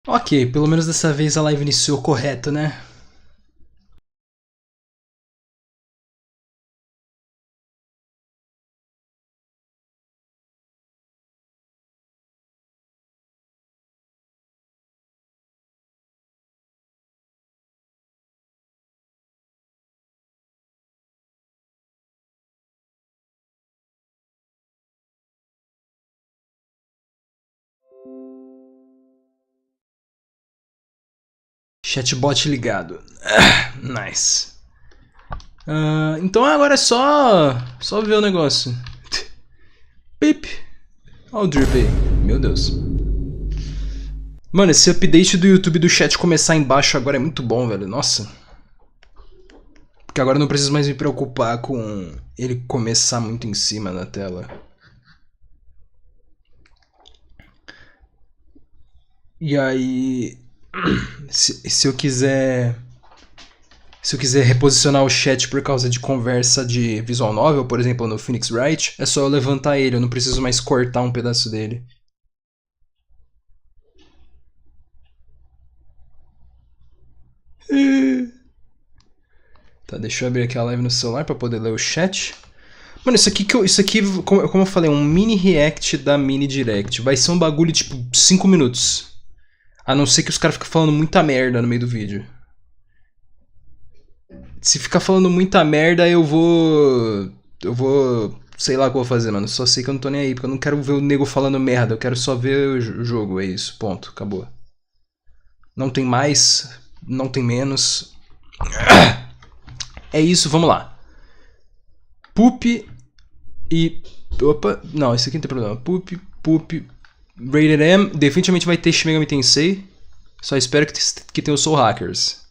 Ok, pelo menos dessa vez a live iniciou correto, né? Chatbot ligado. Nice. Então agora é só ver o negócio. Pip. Olha o drip aí. Meu Deus. Mano, esse update do YouTube do chat começar embaixo agora é muito bom, velho. Nossa. Porque agora eu não preciso mais me preocupar com ele começar muito em cima na tela. E aí... Se eu quiser reposicionar o chat por causa de conversa de visual novel, por exemplo, no Phoenix Wright, é só eu levantar ele, eu não preciso mais cortar um pedaço dele. Tá, deixa eu abrir aqui a live no celular pra poder ler o chat. Mano, isso aqui, como eu falei, é um mini react da mini direct. Vai ser um bagulho tipo 5 minutos. A não ser que os caras fiquem falando muita merda no meio do vídeo. Se ficar falando muita merda, eu vou... sei lá o que eu vou fazer, mano. Só sei que eu não tô nem aí, porque eu não quero ver o nego falando merda. Eu quero só ver o jogo, é isso. Ponto, acabou. Não tem mais, não tem menos. É isso, vamos lá. Poop e... Opa, não, esse aqui não tem problema. Poop, Rated M, definitivamente vai ter Shin Megami Tensei. Só espero que tenha o Soul Hackers.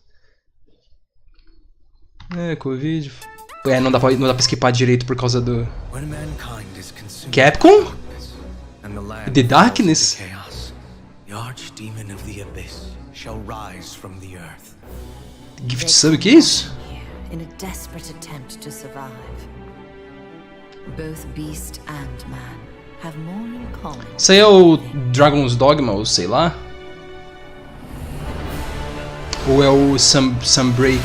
Covid. Não dá pra esquipar direito por causa do... Capcom? The Darkness? Gift Sub, o que é isso? Isso aí é o Dragon's Dogma, ou sei lá? Ou é o Sunbreak,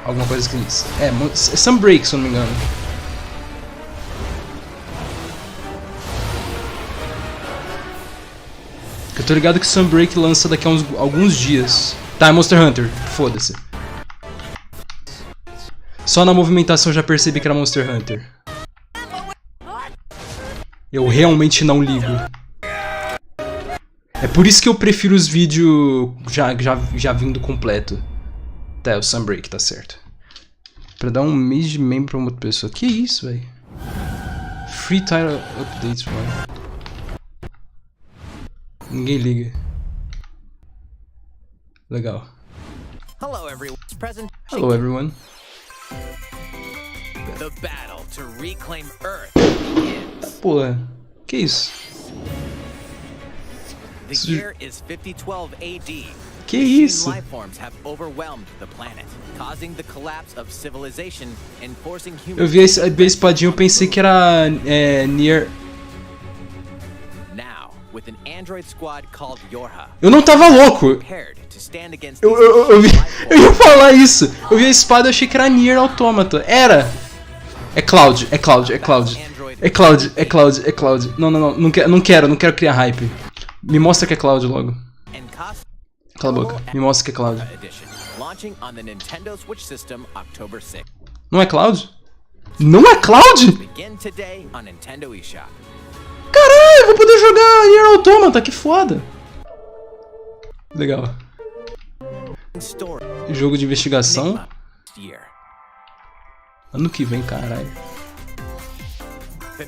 alguma coisa que... É Sunbreak, se eu não me engano. Eu tô ligado que Sunbreak lança daqui a alguns dias. Tá, é Monster Hunter, foda-se. Só na movimentação eu já percebi que era Monster Hunter. Eu realmente não ligo. É por isso que eu prefiro os vídeos já vindo completo. Tá, é o Sunbreak, tá certo. Pra dar um mês de membro pra uma outra pessoa. Que isso, velho? Free title updates, mano. Ninguém liga. Legal. Hello everyone. The battle to reclaim Earth begins. Porra, que isso? The year is 5012 AD. Que isso? Life forms have overwhelmed the planet, causing the collapse of civilization and forcing humans. Eu vi a espadinha, eu pensei que era near. Now, with an android squad called Yorha. Eu não tava louco. Eu ia falar isso. Eu vi a espada, eu achei que era Nier Automata. Era. É Cloud. Não quero criar hype. Me mostra que é Cloud logo. Cala a boca, me mostra que é Cloud. Não é Cloud? Não é Cloud? Caralho, eu vou poder jogar Nier Automata, que foda. Legal. Jogo de investigação. Ano que vem, caralho.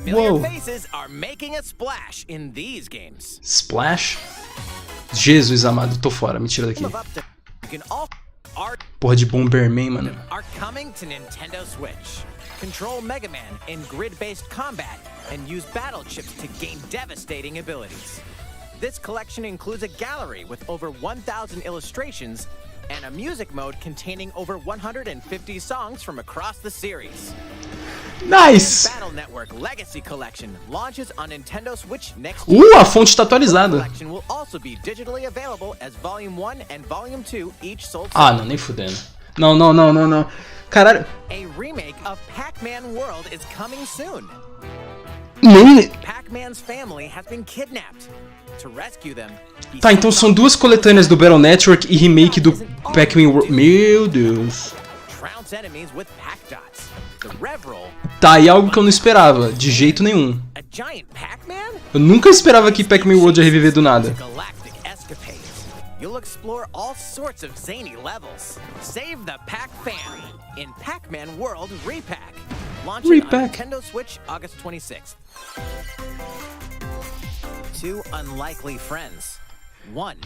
Uou. Splash? Jesus amado, tô fora, me tira daqui. Porra de Bomberman, mano. Control Megaman in grid-based combat and use battle chips to gain devastating abilities. This collection includes a gallery with over 1,000 illustrations and a music mode containing over 150 songs from across the series. Nice! A fonte está atualizada. Ah, não, nem fudendo. Não. Caralho. Nem... Tá, então são duas coletâneas do Battle Network e remake do Pac-Man World. Meu Deus. Tá, e algo que eu não esperava, de jeito nenhum. Eu nunca esperava que Pac-Man World ia reviver do nada. Repack.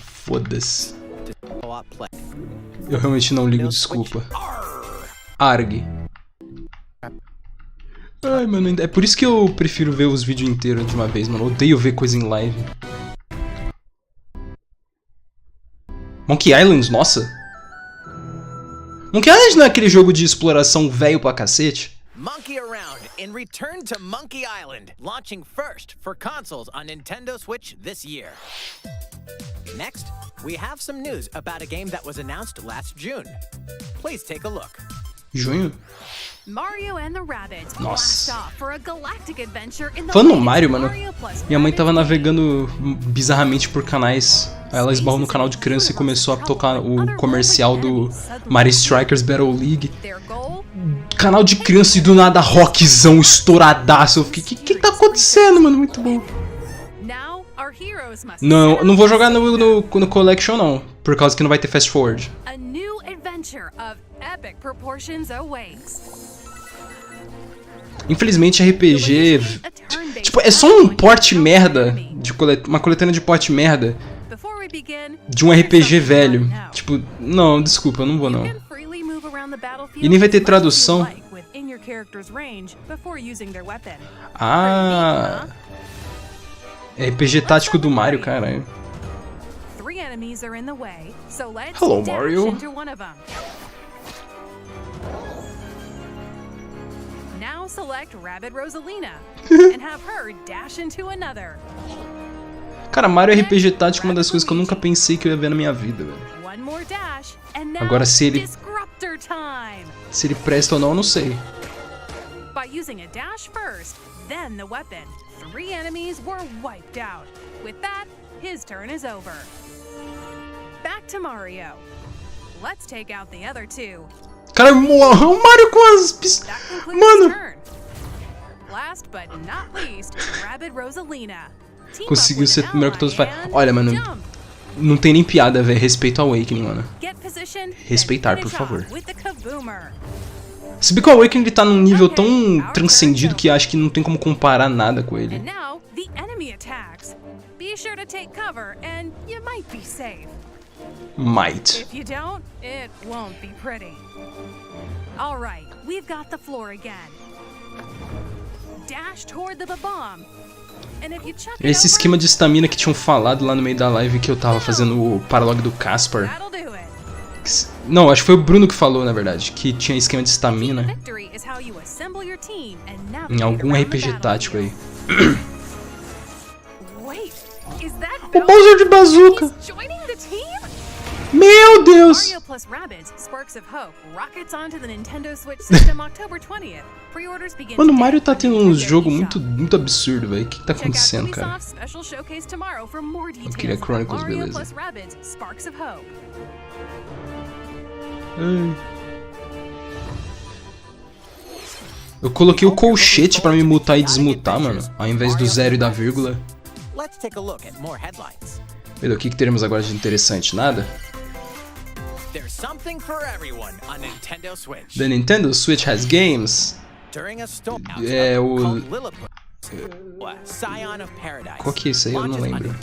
Foda-se. Eu realmente não ligo, desculpa. Arg. Ai, mano, é por isso que eu prefiro ver os vídeos inteiros de uma vez, mano. Eu odeio ver coisa em live. Monkey Island, nossa. Monkey Island não é aquele jogo de exploração velho pra cacete? Monkey around and return to Monkey Island, launching first for consoles on Nintendo Switch this year. Next, we have some news about a game that was announced last June. Please take a look. Junho? Mario and the Rabbids. Nossa. Falando no Mario, mano, minha mãe tava navegando bizarramente por canais. Aí ela esbarrou no canal de criança e começou a tocar o comercial do Mario Strikers Battle League. Canal de criança e do nada rockzão estouradaço. Eu fiquei, que tá acontecendo, mano? Muito bom. Não, não vou jogar no Collection não, por causa que não vai ter Fast Forward. Infelizmente RPG... Tipo, é só um porte merda, uma coletânea de porte merda de um RPG velho. Tipo, não, desculpa, eu não vou não. E nem vai ter tradução. Ah... É RPG tático do Mario, caralho. Hello, Mario. Now select Rabbid Rosalina and have her dash into another. Cara, Mario RPG tático é uma das coisas que eu nunca pensei que eu ia ver na minha vida, velho. Agora se ele presta ou não, eu não sei. By using a dash first, then the weapon. 3 enemies were wiped out. With that, his turn is over. Back to Mario. Let's take out the other 2. Cara, o Mario com as... Mano. Last but not least, Rabbid Rosalina. Conseguiu ser melhor que todos os... Olha, mano, não tem nem piada, velho. Respeito ao Awakening, mano. Respeitar, por favor. Se bem que o Awakening ele tá num nível tão transcendido que acho que não tem como comparar nada com ele. Might. If you don't, it won't be pretty. All right, we've got the floor again. Dash toward the bomb. And if you chuck it esse esquema de estamina que tinham falado lá no meio da live que eu tava fazendo o paralog do Caspar. Não, acho que foi o Bruno que falou, na verdade, que tinha esquema de estamina em algum RPG tático aí. O Bowser de bazuca! Meu Deus! Mano, o Mario tá tendo uns jogos muito absurdos, velho. O que tá acontecendo, cara? Eu queria Chronicles, beleza. Eu coloquei o colchete pra me mutar e desmutar, mano, ao invés do 0 e da vírgula. Beleza, o que teremos agora de interessante? Nada? The Nintendo Switch has games. É o... Qual que é isso aí? Eu não lembro.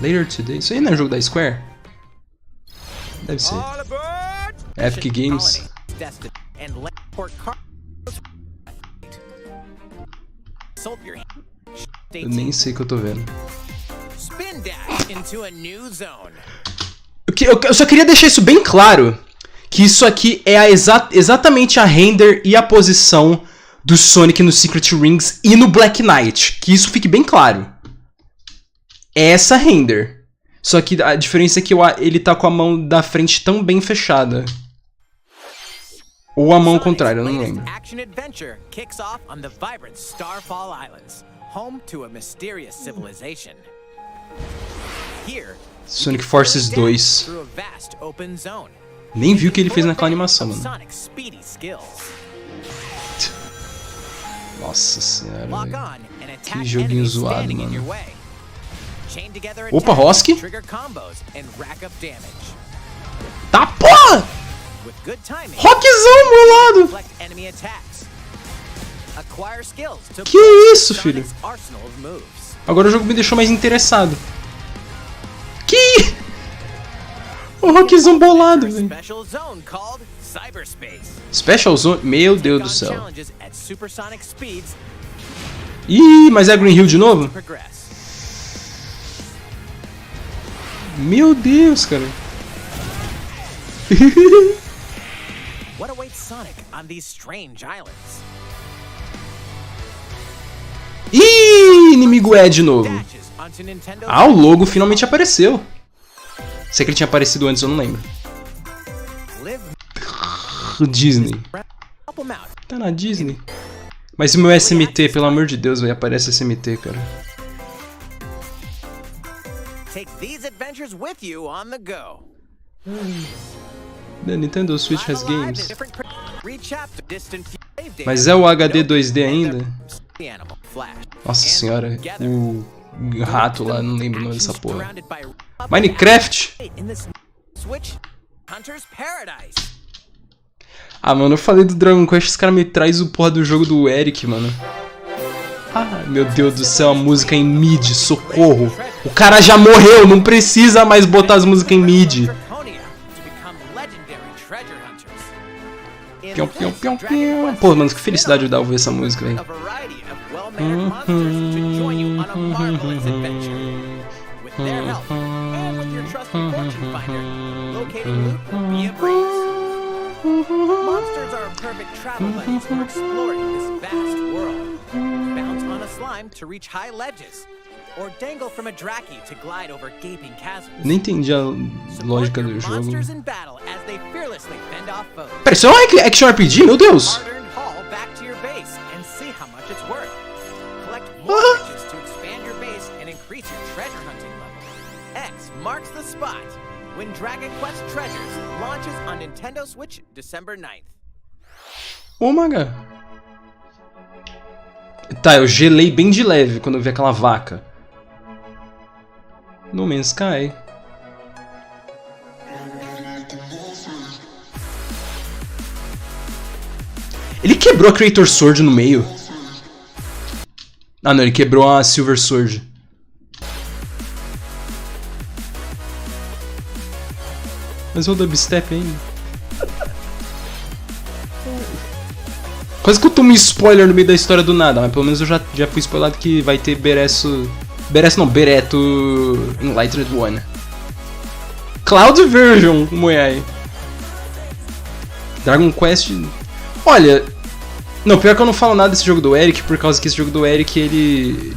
Later Today? Isso aí não é jogo da Square? Deve ser. Epic Games. Eu nem sei o que eu tô vendo. Eu só queria deixar isso bem claro. que isso aqui é exatamente a render e a posição do Sonic no Secret Rings e no Black Knight. Que isso fique bem claro. É essa render. Só que a diferença é que ele tá com a mão da frente tão bem fechada. Ou a mão contrária, eu não lembro. Sonic Forces 2. Nem vi o que ele fez naquela animação, mano. Nossa senhora, velho. Que joguinho zoado, mano. Opa, Rosk. Tá, porra! Rockzão bolado! Que isso, filho? Agora o jogo me deixou mais interessado. Que... O Rockzão bolado, velho. Special Zone? Meu Deus do céu. Ih, mas é Green Hill de novo? Meu Deus, cara. What awaits Sonic on these strange islands? Ih, inimigo é de novo. Ah, o logo finalmente apareceu. Sei que ele tinha aparecido antes, eu não lembro. Disney. Tá na Disney. Mas o meu SMT, pelo amor de Deus, velho, aparece SMT, cara. Take these adventures with you on the go. The Nintendo Switch has games. Mas é o HD 2D ainda? Nossa senhora, o rato lá, não lembro o nome dessa porra. Minecraft? Ah, mano, eu falei do Dragon Quest, os caras me trazem o porra do jogo do Eric, mano. Ah, meu Deus do céu, a música em mid, socorro. O cara já morreu, não precisa mais botar as músicas em mid. Pião, pião, pião, pião. Pô, mano, que felicidade dá ouvir essa música, velho. Monsters are perfect travel buddies for exploring this vast world. Bounce on a slime to reach high ledges, or dangle from a Draki to glide over gaping chasms. Nem entendi a lógica do jogo. Monsters in battle as they fearlessly fend off foes. Pera, isso é um action RPG? Meu Deus! Hard-earned haul back to your base and see how much it's worth. Collect more riches to expand your base and increase your treasure hunting level. X marks the spot when Dragon Quest Treasures launches on Nintendo Switch December 9th. Ô, Maga. Tá, eu gelei bem de leve quando eu vi aquela vaca. No Man's Sky. Ele quebrou a Creator Sword no meio. Ah, não, ele quebrou a Silver Sword. Mas o dubstep ainda. Quase que eu tomo um spoiler no meio da história do nada, mas pelo menos eu já fui spoilado que vai ter Beresso Enlightened One. Cloud Version, Moyai. Dragon Quest. Olha. Não, pior que eu não falo nada desse jogo do Eric, por causa que esse jogo do Eric ele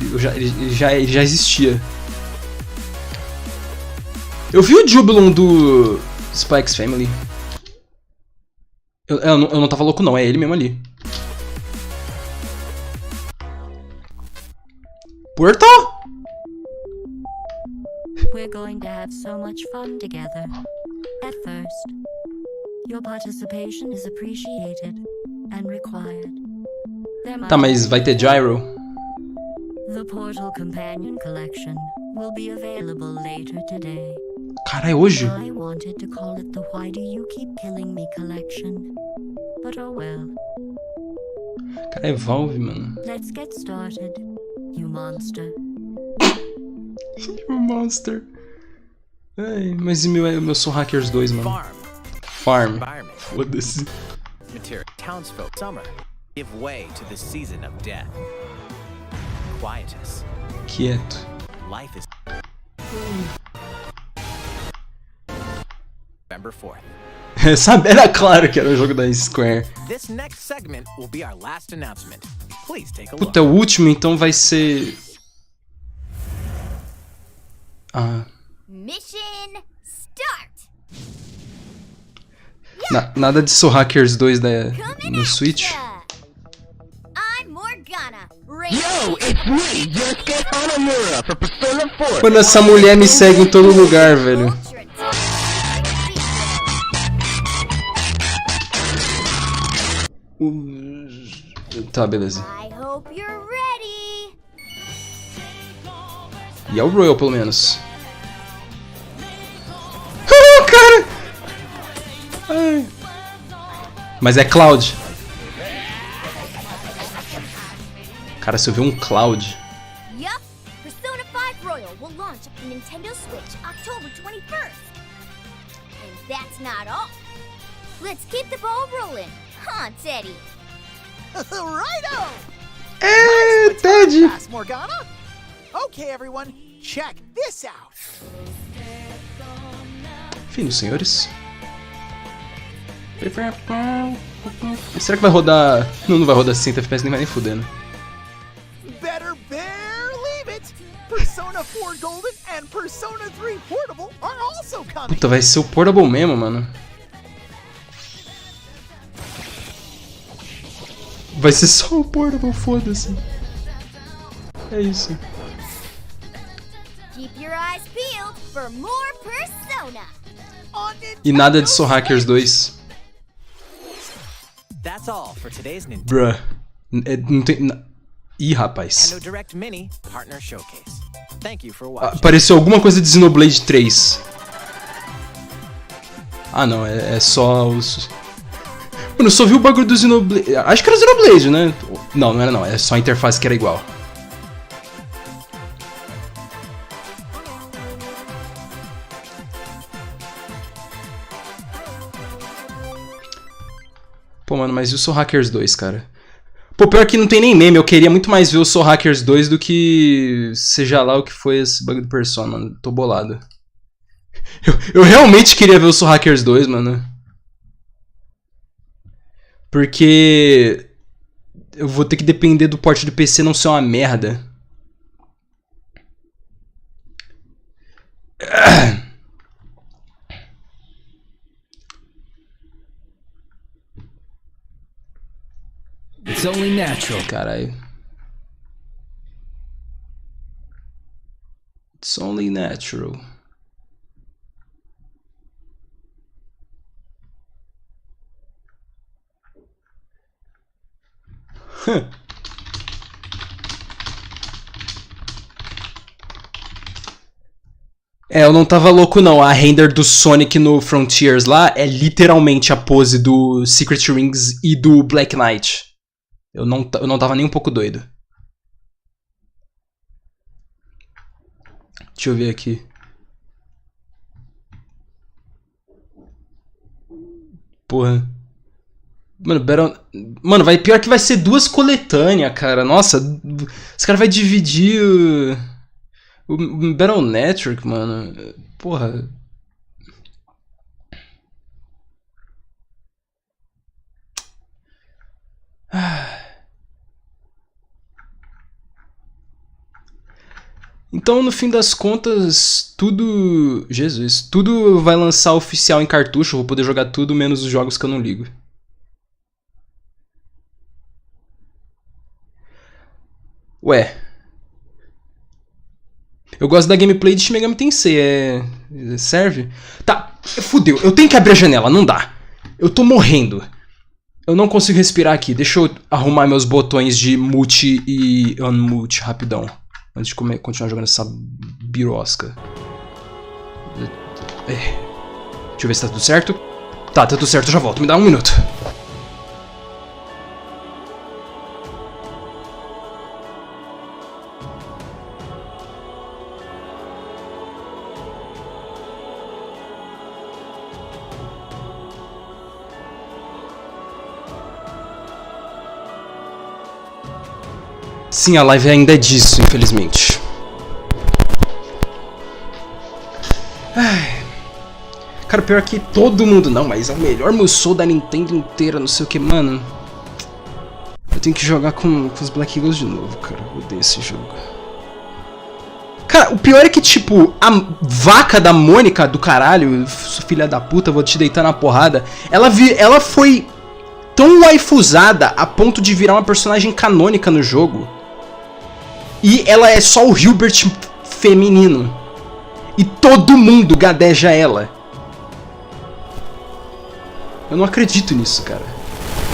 já existia. Eu vi o Jubilon do Spike's Family. Eu não tava louco não, é ele mesmo ali. Portal? We're going to have so much fun together. At first, your participation is appreciated and required. Tá, mas vai ter gyro? The Portal Companion Collection will be available later today. Caralho, hoje? I wanted to call it the Why Do You Keep Killing Me collection. But oh well. Cara, é Valve, mano. Let's get started, you monster. You monster. Ai, mas eu sou Hackers 2, mano. Farm. Foda-se. Material. Townsfolk. Summer. Give way to the season of death. Quietus. Quieto. Life is. November 4th. Sabe? Era claro que era o jogo da Square. This next segment will be our last announcement. Please take a look. Puta, é o último, então vai ser... Ah. Mission start. Nada de Soul Hackers 2 no Switch. I'm Morgana. Yo, it's me, Yosuke Hanamura for Persona 4. Mano, essa mulher me segue em todo lugar, velho. Tá, beleza. I hope you're ready. E é o Royal, pelo menos. Ah, cara! Ai. Mas é Cloud. Cara, se eu ver um Cloud... Yup, Persona 5 Royal will launch at the Nintendo Switch October 21st. And that's not all. Let's keep the ball rolling, huh, Teddy? Righto! É, Ted! Pass, Morgana. Okay, everyone, check this out. Finos senhores. Será que vai rodar... Não vai rodar 60 FPS, nem vai nem fudendo. Better believe it. Persona 4 Golden and Persona 3 Portable are also coming. Puta, vai ser o Portable mesmo, mano. Vai ser só o Portable, foda-se. É isso. Keep your eyes peeled for more Persona. On E nada de Soul Hackers 2. That's all for today's Nintendo Bruh. Não tem... Ih, rapaz. Direct Mini Partner Showcase. Thank you for watching. Apareceu alguma coisa de Xenoblade 3. Ah, não. É só os... Mano, eu só vi o bagulho do Xenoblade. Acho que era o Xenoblade, né? Não, não era não. É só a interface que era igual. Pô, mano, mas e o Soul Hackers 2, cara? Pô, pior que não tem nem meme. Eu queria muito mais ver o Soul Hackers 2 do que... Seja lá o que foi esse bagulho do Persona, mano. Tô bolado. Eu realmente queria ver o Soul Hackers 2, mano. Porque... Eu vou ter que depender do port do PC não ser uma merda. It's only natural. Caralho. It's only natural. É, eu não tava louco não. A render do Sonic no Frontiers lá é literalmente a pose do Secret Rings e do Black Knight. Eu não tava nem um pouco doido. Deixa eu ver aqui. Porra. Mano, Mano, pior que vai ser 2 coletâneas, cara. Nossa, esse cara vai dividir o Battle Network, mano. Porra. Então, no fim das contas, tudo... Jesus, tudo vai lançar oficial em cartucho. Eu vou poder jogar tudo, menos os jogos que eu não ligo. Ué. Eu gosto da gameplay de Shin Megami Tensei, serve? Tá, fudeu, eu tenho que abrir a janela, não dá. Eu tô morrendo. Eu não consigo respirar aqui, deixa eu arrumar meus botões de mute e unmute rapidão. Antes de continuar jogando essa birosca. Deixa eu ver se tá tudo certo. Tá tudo certo, eu já volto, me dá um minuto. Sim, a live ainda é disso, infelizmente. Ai. Cara, pior que todo mundo... Não, mas é o melhor Musou da Nintendo inteira, não sei o que, mano. Eu tenho que jogar com os Black Eagles de novo, cara. Eu odeio esse jogo. Cara, o pior é que, tipo, a vaca da Mônica do caralho, filha da puta, vou te deitar na porrada, ela foi tão waifuzada a ponto de virar uma personagem canônica no jogo. E ela é só o Hilbert feminino. E todo mundo gadeja ela. Eu não acredito nisso, cara.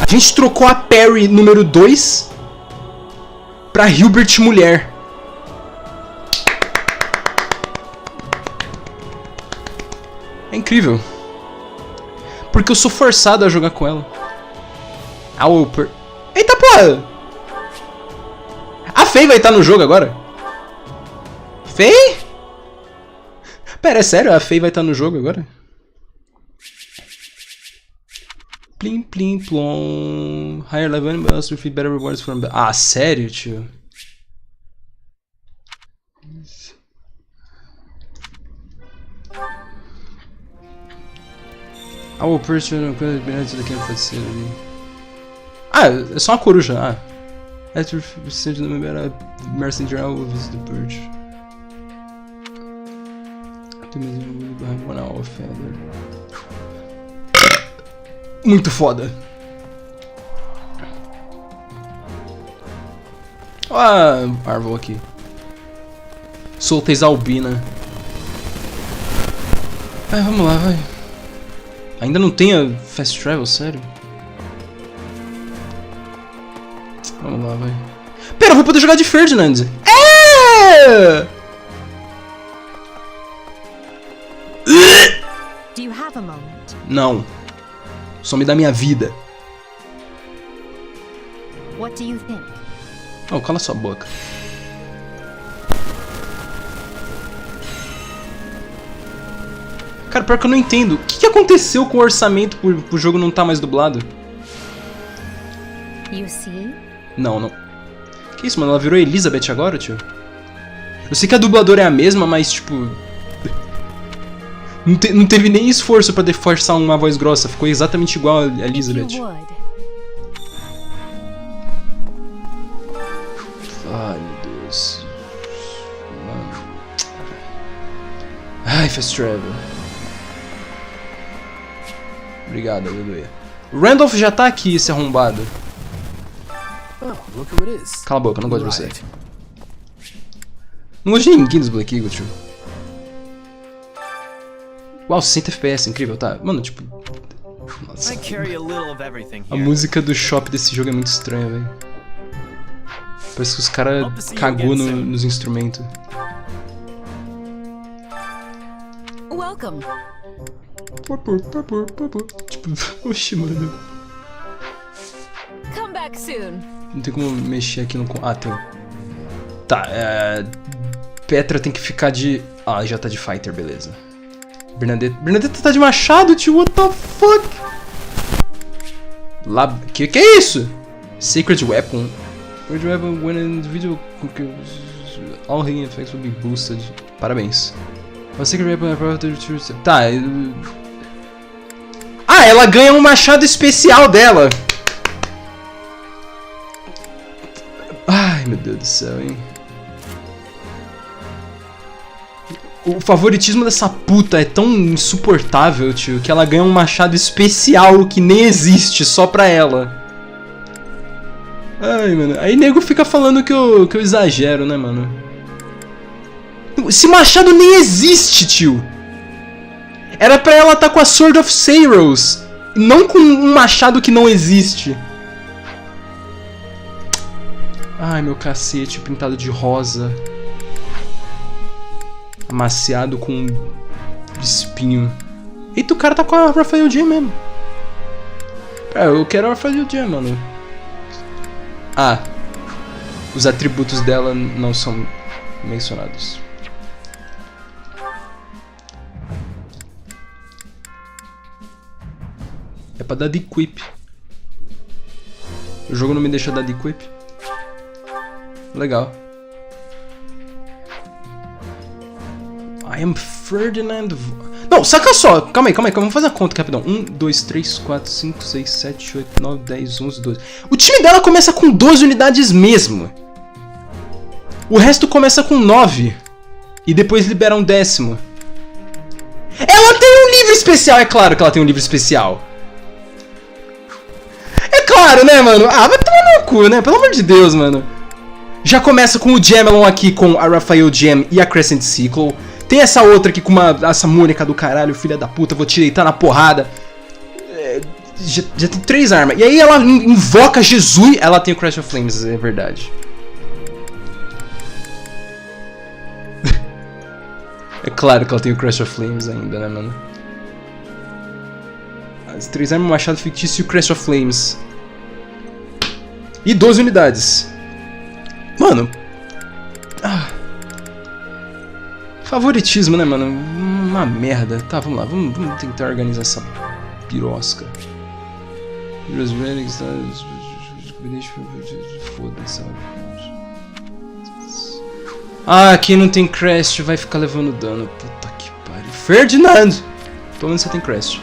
A gente trocou a Perry número 2 pra Hilbert mulher. É incrível. Porque eu sou forçado a jogar com ela. Eita porra! A Faye vai estar no jogo agora? Faye? Pera, é sério? A Faye vai estar no jogo agora? Plim plim plom. Higher level must receive better rewards from... Ah, sério, tio? I will pursue the benefits of the camp facility. Ah, é só uma coruja. Ah. After send them about a messenger, I will visit the purge. Muito foda. Olha a árvore aqui. Soltei albina. Vai, vamos lá, vai. Ainda não tem a fast travel, sério? Vamos lá, vai. Pera, eu vou poder jogar de Ferdinand. É! Do you have a moment? Não. Some da minha vida. What do you think? Oh, cala sua boca. Cara, pior que eu não entendo. O que aconteceu com o orçamento pro jogo não tá mais dublado? You see? Não. Que isso, mano? Ela virou Elizabeth agora, tio? Eu sei que a dubladora é a mesma, mas, tipo... Não teve nem esforço pra forçar uma voz grossa. Ficou exatamente igual a Elizabeth. Ai, meu Deus. Mano. Ai, fast travel. Obrigado, aleluia. O Randolph já tá aqui, esse arrombado. Cala a boca, eu não gosto de você. Não gosto de ninguém dos Black Eagle, tio. Uau, 60 FPS, incrível, tá? Mano, tipo... Nossa. A música do shop desse jogo é muito estranha, velho. Parece que os caras cagou nos instrumentos. Welcome. Tipo, oxi, mano. Come back soon. Não tem como mexer aqui no... Ah, tem. Tá, Petra tem que ficar de... Ah, já tá de fighter, beleza. Bernadette tá de machado, tio, what the fuck? Que é isso? Sacred Weapon. Sacred Weapon, when an individual... All healing effects will be boosted. Parabéns. A Sacred Weapon... Tá, Ah, ela ganha um machado especial dela. Ai, meu Deus do céu, hein. O favoritismo dessa puta é tão insuportável, tio, que ela ganha um machado especial que nem existe, só pra ela. Ai, mano. Aí nego fica falando que eu exagero, né, mano? Esse machado nem existe, tio. Era pra ela estar com a Sword of Saros, não com um machado que não existe. Ai, meu cacete, pintado de rosa. Amaciado com espinho. Eita, o cara tá com a Raphael J mesmo. Eu quero a Raphael J, mano. Ah, os atributos dela não são mencionados. É pra dar de equip. O jogo não me deixa dar de equip. Legal. I am Ferdinand... Não, saca só. Calma aí. Vamos fazer a conta aqui rapidão. 1, 2, 3, 4, 5, 6, 7, 8, 9, 10, 11, 12. O time dela começa com 12 unidades mesmo. O resto começa com 9. E depois libera um 10º. Ela tem um livro especial. É claro que ela tem um livro especial. É claro, né, mano? Ah, vai tomar no cu, né? Pelo amor de Deus, mano. Já começa com o Gemelon aqui, com a Raphael Gem e a Crescent Cycle. Tem essa outra aqui com essa Mônica do caralho, filha da puta, vou te deitar na porrada. Já tem 3 armas. E aí ela invoca Jesus, ela tem o Crash of Flames, é verdade. É claro que ela tem o Crash of Flames ainda, né, mano? As 3 armas, machado fictício e o Crash of Flames. E 12 unidades. Mano. Favoritismo, né, mano? Uma merda. Tá, vamos lá. Vamos tentar organizar essa pirosca. Foda-se. Ah, aqui não tem crest. Vai ficar levando dano. Puta que pariu. Ferdinand! Pelo menos você tem crest.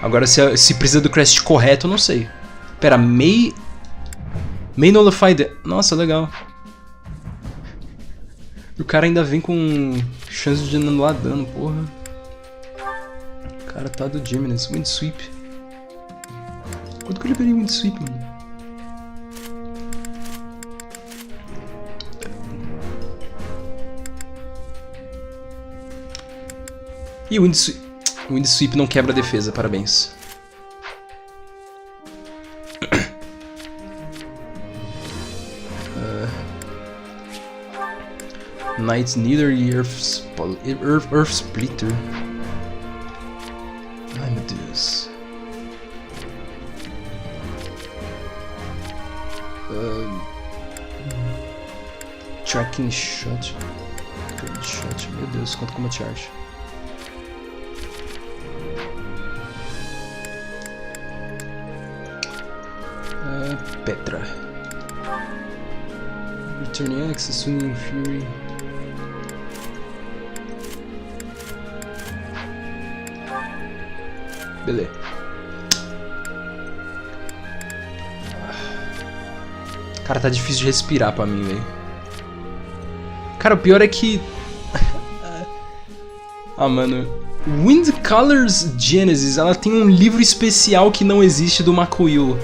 Agora, se precisa do crest correto, eu não sei. Pera, May Nullified. Nossa, legal. O cara ainda vem com chance de anular dano, porra. O cara tá do Geminis. Windsweep. Quanto que eu liberei Windsweep, mano? Ih, o Windsweep não quebra a defesa, parabéns. Knight Neither e Earth Splitter. Ai, meu Deus. Tracking Shot. Current Shot. Meu Deus, quanto como charge. Petra. Returning Access, Swinging Fury. Beleza. Cara, tá difícil de respirar pra mim, velho. Cara, o pior é que... ah, mano. Wind Colors Genesis, ela tem um livro especial que não existe do Makuil.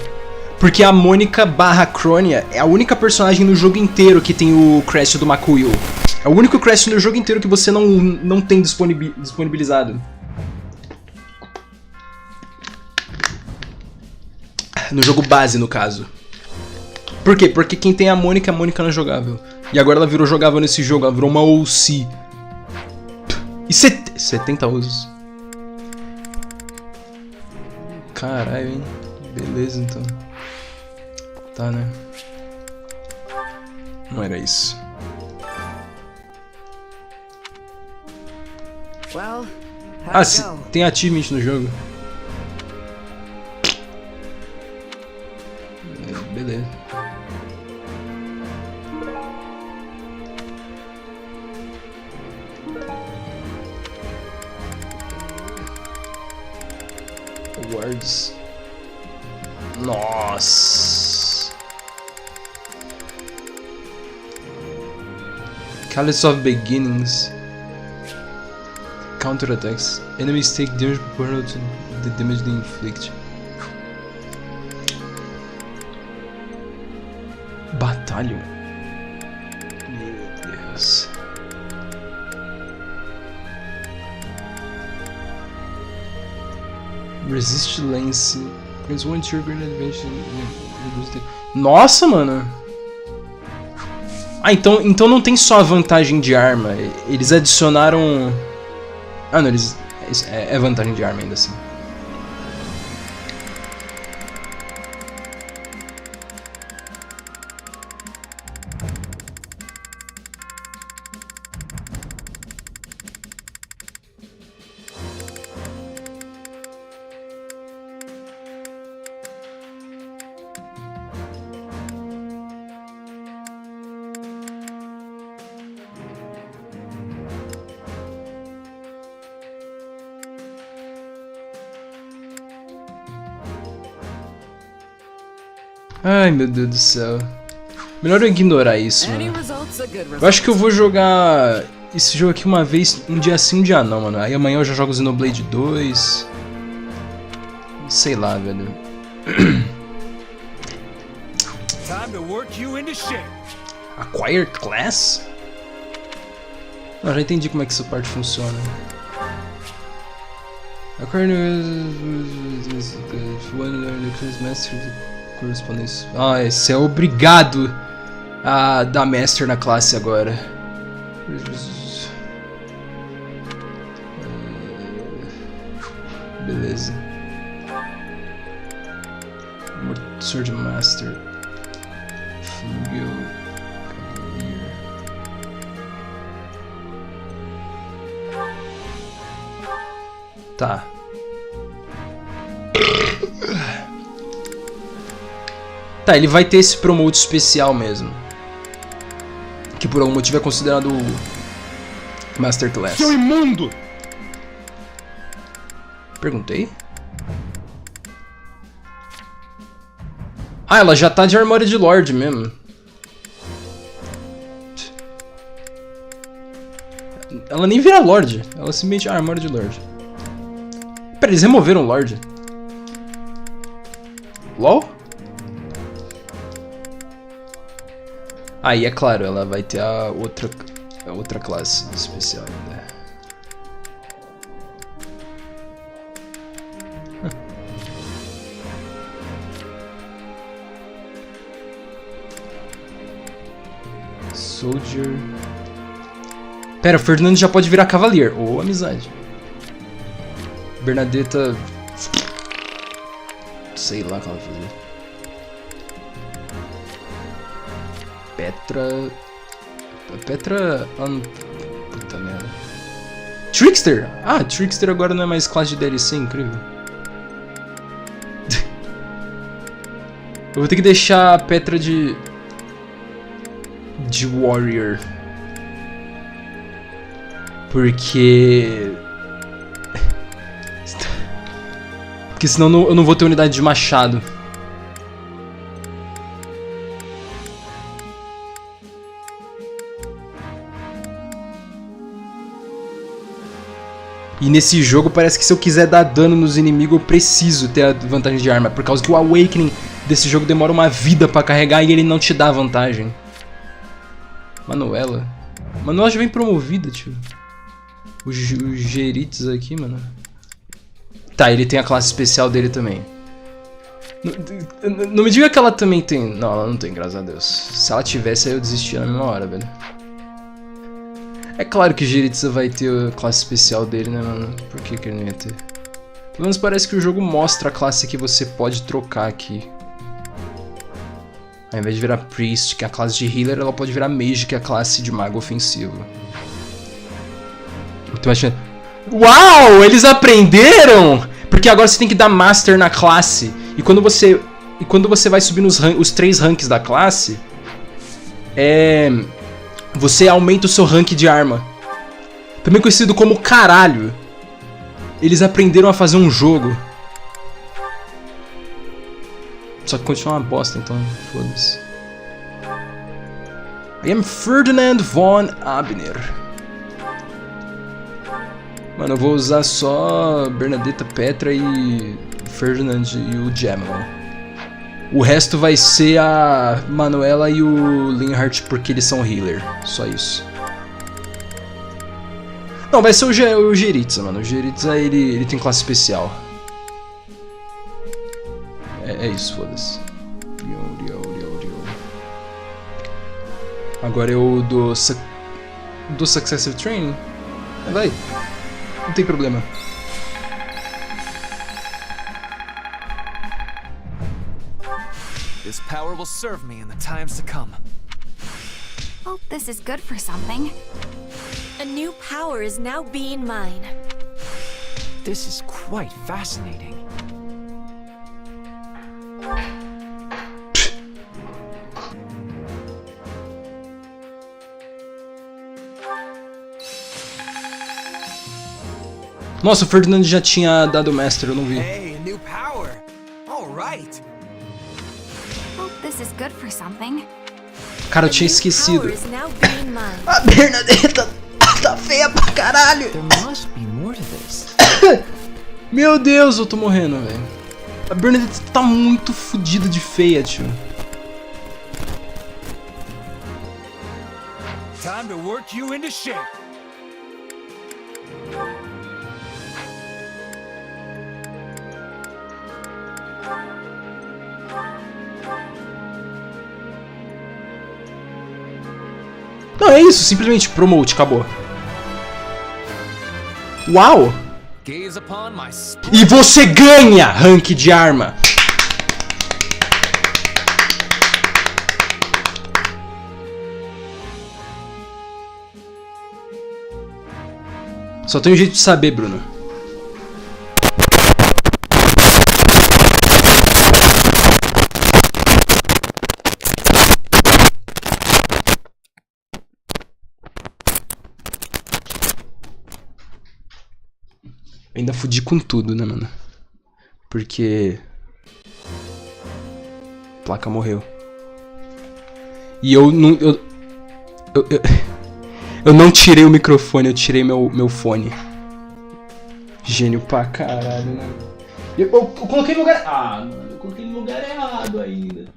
Porque a Mônica barra Cronia é a única personagem no jogo inteiro que tem o crest do Makuil. É o único crest no jogo inteiro que você não tem disponibilizado. No jogo base, no caso. Por quê? Porque quem tem a Mônica não é jogável. E agora ela virou jogável nesse jogo, ela virou uma OC. E 70 usos. Caralho, hein? Beleza, então. Tá, né? Não era isso. Ah, tem achievement no jogo. Beleza. Awards. Nossa. Callous of Beginnings. Counter attacks. Enemies take damage proportional to the damage they inflict. Batalha. Meu Deus. Resist Lance. Grants one tier grenade advantage. Nossa, mano. Ah, então não tem só a vantagem de arma. Eles adicionaram... Ah, não, eles... É vantagem de arma ainda assim. Ai, meu Deus do céu. Melhor eu ignorar isso, mano. Eu acho que eu vou jogar esse jogo aqui uma vez, um dia sim, um dia não, mano. Aí amanhã eu já jogo Xenoblade 2. Sei lá, velho. Acquire Class? Não, já entendi como é que essa parte funciona. Correspondência. Ah, você é obrigado a dar Master na classe agora. Beleza. Sword Master. Flugel. Tá. Tá, ele vai ter esse promote especial mesmo. Que por algum motivo é considerado Masterclass. Seu imundo! Perguntei? Ah, ela já tá de armadura de Lorde mesmo. Ela nem vira Lorde, ela simplesmente é armadura de Lorde. Pera, eles removeram o Lorde? LOL? Aí, é claro, ela vai ter a outra classe especial ainda. Soldier. Pera, o Ferdinando já pode virar Cavalier. Ô, amizade. Bernadetta. Sei lá o que ela vai fazer. Petra. Puta merda. Trickster! Ah, Trickster agora não é mais classe de DLC, incrível. Eu vou ter que deixar a Petra de Warrior. Porque senão eu não vou ter unidade de machado. E nesse jogo parece que se eu quiser dar dano nos inimigos eu preciso ter a vantagem de arma. Por causa que o Awakening desse jogo demora uma vida pra carregar e ele não te dá vantagem. Manuela já vem promovida, tio. O Geritz aqui, mano. Tá, ele tem a classe especial dele também. Não me diga que ela também tem... Não, ela não tem, graças a Deus. Se ela tivesse, aí eu desistia na mesma hora, velho. É claro que o Geritz vai ter a classe especial dele, né, mano? Por que ele não ia ter? Pelo menos parece que o jogo mostra a classe que você pode trocar aqui. Ao invés de virar Priest, que é a classe de Healer, ela pode virar Mage, que é a classe de Mago ofensivo. Então, achando... Uau! Eles aprenderam! Porque agora você tem que dar Master na classe. E quando você vai subir os 3 ranks da classe, você aumenta o seu rank de arma. Também conhecido como caralho. Eles aprenderam a fazer um jogo. Só que continua uma bosta, então foda-se. I am Ferdinand von Abner. Mano, eu vou usar só Bernadetta, Petra e Ferdinand e o Gemma. O resto vai ser a Manuela e o Linhardt porque eles são healer. Só isso. Não, vai ser o Geritza, mano. O Geritza, ele tem classe especial. É isso, foda-se. Agora eu dou Successive Training. Vai. Não tem problema. This power will serve me in the times to come. Hope this is good for something. A new power is now being mine. This is quite fascinating. Nossa, o Ferdinand já tinha dado Master, eu não vi. Hey, a new power. All right. Hope good for something. Cara, eu tinha esquecido. Power is now being mine. A Bernadetta tá feia pra caralho. There must be more to this. Meu Deus, eu tô morrendo, velho. A Bernadette tá muito fodida de feia, tio. Time to work you into shape. Não, é isso, simplesmente promote, acabou. Uau! Gaze upon my E você ganha rank de arma. Só tem um jeito de saber, Bruno. Ainda fudi com tudo, né, mano? Porque... a placa morreu. E eu não... Eu não tirei o microfone, eu tirei meu fone. Gênio pra caralho, né? Eu coloquei no lugar... Ah, mano, eu coloquei no lugar errado ainda.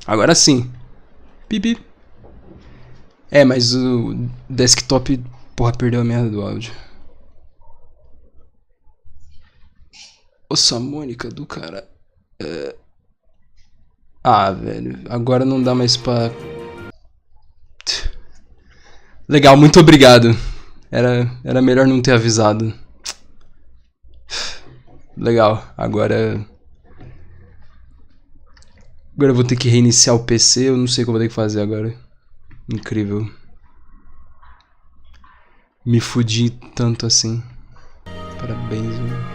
Agora sim. Pipi. É, mas o desktop, porra, perdeu a merda do áudio. Nossa, Mônica do cara. Ah, velho. Agora não dá mais pra... Legal, muito obrigado. Era melhor não ter avisado. Legal, agora... Agora eu vou ter que reiniciar o PC, eu não sei o que eu vou ter que fazer agora. Incrível. Me fudi tanto assim. Parabéns, mano.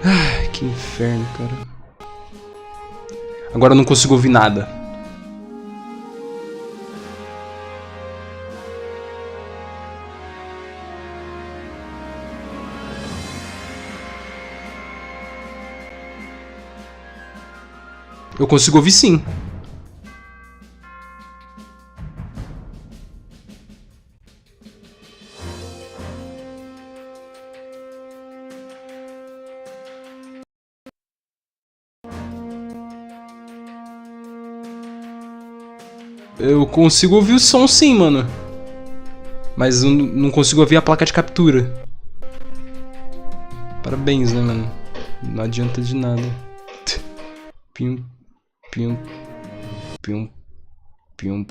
Ai, que inferno, cara. Agora eu não consigo ouvir nada. Eu consigo ouvir sim. Eu consigo ouvir o som sim, mano. Mas eu não consigo ouvir a placa de captura. Parabéns, né, mano? Não adianta de nada. Pium, pium, pium, pium.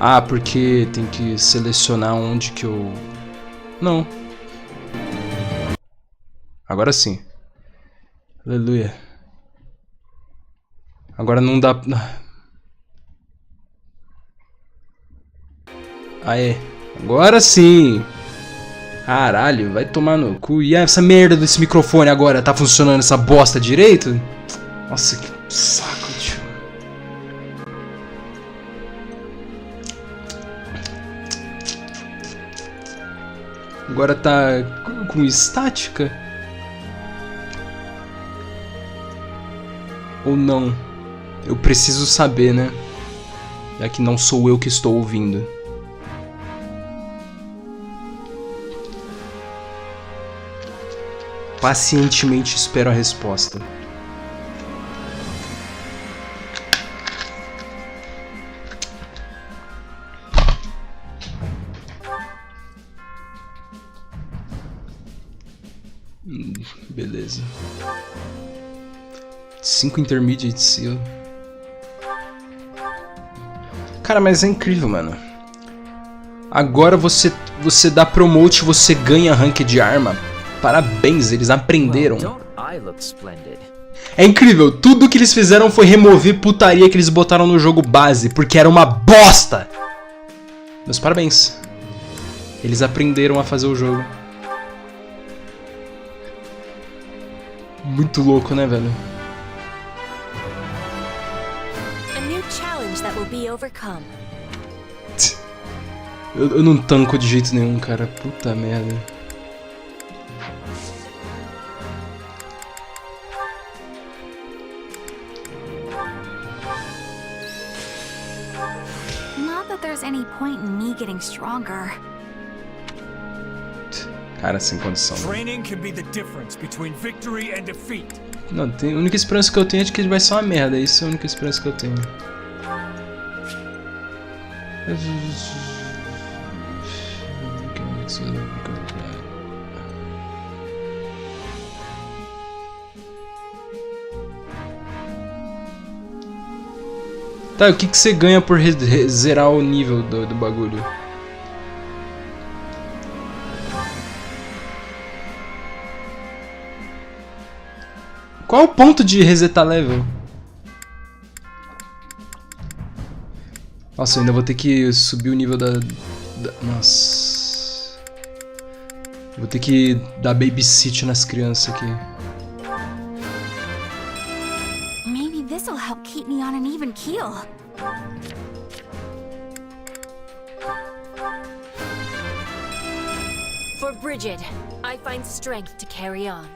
Ah, porque tem que selecionar onde que eu... Não. Agora sim. Aleluia. Agora não dá... Aê. Agora sim. Caralho, vai tomar no cu. E essa merda desse microfone agora? Tá funcionando essa bosta direito? Nossa, que saco, tio. Agora tá com estática? Ou não? Eu preciso saber, né? Já que não sou eu que estou ouvindo. Pacientemente espero a resposta. Beleza. 5 intermediate seal. Cara, mas é incrível, mano. Agora você dá promote, você ganha rank de arma. Parabéns, eles aprenderam. É incrível, tudo que eles fizeram foi remover putaria que eles botaram no jogo base, porque era uma bosta. Meus parabéns. Eles aprenderam a fazer o jogo. Muito louco, né, velho? A new challenge that will be overcome. Eu não tanco de jeito nenhum, cara. Puta merda. Not that there's any point in me getting stronger. Cara, sem condição. Training can be the difference between victory and defeat. Não, a única esperança que eu tenho é de que ele vai ser uma merda. Isso é a única esperança que eu tenho. Tá, o que você ganha por zerar o nível do bagulho? Qual é o ponto de resetar level? Nossa, eu ainda vou ter que subir o nível da... Nossa... Vou ter que dar babysit nas crianças aqui. Maybe this'll help keep me on an even keel. For Bridget, I find strength to carry on.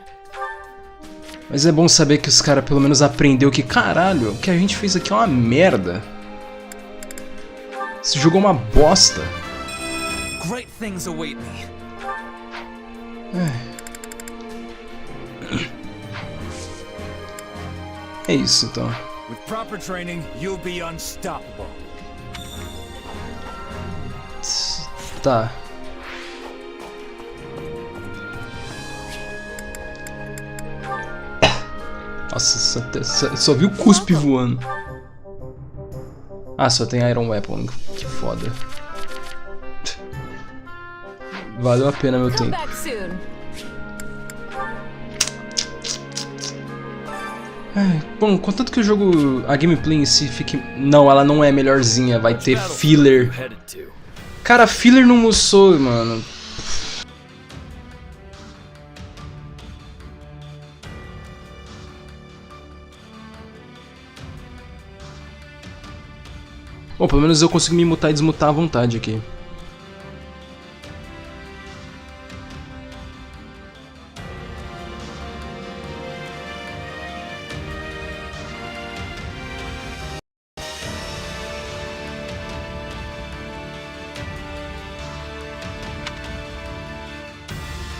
Mas é bom saber que os caras pelo menos aprendeu que, caralho, o que a gente fez aqui é uma merda. Esse jogo é uma bosta. Great things await me. É isso então. With proper training, you'll be unstoppable. Tá. Nossa, só vi o cuspe voando. Ah, só tem Iron Weapon. Que foda. Valeu a pena meu Come tempo. back soon. Bom, contanto que o jogo, a gameplay em si fique... Não, ela não é melhorzinha, vai ter filler. Cara, filler no Musou, mano. Bom, pelo menos eu consigo me mutar e desmutar à vontade aqui.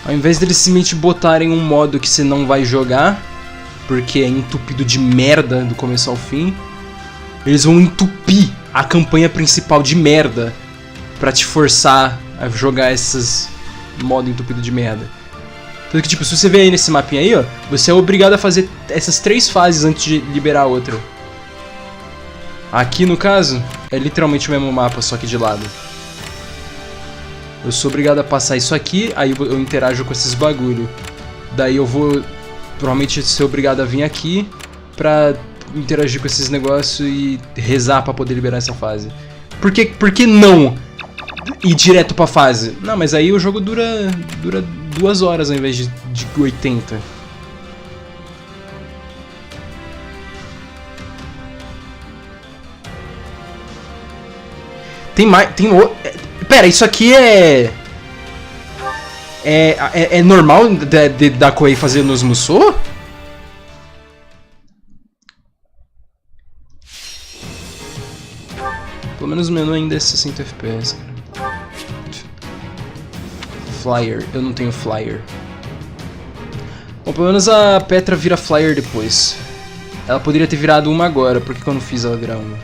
Ao invés deles simplesmente botarem um modo que você não vai jogar, porque é entupido de merda do começo ao fim, eles vão entupir a campanha principal de merda pra te forçar a jogar esses modo entupido de merda. Tanto que, tipo, se você ver aí nesse mapinha aí, ó, você é obrigado a fazer essas 3 fases antes de liberar a outra. Aqui, no caso, é literalmente o mesmo mapa, só que de lado. Eu sou obrigado a passar isso aqui, aí eu interajo com esses bagulho. Daí eu vou, provavelmente, ser obrigado a vir aqui pra interagir com esses negócios e rezar pra poder liberar essa fase. Por que não ir direto pra fase? Não, mas aí o jogo dura 2 horas ao invés de 80. Tem mais... Pera, isso aqui é normal da Koei fazer nos Musou? Pelo menos o menu ainda é 60 FPS, cara. Flyer, eu não tenho flyer. Bom, pelo menos a Petra vira flyer depois. Ela poderia ter virado uma agora, por que eu não fiz ela virar uma?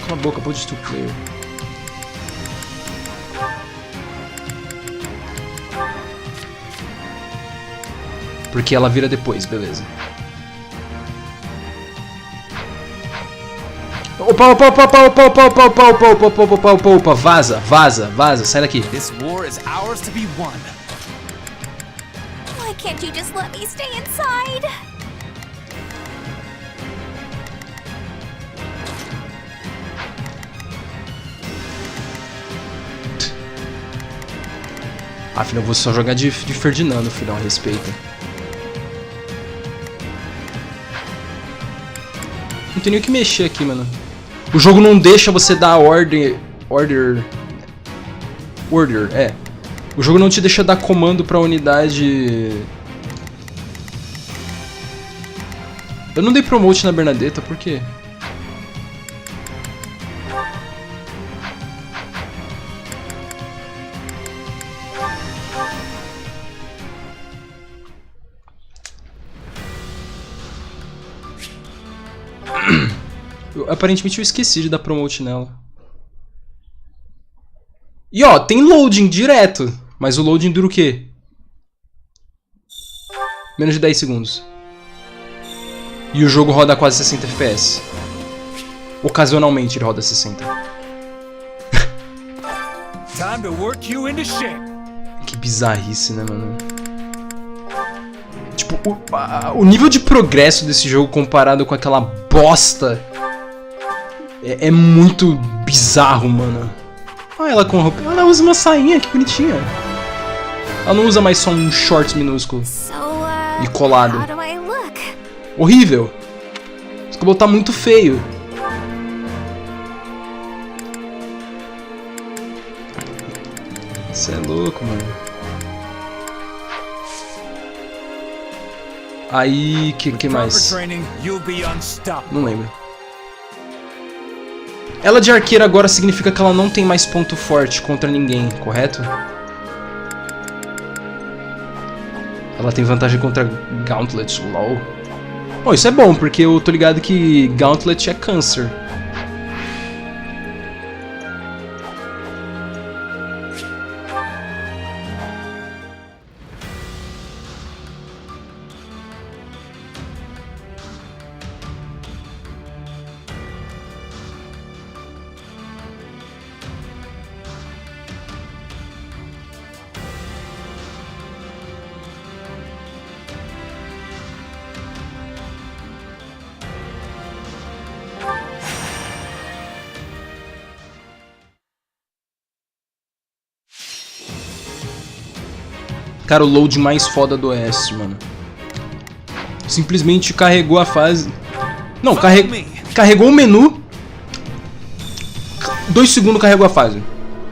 Cala a boca, pode two player. Porque ela vira depois, beleza. Opa, vaza, sai daqui. This war is ours to be won. Why can't you just let me stay inside? Ah, filho, eu vou só jogar de Ferdinando, filhão, respeita. Não tem nem o que mexer aqui, mano. O jogo não deixa você dar order, é. O jogo não te deixa dar comando pra unidade. Eu não dei promote na Bernadetta, por quê? Aparentemente eu esqueci de dar promote nela. E ó, tem loading direto. Mas o loading dura o quê? Menos de 10 segundos. E o jogo roda quase 60 FPS. Ocasionalmente ele roda 60. Time to work you into shape. Que bizarrice, né, mano? Tipo, o nível de progresso desse jogo comparado com aquela bosta é muito bizarro, mano. Ah, ela com roupa. Ela usa uma sainha, que bonitinha. Ela não usa mais só um short minúsculo e colado. Horrível. Esse cabelo tá muito feio. Você é louco, mano. Aí, que mais? Não lembro. Ela de arqueira agora significa que ela não tem mais ponto forte contra ninguém, correto? Ela tem vantagem contra Gauntlet, lol. Bom, isso é bom, porque eu tô ligado que Gauntlet é câncer. Cara, o load mais foda do OS, mano. Simplesmente carregou a fase. Não, carregou o menu. 2 segundos carregou a fase.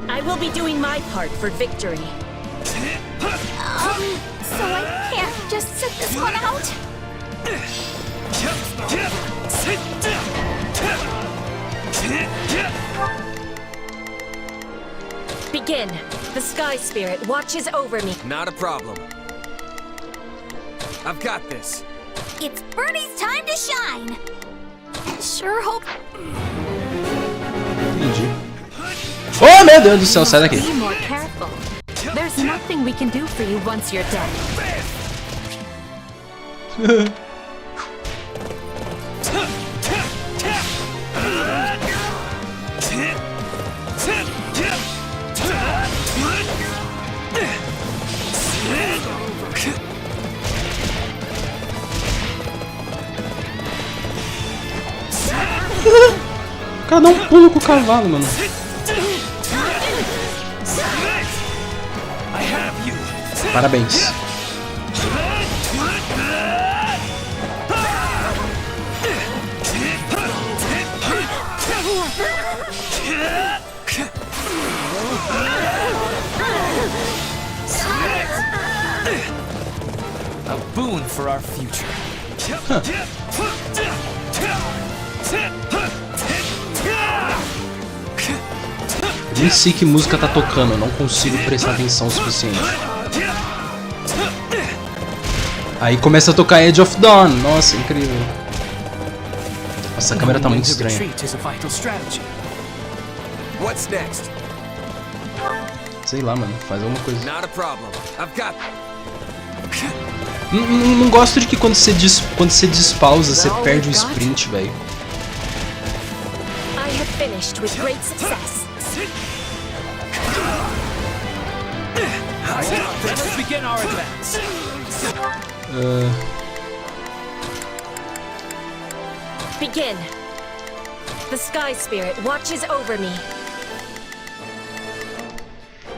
I will be doing my part for victory. So I can't just sit this one out? Begin. The Sky Spirit watches over me. Not a problem. I've got this. It's Birdie's time to shine. Sure hope. Entendi. Oh, meu Deus do céu, sai daqui. Be more careful. There's nothing we can do for you once you're dead. O cara dá um pulo com o cavalo, mano. Parabéns. A boon for our future. Nem sei que música tá tocando, eu não consigo prestar atenção o suficiente. Aí começa a tocar Edge of Dawn, nossa, incrível. Nossa, a câmera tá muito estranha. What's next? Sei lá, mano, faz alguma coisa. Not a problem. I've got. Não gosto de que quando você despausa, você perde o sprint, velho. I have finished with great success. Let's begin our advance. Begin. The Sky Spirit watches over me.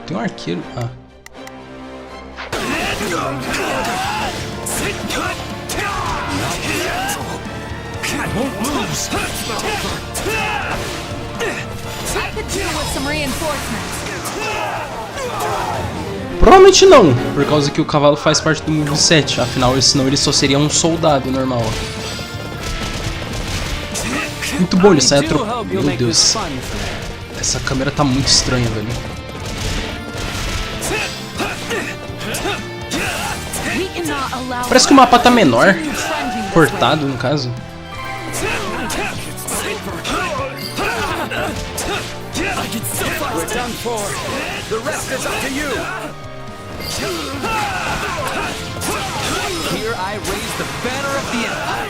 Tem um arqueiro. Ah. I won't lose. I could do with some reinforcements. Provavelmente não, por causa que o cavalo faz parte do moveset, afinal, senão ele só seria um soldado normal. Muito bom, ele sai atropelando. Meu Deus. Essa câmera tá muito estranha, velho. Parece que o mapa tá menor. Cortado, no caso. We're done for. The rest is up to you. Here I raise the banner of the Empire.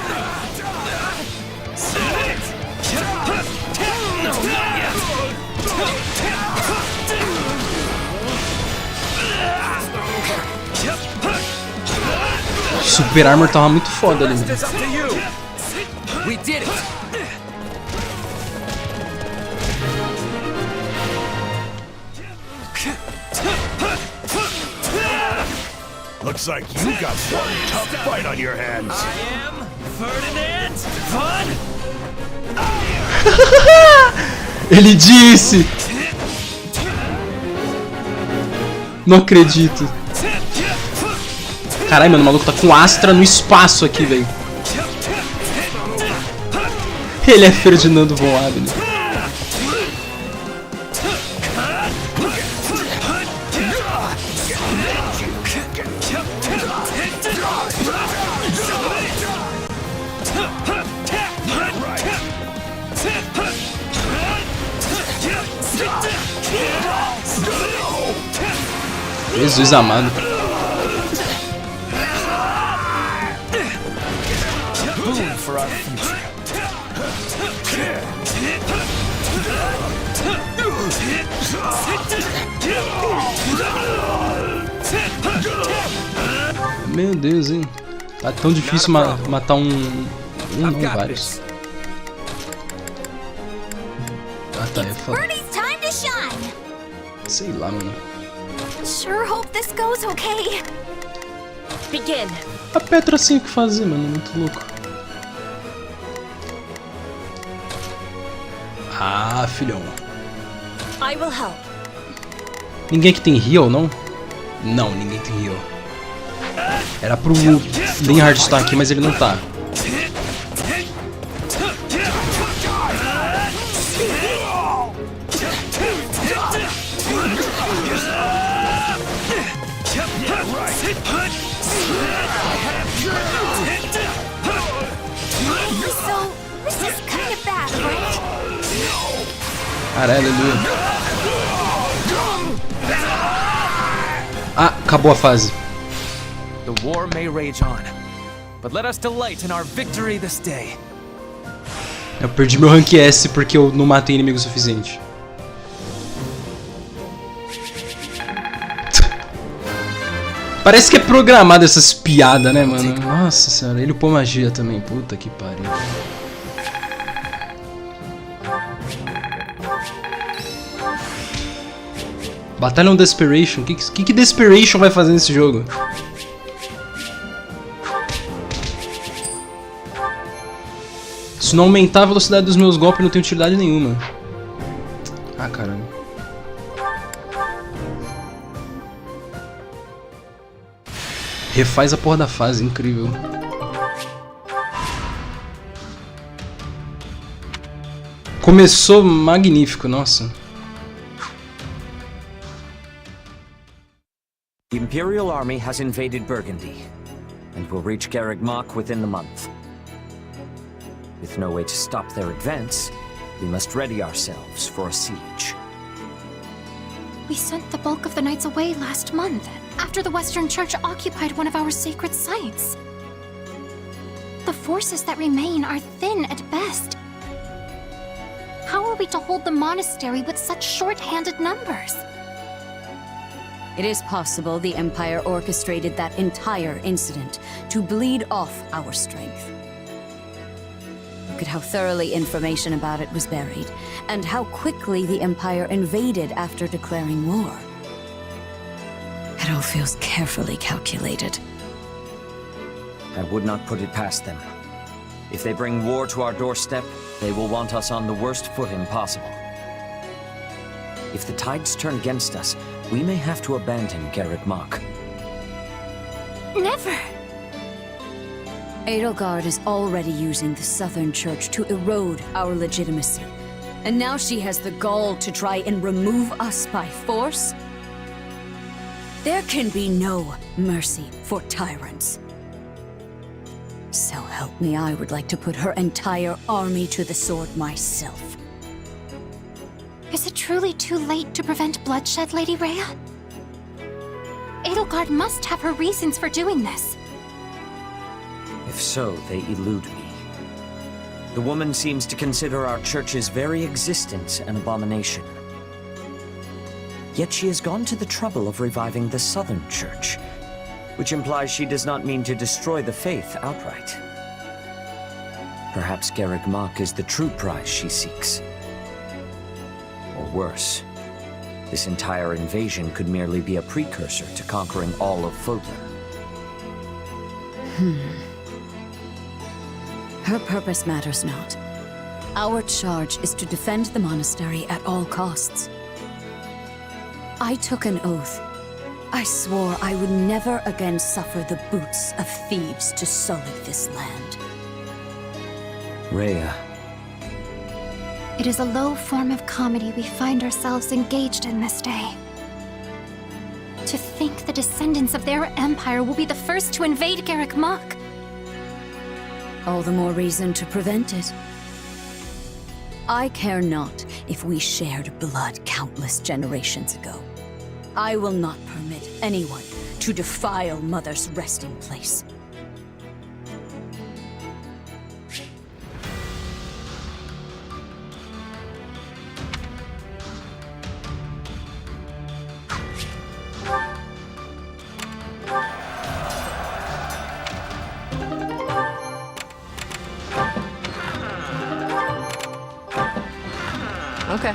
Super Armor tava muito foda ali. It's up to you. We did it. Looks like you got one tough fight on your hands. I am Ferdinand Von. Ele disse! Não acredito. Caralho, mano, o maluco tá com Astra no espaço aqui, velho. Ele é Ferdinando Von Abel. Jesus amado. Boon for our future. Meu Deus, hein? Tá tão difícil matar não, vários. Ah, tá, é foda. Birdie's time to shine. Sei lá, mano. Sure hope this goes okay. Begin. A Petra assim o que fazer, mano, muito louco. Ah, filhão. I will help. Ninguém aqui tem heal, não? Não, ninguém tem heal. Era pro Linhard estar aqui, mas ele não tá. So, this is kind of bad, right? Caralho, aleluia. Ah, acabou a fase. The war may rage on, but let us delight in our victory this day. Eu perdi meu rank S porque eu não matei inimigo o suficiente. Parece que é programado essas piadas, né, mano? Nossa senhora, ele upou magia também. Puta que pariu. Batalhão Desperation. O que Desperation vai fazer nesse jogo? Se não aumentar a velocidade dos meus golpes, não tem utilidade nenhuma. Ah, caramba. Refaz a porra da fase, incrível. Começou magnífico, nossa. The Imperial Army has invaded Burgundy, and will reach Garreg-Mach within the month. With no way to stop their advance, we must ready ourselves for a siege. We sent the bulk of the knights away last month, after the Western Church occupied one of our sacred sites. The forces that remain are thin at best. How are we to hold the monastery with such short-handed numbers? It is possible the Empire orchestrated that entire incident to bleed off our strength. Look at how thoroughly information about it was buried, and how quickly the Empire invaded after declaring war. It all feels carefully calculated. I would not put it past them. If they bring war to our doorstep, they will want us on the worst footing possible. If the tides turn against us, we may have to abandon Garreg Mach. Never! Edelgard is already using the Southern Church to erode our legitimacy. And now she has the gall to try and remove us by force? There can be no mercy for tyrants. So help me, I would like to put her entire army to the sword myself. Is it truly too late to prevent bloodshed, Lady Rhea? Edelgard must have her reasons for doing this. If so, they elude me. The woman seems to consider our church's very existence an abomination. Yet she has gone to the trouble of reviving the Southern Church, which implies she does not mean to destroy the faith outright. Perhaps Garreg Mach is the true prize she seeks. Or worse, this entire invasion could merely be a precursor to conquering all of Fodlan. Her purpose matters not. Our charge is to defend the monastery at all costs. I took an oath. I swore I would never again suffer the boots of thieves to sully this land. Rhea. It is a low form of comedy we find ourselves engaged in this day. To think the descendants of their empire will be the first to invade Garreg Mach. All the more reason to prevent it. I care not if we shared blood countless generations ago. I will not permit anyone to defile Mother's resting place. Okay.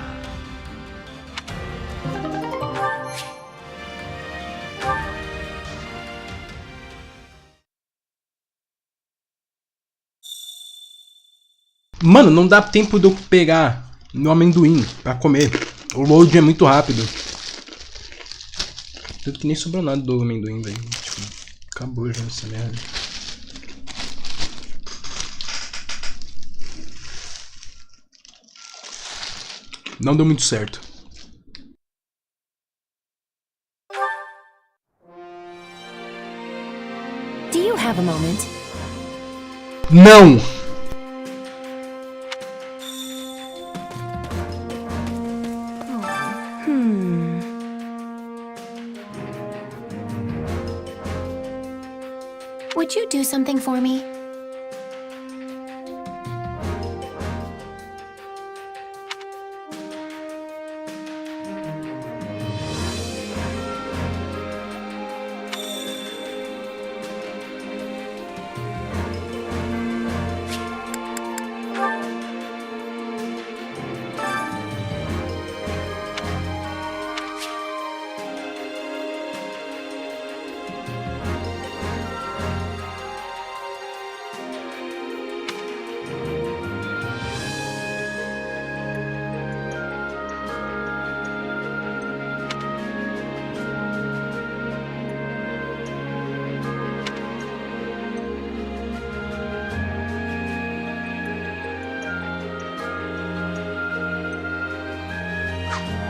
Mano, não dá tempo de eu pegar no amendoim pra comer. O load é muito rápido. Tanto que nem sobrou nada do amendoim, velho. Tipo, acabou já essa merda. Não deu muito certo. Do you have a moment? Não! Would you do something for me?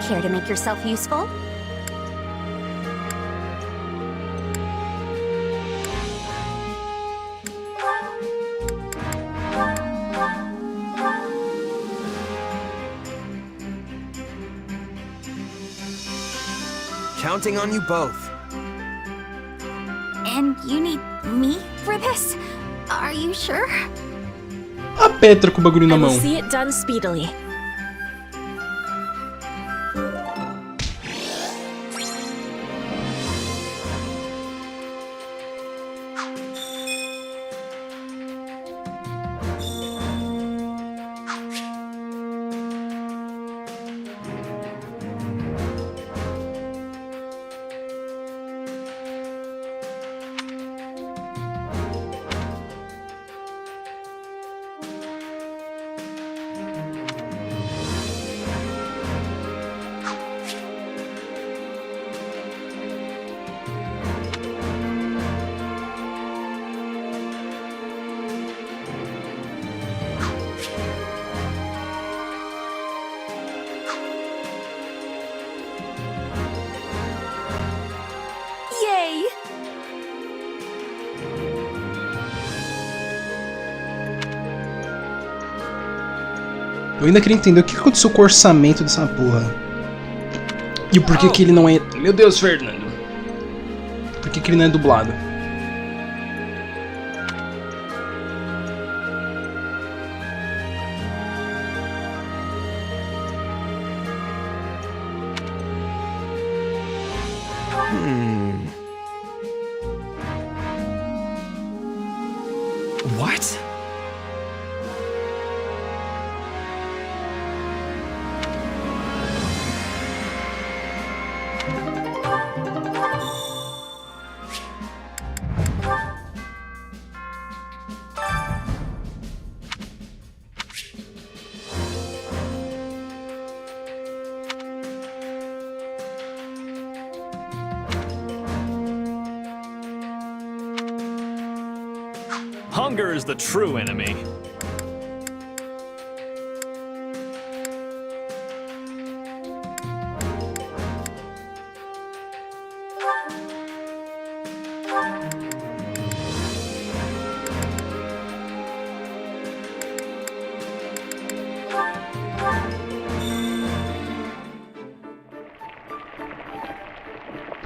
Care to make yourself useful? Counting on you both. And you need me for this? Are you sure? A Petra com o bagulho na I will mão. see it done speedily. Eu ainda queria entender o que aconteceu com o orçamento dessa porra. E por que que ele não é... Meu Deus, Fernando. Por que que ele não é dublado? What? Hunger is the true enemy.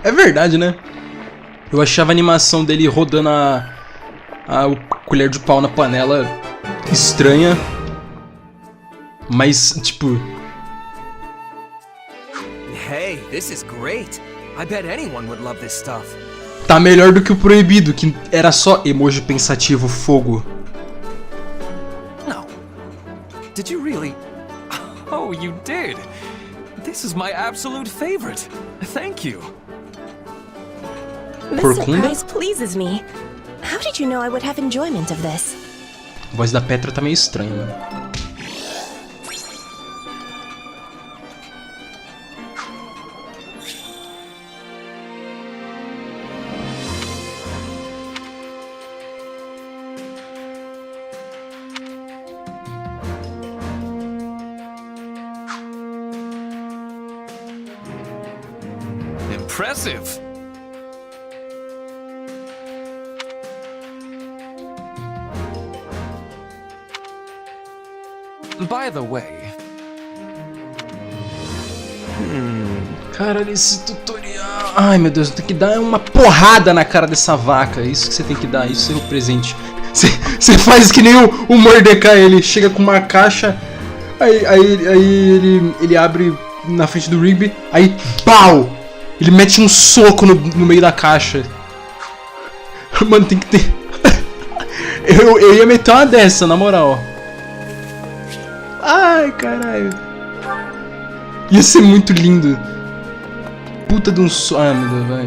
É verdade, né? Eu achava a animação dele rodando a colher de pau na panela estranha. Mas, tipo... Hey, this is great. I bet anyone would love this stuff. Tá melhor do que o proibido, que era só emoji pensativo fogo. No. Did you really? Oh, you did. This is my absolute favorite. Thank you. This Corcunda? surprise pleases me. How did you know I would have enjoyment of this? A voz da Petra tá meio estranha, mano. Impressive. By the way... Cara, esse tutorial... Ai, meu Deus, tem que dar uma porrada na cara dessa vaca. Isso que você tem que dar, isso é o presente. Você faz que nem o Mordecai, ele chega com uma caixa, aí ele abre na frente do Rigby, aí pau! Ele mete um soco no meio da caixa. Mano, tem que ter... eu ia meter uma dessa, na moral. Ai, caralho. Ia ser muito lindo. Puta de um soco. Ai, meu Deus, vai.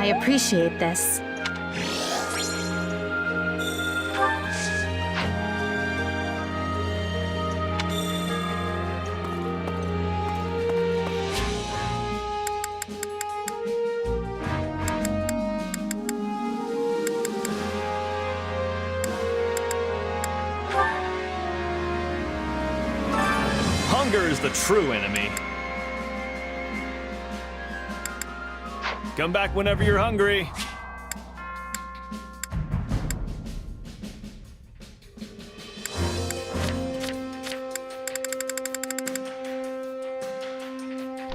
I appreciate this. Hunger is the true enemy. Come back whenever you're hungry.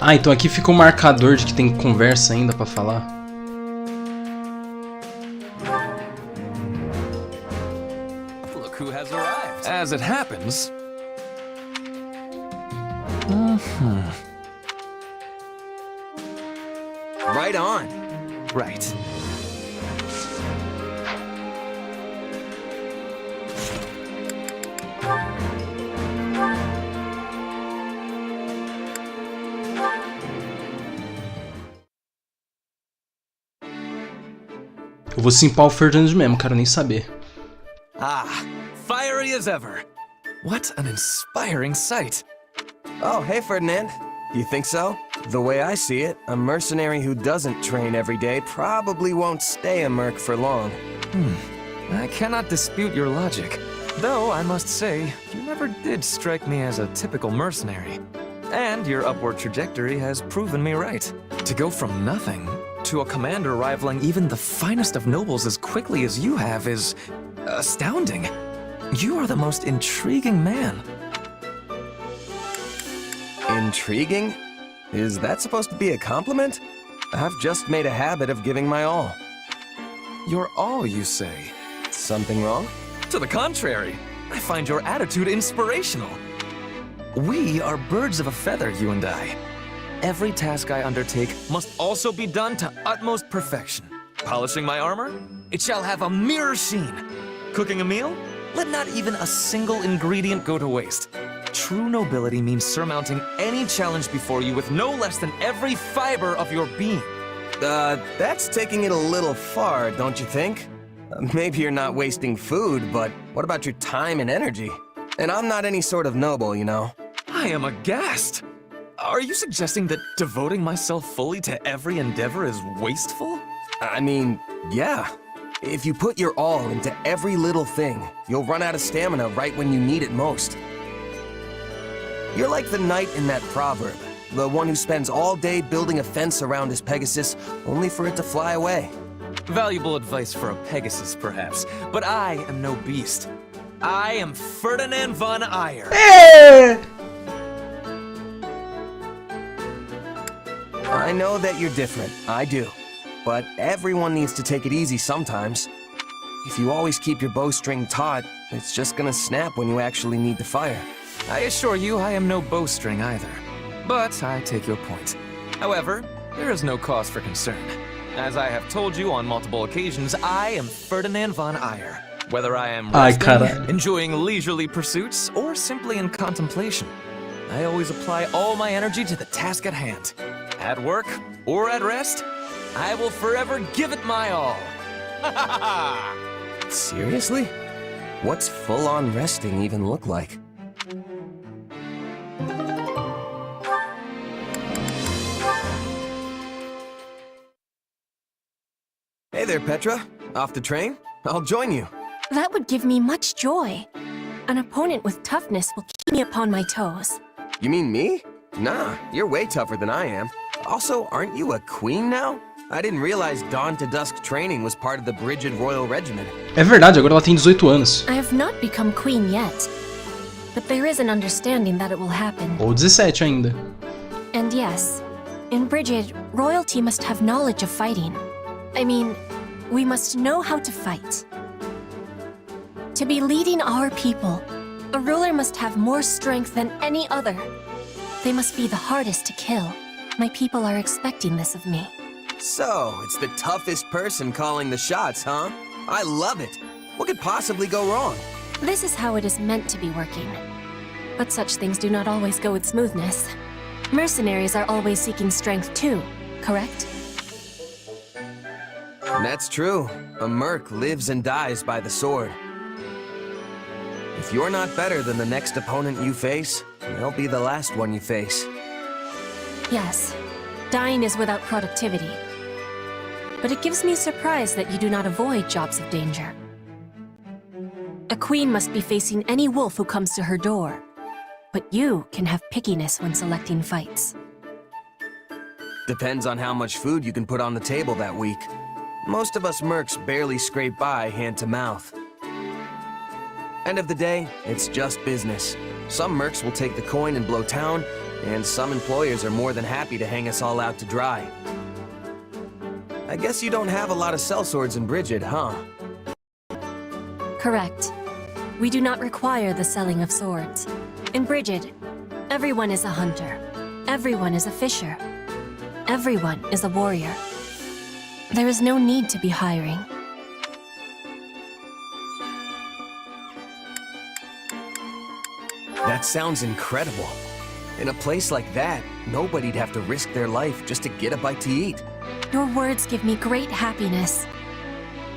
Ah, então aqui fica um marcador de que tem conversa ainda pra falar. Look who has arrived. As it happens... Right on. Right. Eu vou simpar o Ferdinand mesmo, quero nem saber. Ah, fiery as ever. What an inspiring sight. Oh, hey, Ferdinand. You think so? The way I see it, a mercenary who doesn't train every day probably won't stay a merc for long. I cannot dispute your logic. Though, I must say, you never did strike me as a typical mercenary. And your upward trajectory has proven me right. To go from nothing to a commander rivaling even the finest of nobles as quickly as you have is astounding. You are the most intriguing man. Intriguing? Is that supposed to be a compliment? I've just made a habit of giving my all. Your all, you say? Something wrong? To the contrary, I find your attitude inspirational. We are birds of a feather, you and I. Every task I undertake must also be done to utmost perfection. Polishing my armor? It shall have a mirror sheen. Cooking a meal? Let not even a single ingredient go to waste. True nobility means surmounting any challenge before you with no less than every fiber of your being. That's taking it a little far, don't you think? Maybe you're not wasting food, but what about your time and energy? And I'm not any sort of noble, you know. I am aghast. Are you suggesting that devoting myself fully to every endeavor is wasteful? I mean, yeah. If you put your all into every little thing, you'll run out of stamina right when you need it most. You're like the knight in that proverb, the one who spends all day building a fence around his Pegasus, only for it to fly away. Valuable advice for a Pegasus, perhaps, but I am no beast. I am Ferdinand von Eyre. I know that you're different, I do. But everyone needs to take it easy sometimes. If you always keep your bowstring taut, it's just gonna snap when you actually need to fire. I assure you I am no bowstring either. But I take your point. However, there is no cause for concern. As I have told you on multiple occasions, I am Ferdinand von Eyre. Whether I am resting, enjoying leisurely pursuits, or simply in contemplation, I always apply all my energy to the task at hand. At work or at rest, I will forever give it my all. Seriously? What's full-on resting even look like? Hey there, Petra. Off the train? I'll join you. That would give me much joy. An opponent with toughness will keep me upon my toes. You mean me? Nah, you're way tougher than I am. Also, aren't you a queen now? I didn't realize dawn to dusk training was part of the Brigid Royal Regiment. É verdade, agora ela tem 18 anos. I have not become queen yet, but there is an understanding that it will happen. Ou 17 ainda. And yes, in Brigid, royalty must have knowledge of fighting. I mean, we must know how to fight. To be leading our people, a ruler must have more strength than any other. They must be the hardest to kill. My people are expecting this of me. So, it's the toughest person calling the shots, huh? I love it. What could possibly go wrong? This is how it is meant to be working. But such things do not always go with smoothness. Mercenaries are always seeking strength too, correct? That's true. A merc lives and dies by the sword. If you're not better than the next opponent you face, they'll be the last one you face. Yes, dying is without productivity. But it gives me surprise that you do not avoid jobs of danger. A queen must be facing any wolf who comes to her door. But you can have pickiness when selecting fights. Depends on how much food you can put on the table that week. Most of us mercs barely scrape by hand to mouth. End of the day, it's just business. Some mercs will take the coin and blow town, and some employers are more than happy to hang us all out to dry. I guess you don't have a lot of sellswords in Brigid, huh? Correct. We do not require the selling of swords. In Brigid, everyone is a hunter. Everyone is a fisher. Everyone is a warrior. There is no need to be hiring. That sounds incredible. In a place like that, nobody'd have to risk their life just to get a bite to eat. Your words give me great happiness.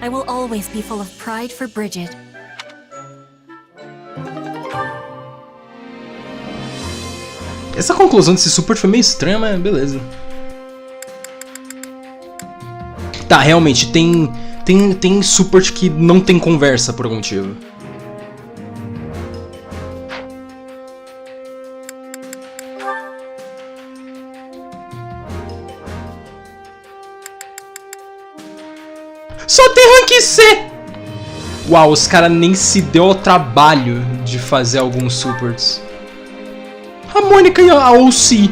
I will always be full of pride for Brigid. Essa conclusão desse support foi meio estranha, mas beleza. Tá, realmente, tem support que não tem conversa por algum motivo. Só tem rank C! Uau, os caras nem se deu ao trabalho de fazer alguns supports. A Mônica e a OC.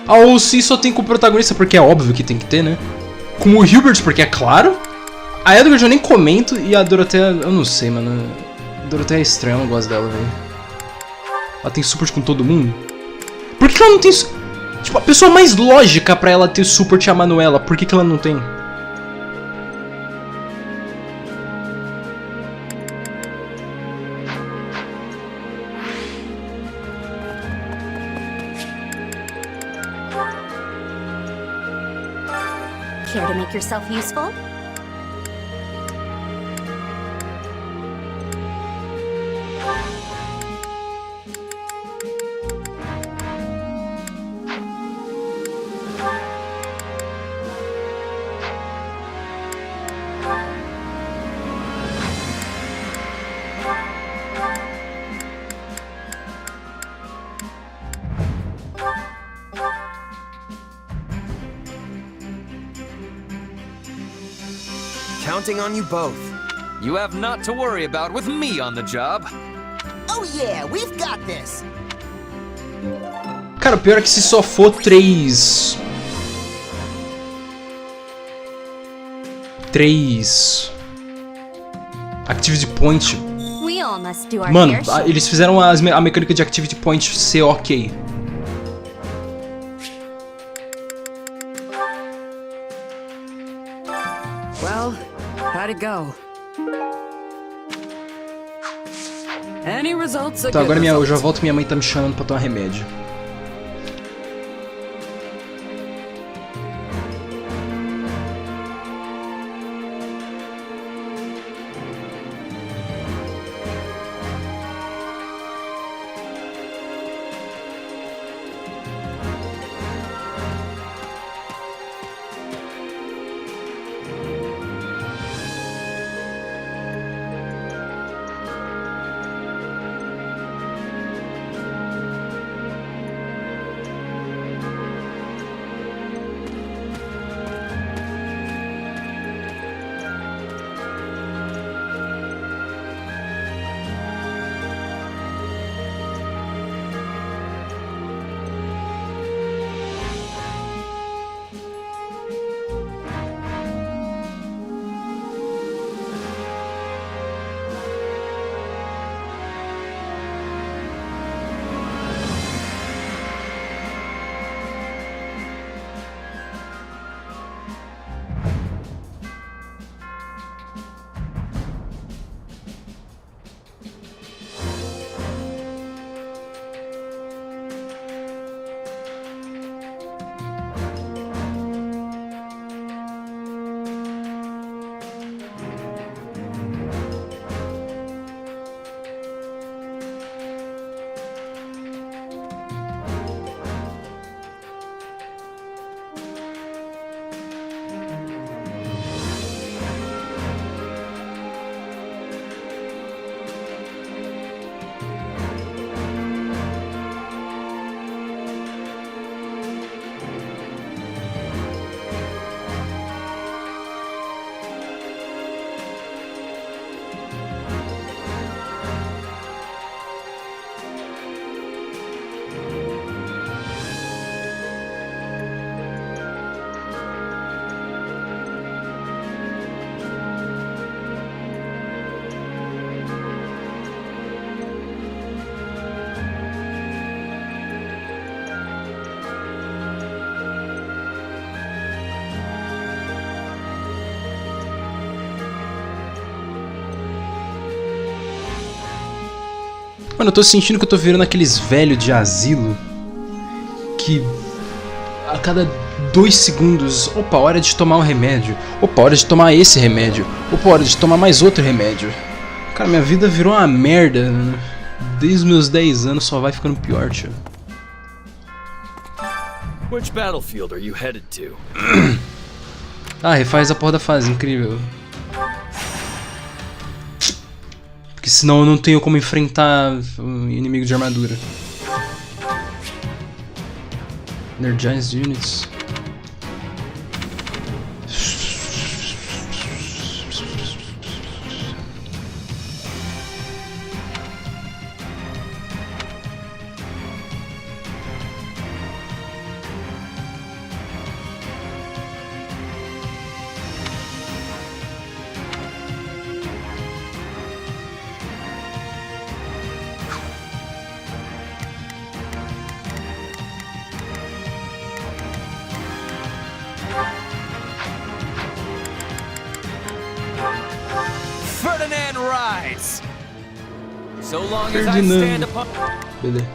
A OC só tem com o protagonista porque é óbvio que tem que ter, né? Com o Hilbert porque é claro. A Edward eu nem comento e a Dorothea, eu não sei, mano. A Dorothea é estranha, eu não gosto dela, velho. Ela tem support com todo mundo? Por que ela não tem... Tipo, a pessoa mais lógica pra ela ter support é a Manuela. Por que ela não tem? Care to make yourself useful? Counting on you both. You have not to worry about with me on the job. Oh yeah, we've got this. Cara, o pior é que se só for 3 Activity Point. We all must do our Mano, fair share. eles fizeram a mecânica de Activity Point ser ok. Well, how'd it go? Any results? Então agora eu já volto, minha mãe tá me chamando pra tomar remédio. Mano, eu tô sentindo que eu tô virando aqueles velhos de asilo que a cada 2 segundos, opa, hora de tomar um remédio, opa, hora de tomar esse remédio, opa, hora de tomar mais outro remédio. Cara, minha vida virou uma merda. Desde os meus 10 anos só vai ficando pior, tio. Which battlefield are you headed to? Ah, refaz a porra da fase, incrível. Porque senão eu não tenho como enfrentar um inimigo de armadura. Energized units. Ferdinand rides. So long as I stand upon. Beleza.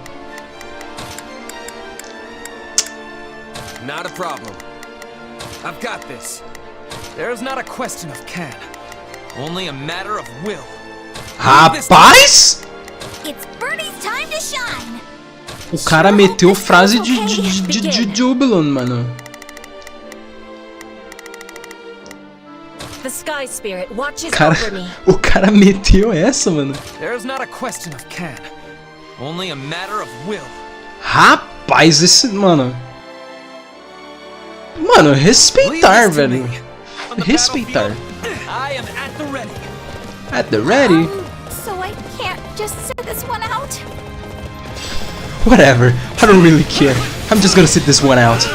Not a problem. I've got this. There's not a question of can, only a matter of will. Rapaz! It's Birdie's time to shine. O cara meteu frase de Jubilon, mano. The Sky Spirit watches Cara, over me. o cara meteu essa, mano. There's not a question of can, only a matter of will. Rapaz, esse, mano. Mano, respeitar, velho. Respeitar. I am at the ready. At the ready? So I can't just sit this one out? Whatever. I don't really care. I'm just gonna sit this one out.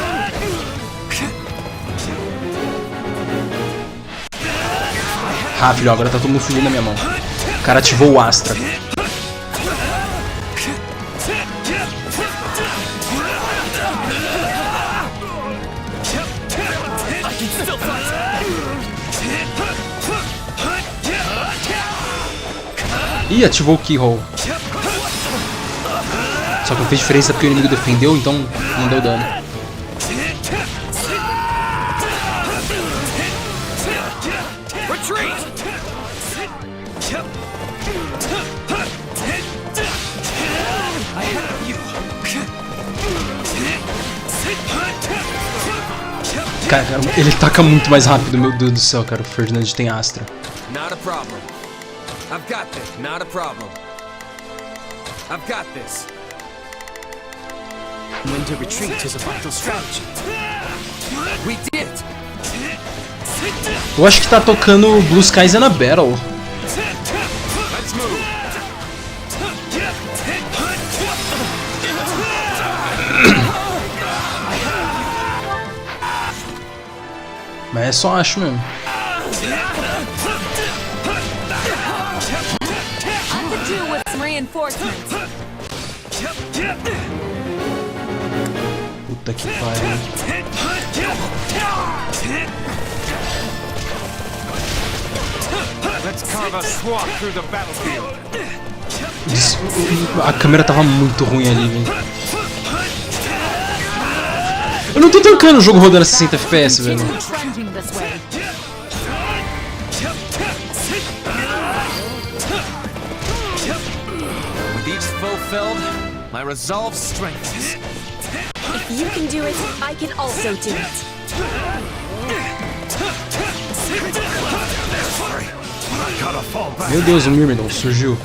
Ah, filho, agora tá todo mundo fugindo na minha mão. O cara ativou o Astra. Ih, ativou o Keyhole. Só que não fez diferença porque o inimigo defendeu, então não deu dano. Cara, ele taca muito mais rápido, meu Deus do céu, cara. O Ferdinand tem Astra. Not a problem. I've got this. Not a problem. I've got this. When to retreat is a vital strategy. We did it. Eu acho que tá tocando Blue Skies in a Battle. Let's move. Mas é só acho mesmo. Puta que pariu. A câmera tava muito ruim ali, velho. Eu não tô tancando o jogo rodando a 60 FPS, velho. With each foe felled, my resolve strengthens. If you can do it, I can also do it. Meu Deus, o Myrmidon surgiu.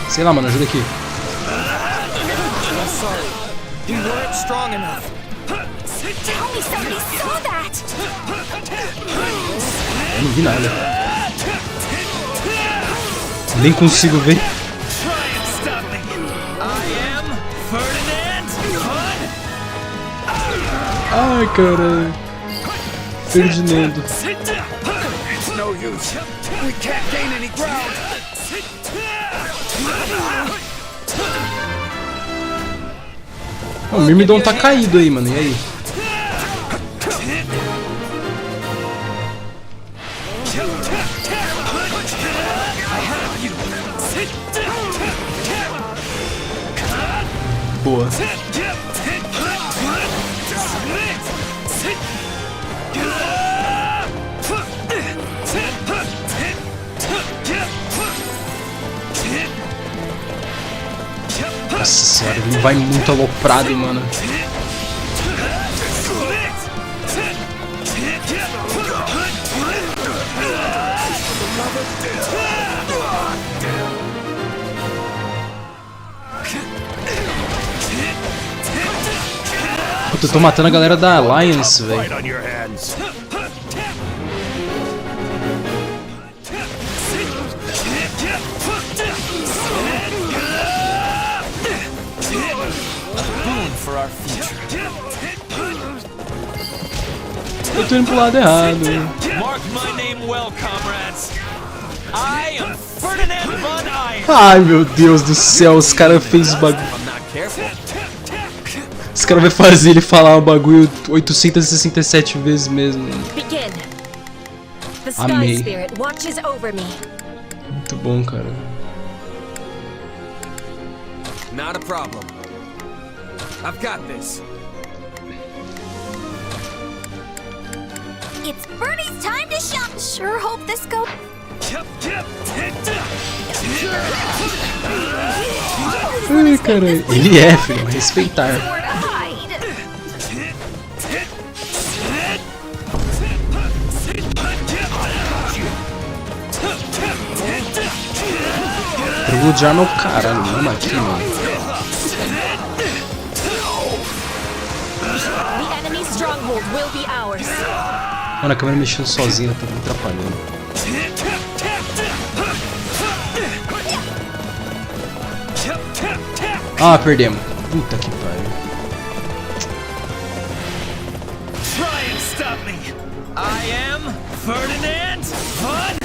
Sei lá, mano, ajuda aqui. You weren't strong enough. Tell me somebody saw that. Eu não vi nada. Nem consigo ver. Ai, caralho. Ferdinando. It's no use. We can't gain any ground. O Myrmidon tá caído aí, mano. E aí? Boa. Nossa senhora, ele vai muito aloprado, mano. Puta, eu tô matando a galera da Alliance, velho. Eu tô indo pro lado errado. Mark my name well, comrades. I am Ferdinand Ban. Ai, meu Deus do céu, os caras fez bagulho. Os caras vai fazer ele falar o bagulho 867 vezes mesmo. Begin. The Sky Amei. Spirit watches over me. Muito bom, cara. Not a problem. I've got this. It's Bernie's time to shine. Sure hope this goes. Ai, caralho. Ele é, filho. Respeitar. Triângulo de arma é o caralho. Vamos aqui, mano. The enemy's stronghold will be ours. Mano, a câmera mexendo sozinha, tá me atrapalhando. Ah, perdemos. Puta que pariu. Try and stop me. I am Ferdinand Fun.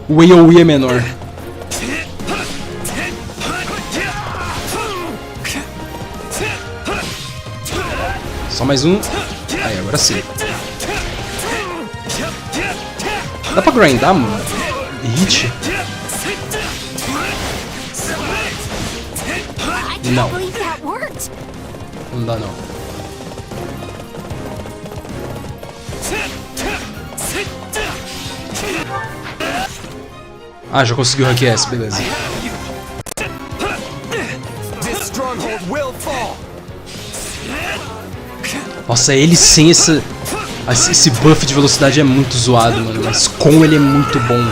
O AOE é menor. Só mais um. Aí, agora sim. Dá pra grindar, mano? Hit? Não. Não dá, não. Ah, já conseguiu hackear essa, beleza. Nossa, ele sem esse buff de velocidade é muito zoado, mano. Mas com ele é muito bom.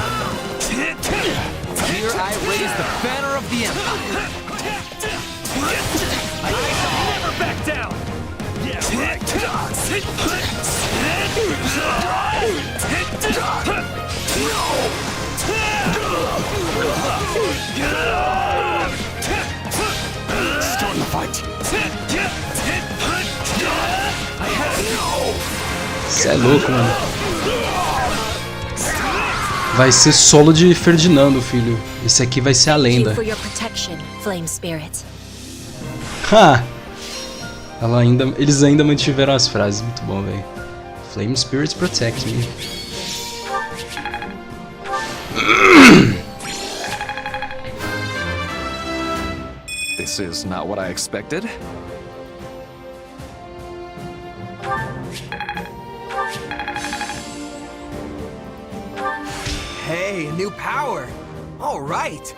Cê é louco, mano. Vai ser solo de Ferdinando, filho. Esse aqui vai ser a lenda. Ha! Eles ainda mantiveram as frases. Muito bom, velho. Flame Spirits protect me. This is not what I expected. Hey, a new power. All right.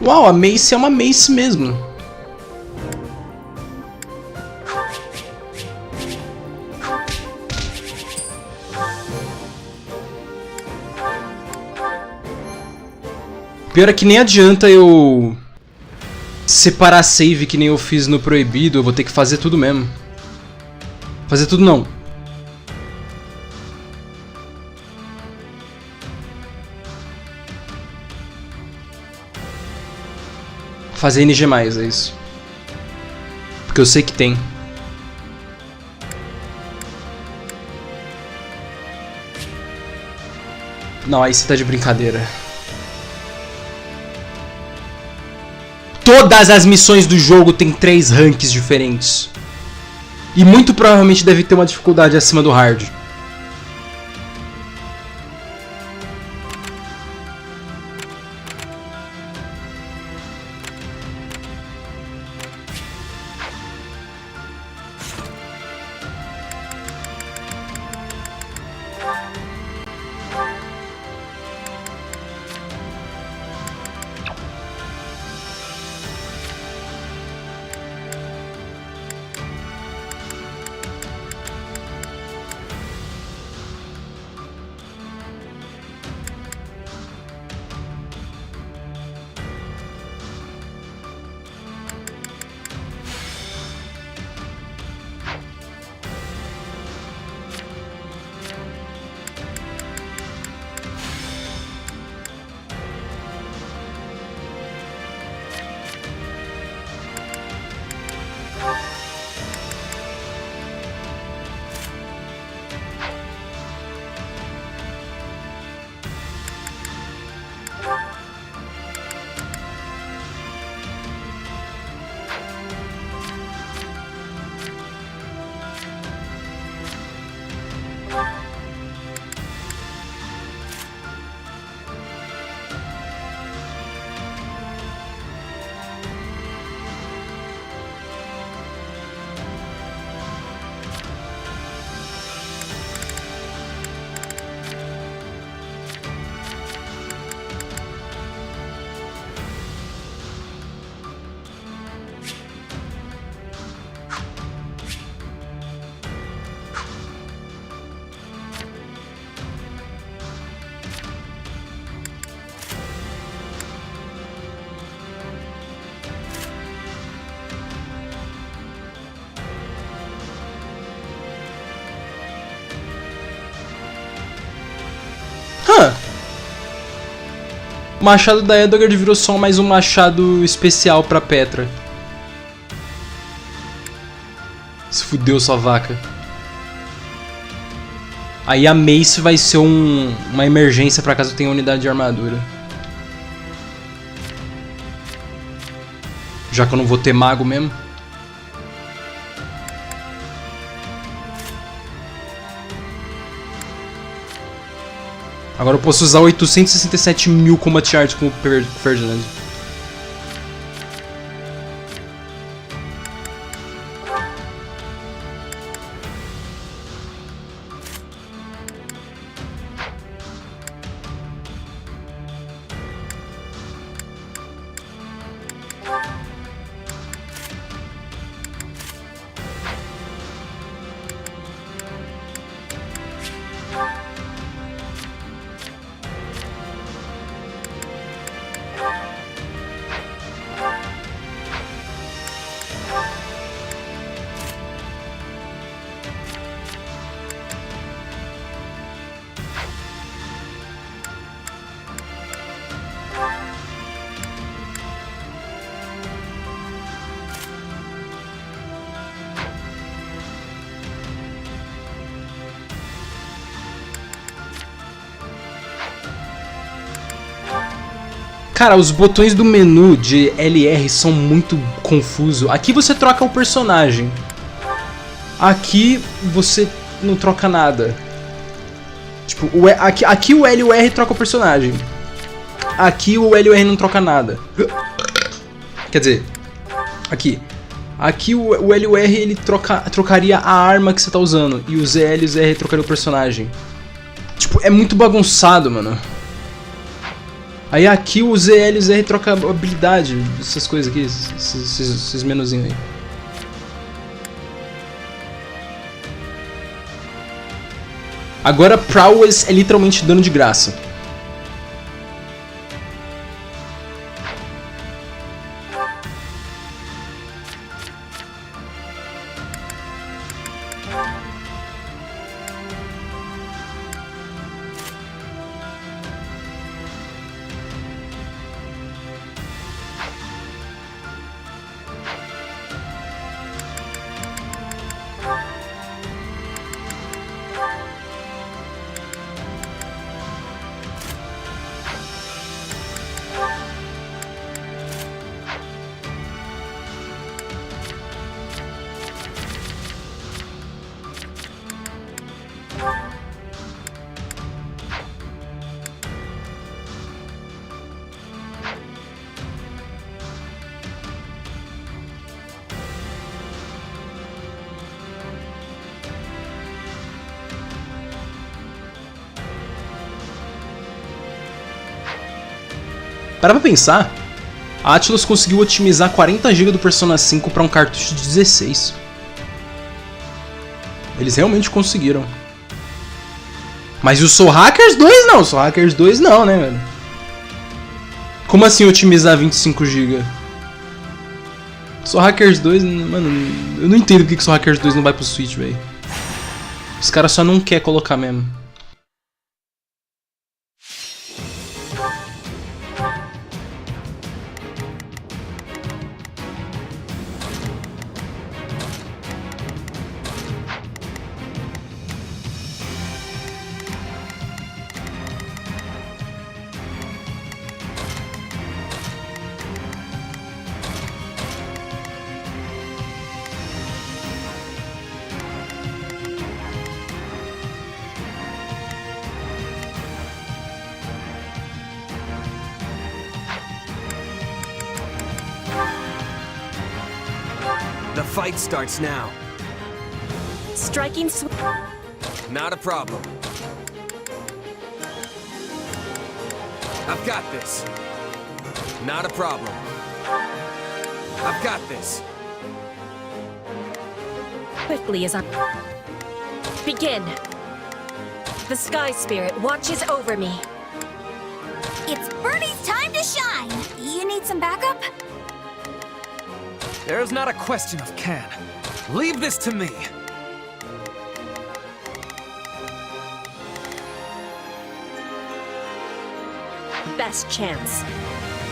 Uau, a Mace é uma Mace mesmo. Pior é que nem adianta eu separar save que nem eu fiz no proibido, eu vou ter que fazer tudo mesmo. Fazer tudo não. Fazer NG+, é isso. Porque eu sei que tem. Não, aí você tá de brincadeira. Todas as missões do jogo tem 3 ranks diferentes. E muito provavelmente deve ter uma dificuldade acima do hard. O machado da Edelgard virou só mais um machado especial pra Petra. Se fudeu, sua vaca. Aí a Mace vai ser uma emergência pra caso tenha unidade de armadura. Já que eu não vou ter mago mesmo. Agora eu posso usar 867 mil Combat Arts com o Ferdinand. Cara, os botões do menu de LR são muito confusos. Aqui você troca o personagem. Aqui você não troca nada. Tipo, aqui o L e o R troca o personagem. Aqui o L e o R não troca nada. Quer dizer, aqui. Aqui o L e o R ele trocaria a arma que você tá usando. E o ZL e o ZR trocaria o personagem. Tipo, é muito bagunçado, mano. Aí aqui o ZL e o ZR troca habilidade, essas coisas aqui, esses menuzinhos aí. Agora Prowess é literalmente dano de graça. Para pra pensar, a Atlus conseguiu otimizar 40 GB do Persona 5 para um cartucho de 16. Eles realmente conseguiram. Mas o Soul Hackers 2 não, o Soul Hackers 2 não, né, velho? Como assim otimizar 25 GB? Soul Hackers 2, mano, eu não entendo porque que Soul Hackers 2 não vai pro Switch, velho. Os caras só não querem colocar mesmo. The fight starts now. Striking Not a problem. I've got this. Not a problem. I've got this. quickly as I begin. The Sky Spirit watches over me. It's Bernie's time to shine. You need some backup? There's not a question of can. Leave this to me. best chance.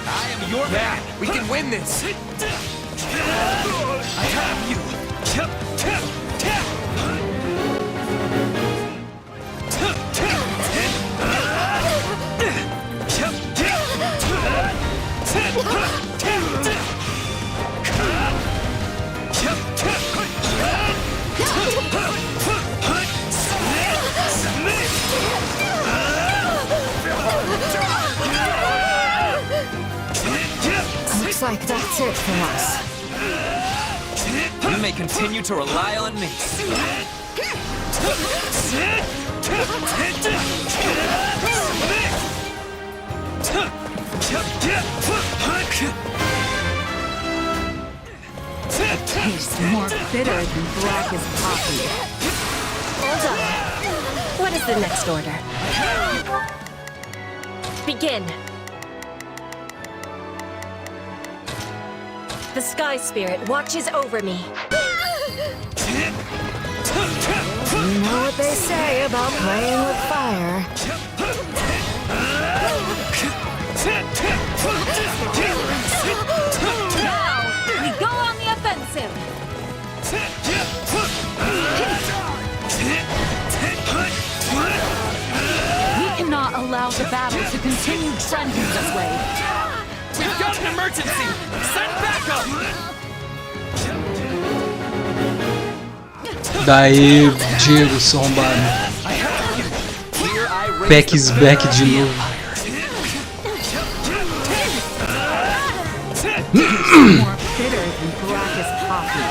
I am your man. We can win this. I have you. Looks like that's it for us. You may continue to rely on me. Tastes more bitter than black as coffee. Hold on. What is the next order? Begin. The Sky Spirit watches over me. You know what they say about playing with fire. Now, we go on the offensive. We cannot allow the battle to continue trending this way. We've got an emergency! Send backup! Daí, Diego, seu arrombado. Pack is back de novo. More bitter than black as coffee.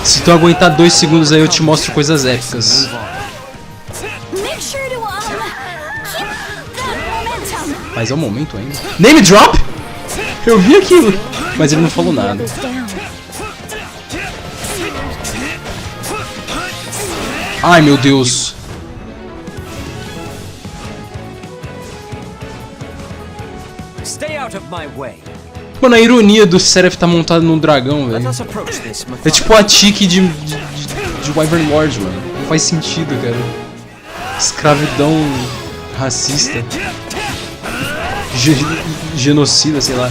Se tu aguentar 2 segundos aí, eu te mostro coisas épicas. Make sure to keep that momentum. Mas é o momento ainda. Name drop? Eu vi aquilo, mas ele não falou nada. Ai, meu Deus. Stay out of my way. Mano, a ironia do Seraph tá montado num dragão, Let velho. us approach this É tipo a tique de Wyvern Lord, mano. Não faz sentido, cara. Escravidão racista. Genocida, sei lá.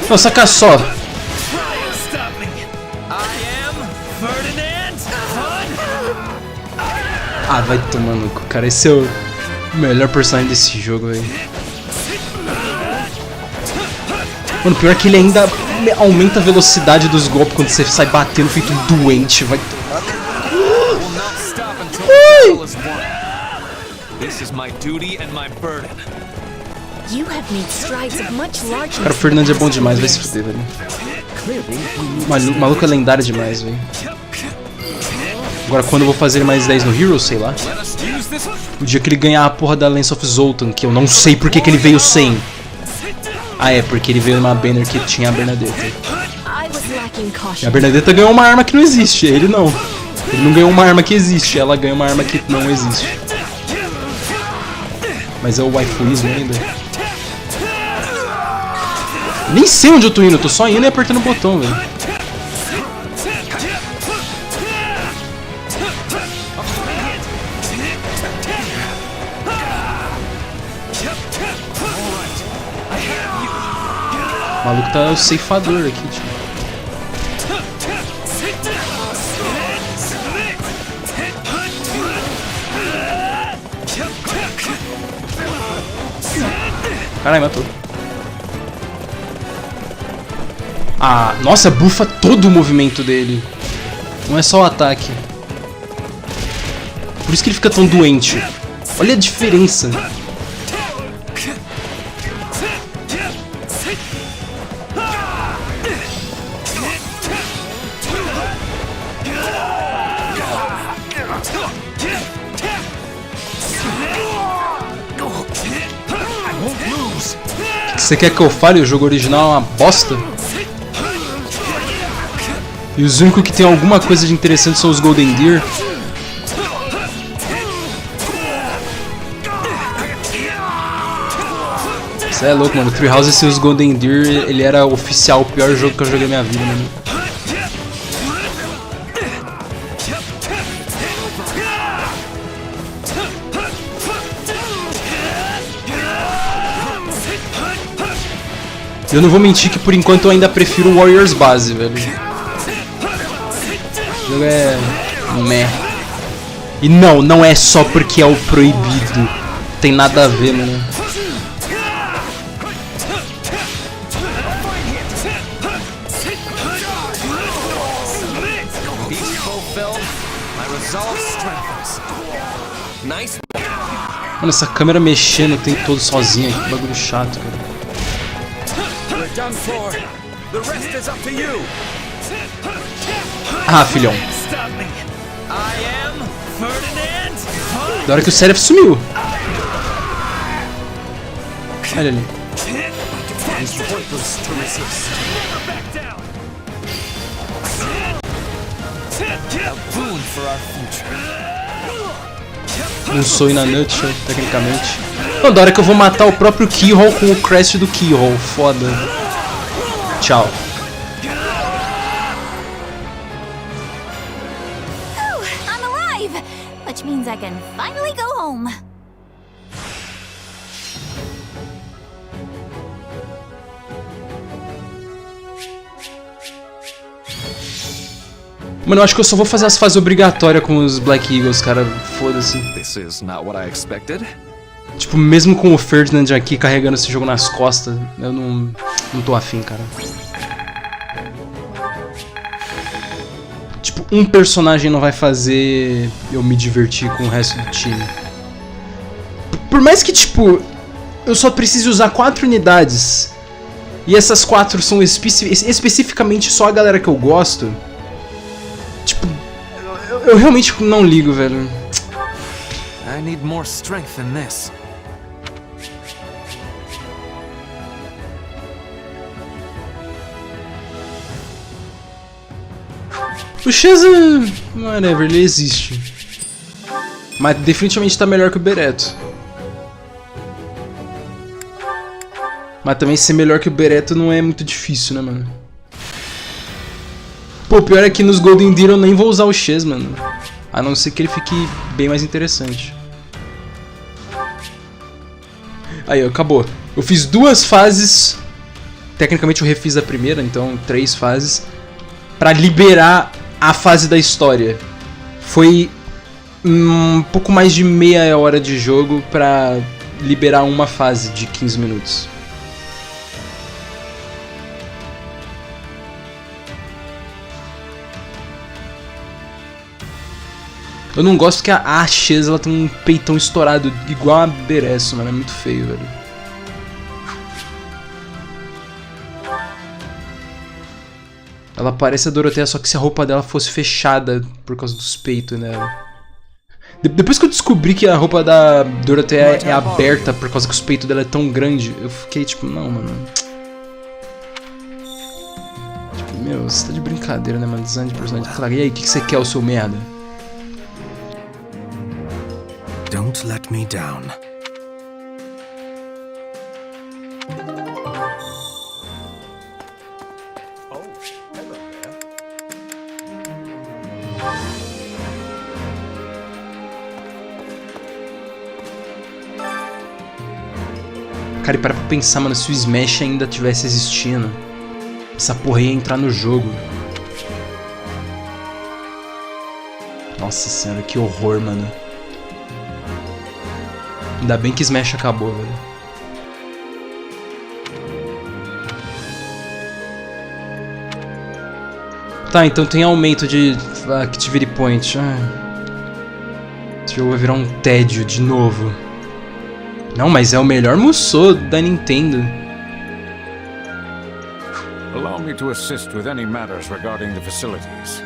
Não, saca só. Ah, vai tomar no cu, cara. Esse é o melhor personagem desse jogo, velho. Mano, pior que ele ainda aumenta a velocidade dos golpes quando você sai batendo feito um doente. Vai tomar. Cara, o Fernando é bom demais, vai se fuder, velho. O maluco é lendário demais, velho. Agora, quando eu vou fazer mais 10 no Hero, sei lá. O dia que ele ganhar a porra da Lance of Zoltan, que eu não sei porque que ele veio sem. Ah, é, porque ele veio numa banner que tinha a Bernadetta. E a Bernadetta ganhou uma arma que não existe, ele não. Ele não ganhou uma arma que existe, ela ganhou uma arma que não existe. Mas é o waifuísmo ainda. Nem sei onde eu tô indo, eu tô só indo e apertando o botão, velho. O maluco tá o ceifador aqui, tio. Caralho, matou. Ah, nossa, bufa todo o movimento dele. Não é só o ataque. Por isso que ele fica tão doente. Olha a diferença. Você quer que eu fale? O jogo original é uma bosta? E os únicos que tem alguma coisa de interessante são os Golden Deer. Você é louco, mano. O Treehouse sem os Golden Deer, ele era oficial o pior jogo que eu joguei na minha vida, mano. Eu não vou mentir que por enquanto eu ainda prefiro o Warriors base, velho. O jogo é... meh. E não é só porque é o proibido. Tem nada a ver, mano. Mano, essa câmera mexendo o tempo todo sozinha, que bagulho chato, cara. Ah, filhão. Da hora que o cérebro sumiu. Olha ali. Um sonho na nutshell, tecnicamente. Não, da hora que eu vou matar o próprio Keyhole com o Crash do Keyhole. Foda. Tchau. I'm alive, which means I can finally go home. Mano, eu acho que eu só vou fazer as fases obrigatórias com os Black Eagles, cara. Foda-se. Tipo, mesmo com o Ferdinand aqui carregando esse jogo nas costas, eu não tô afim, cara. Tipo, um personagem não vai fazer eu me divertir com o resto do time. Por mais que, tipo, eu só precise usar 4 unidades e essas 4 são especificamente só a galera que eu gosto. Tipo, eu realmente não ligo, velho. I need more strength than this. O Chesa, whatever, ele existe. Mas definitivamente tá melhor que o Bereto. Mas também ser melhor que o Bereto não é muito difícil, né, mano? Pô, o pior é que nos Golden Deer eu nem vou usar o X, mano. A não ser que ele fique bem mais interessante. Aí, ó, acabou. Eu fiz 2 fases. Tecnicamente eu refiz a primeira, então 3 fases. Pra liberar a fase da história. Foi um pouco mais de meia hora de jogo pra liberar uma fase de 15 minutos. Eu não gosto que a X ela tem um peitão estourado igual a Beresso, mano. É muito feio, velho. Ela parece a Dorothea, só que se a roupa dela fosse fechada por causa dos peitos nela. Depois que eu descobri que a roupa da Dorothea é aberta por causa que os peitos dela é tão grande, eu fiquei tipo, não, mano. Tipo, meu, você tá de brincadeira, né, mano? Design de personagem. Claro, e aí, o que você quer, o seu merda? Don't let me down. Cara, e para pra pensar, mano, se o Smash ainda tivesse existindo, essa porra ia entrar no jogo. Nossa senhora, que horror, mano. Ainda bem que Smash acabou, velho. Tá, então tem aumento de Activity Point. Esse jogo vai virar um tédio de novo. Não, mas é o melhor Musou da Nintendo. Allow me to assist with any matters regarding the facilities.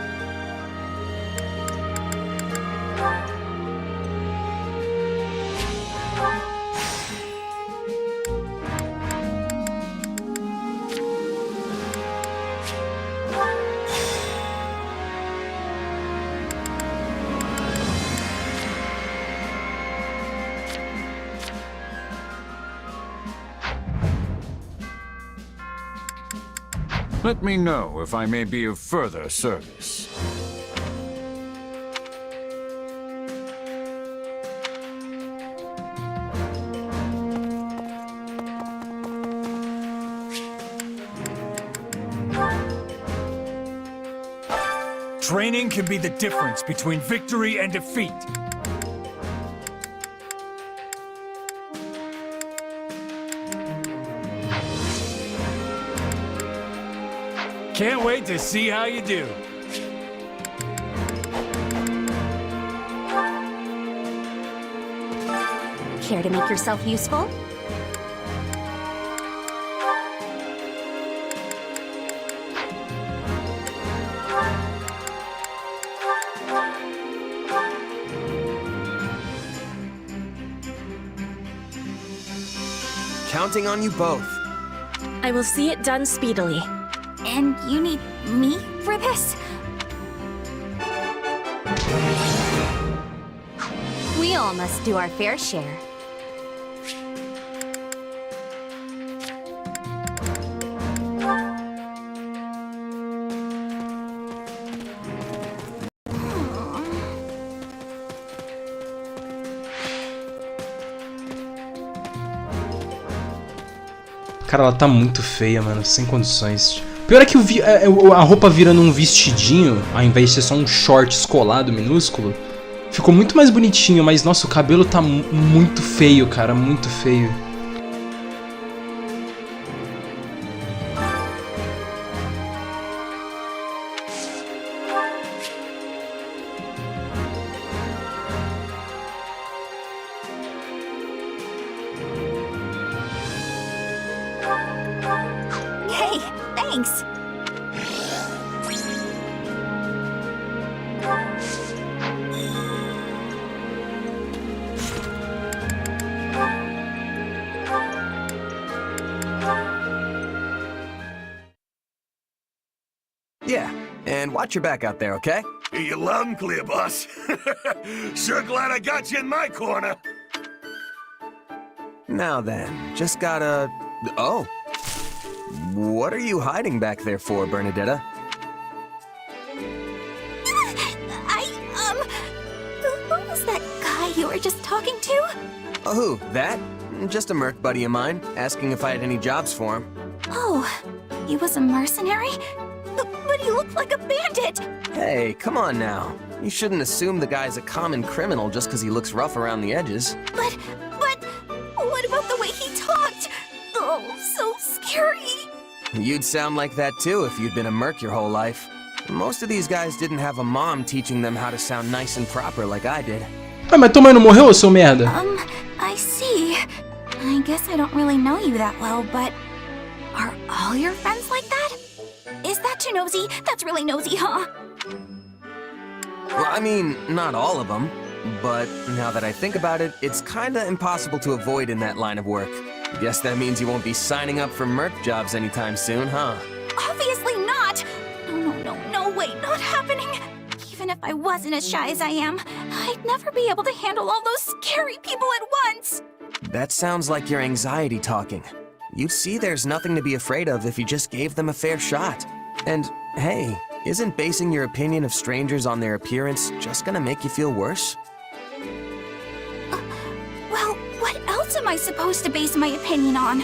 Let me know if I may be of further service. Training can be the difference between victory and defeat. Can't wait to see how you do. Care to make yourself useful? Counting on you both. I will see it done speedily. And you need me for this? We all must do our fair share. Cara, ela tá muito feia, mano, sem condições. Pior é que a roupa vira num vestidinho, ao invés de ser só um short escolado minúsculo. Ficou muito mais bonitinho, mas nossa, o cabelo tá muito feio, cara, muito feio. Hey, thanks. Yeah, and watch your back out there, okay? Hear you loud and clear, boss. Sure glad I got you in my corner. Now then, just gotta... Oh. What are you hiding back there for, Bernadetta? Who was that guy you were just talking to? Oh, who? That? Just a merc buddy of mine, asking if I had any jobs for him. Oh, he was a mercenary? But he looked like a bandit! Hey, come on now. You shouldn't assume the guy's a common criminal just because he looks rough around the edges. But, what about the way he talked? Oh, so scary! You'd sound like that too if you'd been a merc your whole life. Most of these guys didn't have a mom teaching them how to sound nice and proper like I did. Ah, mas tua mãe não morreu, seu merda? I see. I guess I don't really know you that well, but... Are all your friends like that? Is that too nosy? That's really nosy, huh? Well, I mean, not all of them. But now that I think about it, it's kinda impossible to avoid in that line of work. Guess that means you won't be signing up for merc jobs anytime soon, huh? Obviously not! No way, not happening! Even if I wasn't as shy as I am, I'd never be able to handle all those scary people at once! That sounds like your anxiety talking. You'd see there's nothing to be afraid of if you just gave them a fair shot. And, hey, isn't basing your opinion of strangers on their appearance just gonna make you feel worse? Well, what else am I supposed to base my opinion on?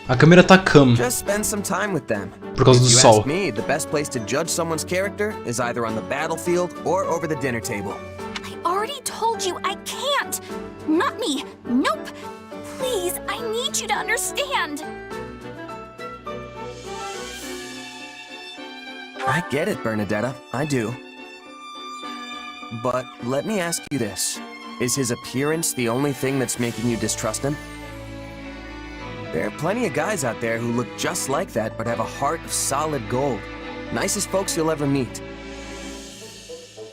A câmera tá cam. Just spend some time with them. Por causa do If you sol. ask me, the best place to judge someone's character is either on the battlefield or over the dinner table. I already told you I can't! Not me! Nope! Please, I need you to understand! I get it, Bernadetta. I do. But let me ask you this. Is his appearance the only thing that's making you distrust him? There are plenty of guys out there who look just like that but have a heart of solid gold. Nicest folks you'll ever meet.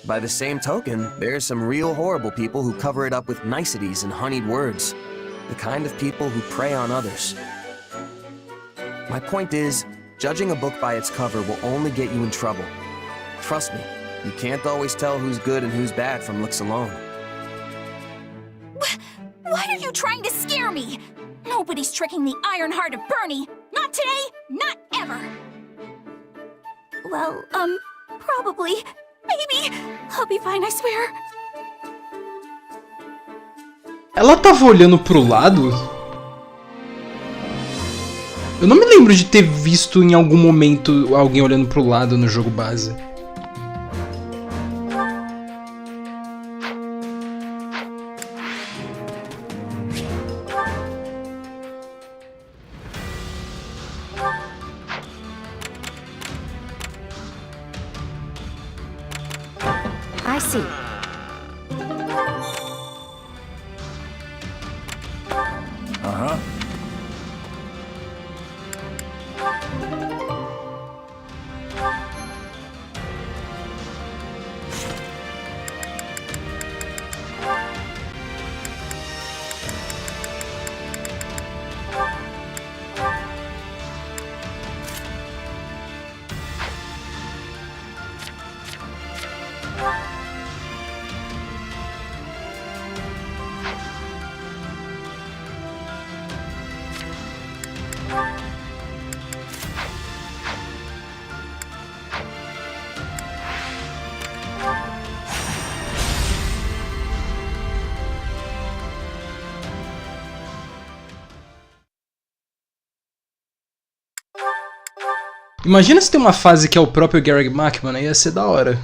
By the same token, there's some real horrible people who cover it up with niceties and honeyed words. The kind of people who prey on others. My point is, judging a book by its cover will only get you in trouble. Trust me, you can't always tell who's good and who's bad from looks alone. Why are you trying to scare me? Nobody's tricking the iron heart of Bernie! Not today, not ever! Well, probably. Maybe. I'll be fine, I swear. Ela tava olhando pro lado? Eu não me lembro de ter visto em algum momento alguém olhando pro lado no jogo base. see. Uh-huh. Imagina se tem uma fase que é o próprio Garreg Mach, mano, ia ser da hora.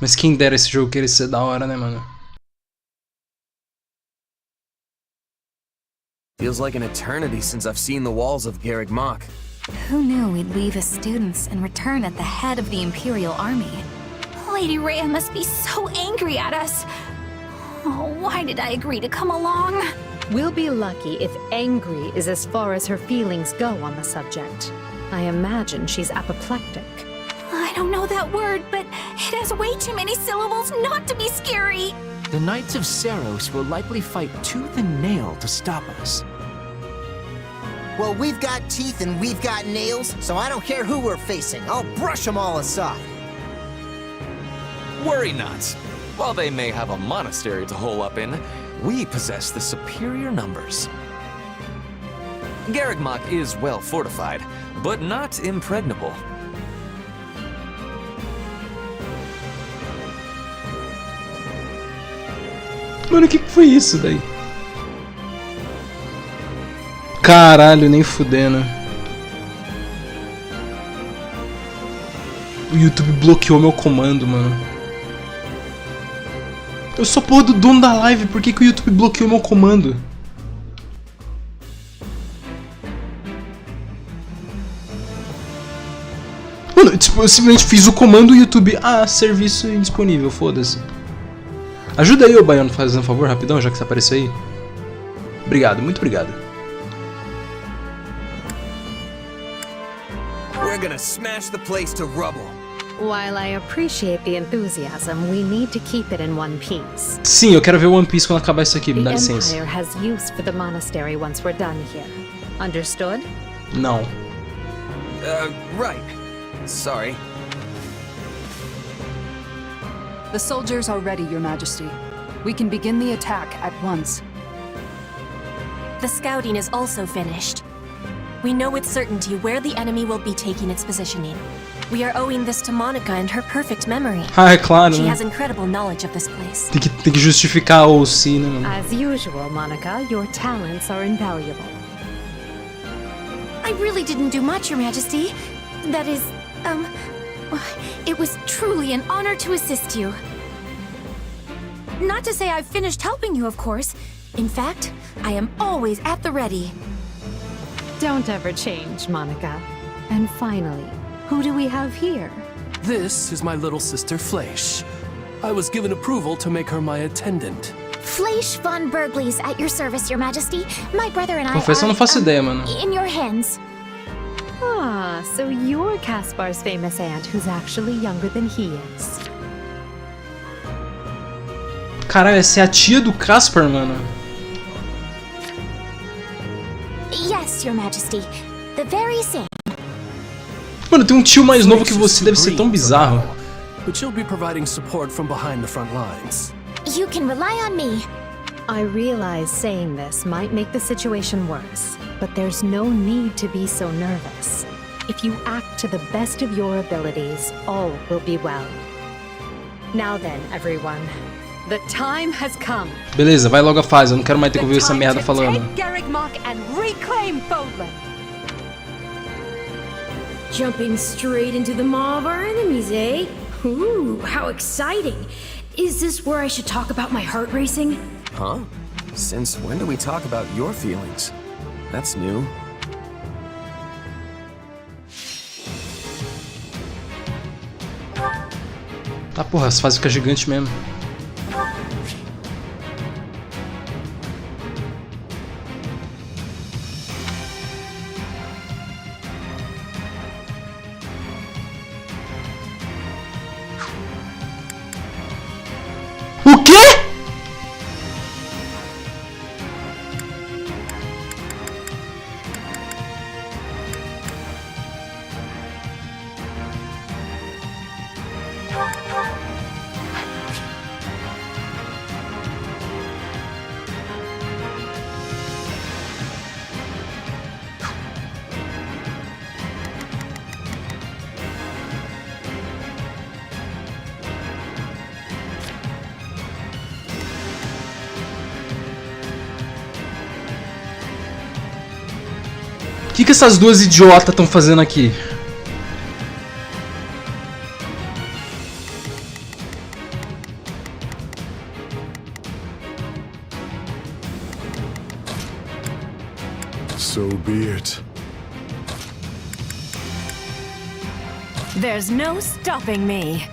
Mas quem dera esse jogo querer ser da hora, né, mano? Feels like an eternity since I've seen the walls of Garreg Mach. Who knew we'd leave as students and return at the head of the Imperial Army? Lady Rhea must be so angry at us. Oh, why did I agree to come along? We'll be lucky if angry is as far as her feelings go on the subject. I imagine she's apoplectic. I don't know that word, but it has way too many syllables not to be scary. The Knights of Saros will likely fight tooth and nail to stop us. Well, we've got teeth and we've got nails, so I don't care who we're facing. I'll brush them all aside. Worry not. While they may have a monastery to hole up in, we possess the superior numbers. Garreg Mach is well fortified, but not impregnable. Mano, o que foi isso daí? Caralho, nem fudendo. O YouTube bloqueou meu comando, mano. Eu sou porra do dono da live, por que o YouTube bloqueou meu comando? Mano, tipo, eu simplesmente fiz o comando e o YouTube... Ah, serviço indisponível, foda-se. Ajuda aí, ô Baiano, fazendo um favor, rapidão, já que você apareceu aí. Obrigado, muito obrigado. We're gonna smash the place to rubble. While I appreciate the enthusiasm, we need to keep it in one piece. Sim, eu quero ver One Piece quando acabar isso aqui, me dá licença. The Empire has use for the monastery once we're done here. Understood? Não. Right. Sorry. The soldiers are ready, Your Majesty. We can begin the attack at once. The scouting is also finished. We know with certainty where the enemy will be taking its positioning. We are owing this to Monica and her perfect memory. Ah, é claro, She né? has incredible knowledge of this place. Tem que justificar o si, né, mano? As usual, Monica, your talents are invaluable. I really didn't do much, Your Majesty. That is, it was truly an honor to assist you. Not to say I've finished helping you, of course. In fact, I am always at the ready. Don't ever change, Monica. And finally, who do we have here? This is my little sister Fleisch. I was given approval to make her my attendant. Fleisch von Berglies at your service, Your Majesty. My brother and I Confesso, eu não faço ideia, mano. In your hands. Ah, so you're Caspar's famous aunt who's actually younger than he is. Caralho, essa é a tia do Caspar, mano. Yes, Your Majesty. The very same. Mano, tem um tio mais novo que você, deve ser tão bizarro. But she'll be providing support from behind the front lines. You can rely on me. I realize saying this might make the situation worse, but there's no need to be so nervous. If you act to the best of your abilities, all will be well. Now then, everyone, the time has come. Beleza, vai logo a fase, eu não quero mais ter que ouvir essa merda falando. Garreg Mach and reclaim Bodland. Jumping straight into the maw of our enemies, eh? Ooh, how exciting! Is this where I should talk about my heart racing? Huh? Since when do we talk about your feelings? That's new. Ah, porra, as fases ficam gigantes mesmo. O quê? O que essas duas idiotas estão fazendo aqui? So be it. There's no stopping me.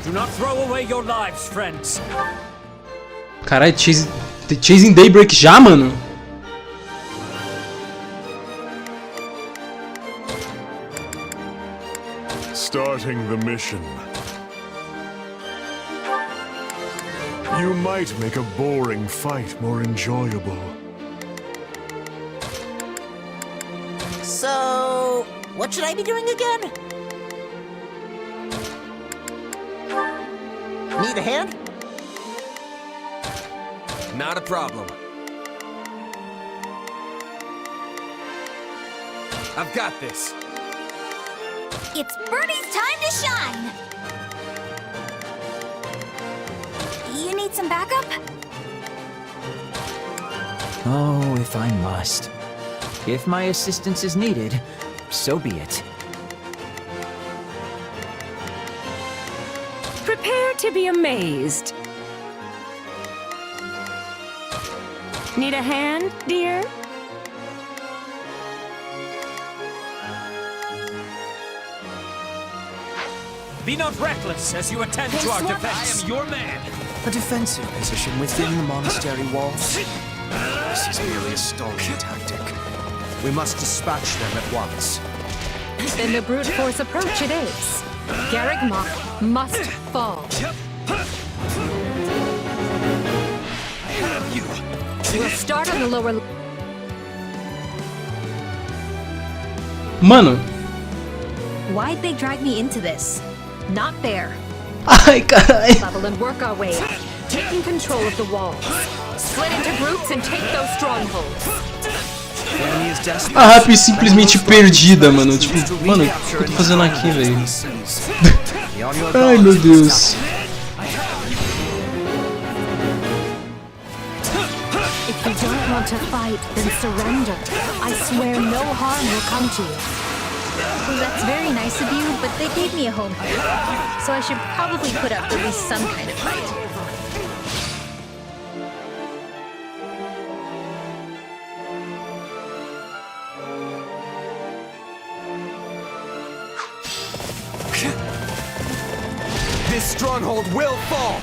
Do not throw away your lives, friends. Caralho, Chasing Daybreak já, mano? Starting the mission. You might make a boring fight more enjoyable. So, what should I be doing again? Need a hand? Not a problem. I've got this. It's Birdie's time to shine! You need some backup? Oh, if I must. If my assistance is needed, so be it. Prepare to be amazed. Need a hand, dear? Be not reckless as you attend to our defense. I am your man. A defensive position within the monastery walls. This is merely a stalling tactic. We must dispatch them at once. Then the brute force approach it is. Garreg Mach must fall. I have you. We'll start on the lower... Mano. Why'd they drag me into this? Not fair. Ai, carai. Level and work our way up, taking control of the walls. Split into groups and take those strongholds. A Happy simplesmente perdida, mano. Tipo, mano, o que eu tô fazendo aqui, velho? Ai, meu Deus. If you don't want to fight, then surrender. I swear no harm will come to you. Well, that's very nice of you, but they gave me a home fight, so I should probably put up at least some kind of fight. This stronghold will fall!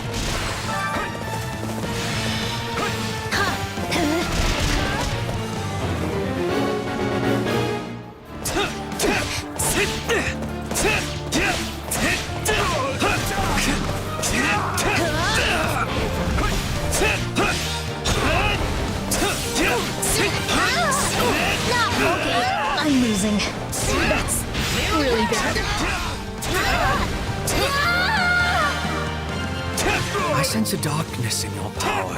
sense a darkness in your power.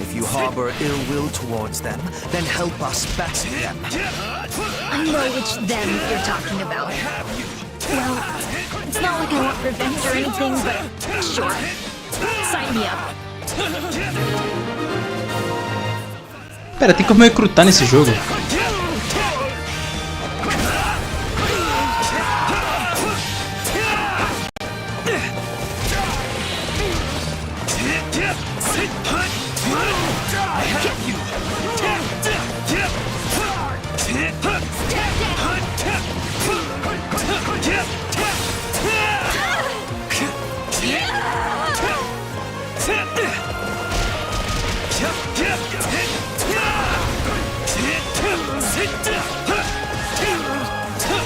If you harbor ill will towards them, then help us better them. I know which them you're talking about. Well, it's not like I want revenge or anything, but sure. Sign me up. Pera, tem como recrutar nesse jogo?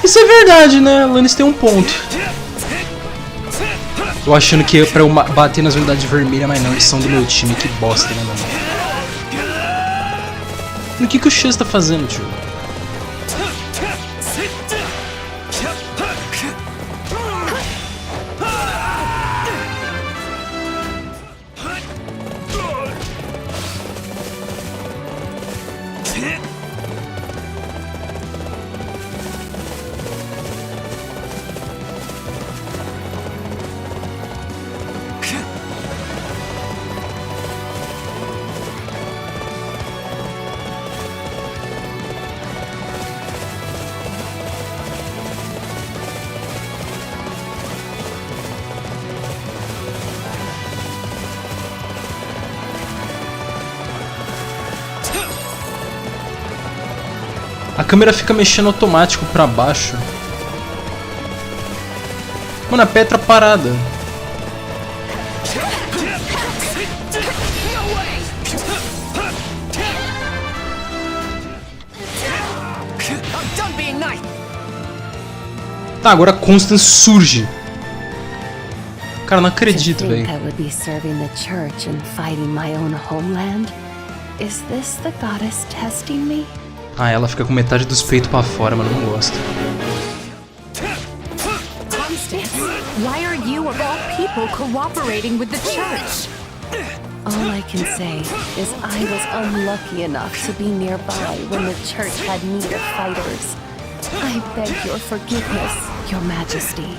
Isso é verdade, né? Alanis tem um ponto. Eu achando que é pra eu bater nas unidades vermelhas, mas não, eles são do meu time. Que bosta, né, mano? O que o X tá fazendo, tio? A câmera fica mexendo automático pra baixo. Mano, a Petra parada. Tá, agora Constance surge. Cara, não acredito, velho. Ah, ela fica com metade dos peitos pra fora, mano, não gosto. Constance, why are you of all people cooperating with the church? All I can say is I was unlucky enough to be nearby when the church had need of fighters. I beg your forgiveness, Your Majesty.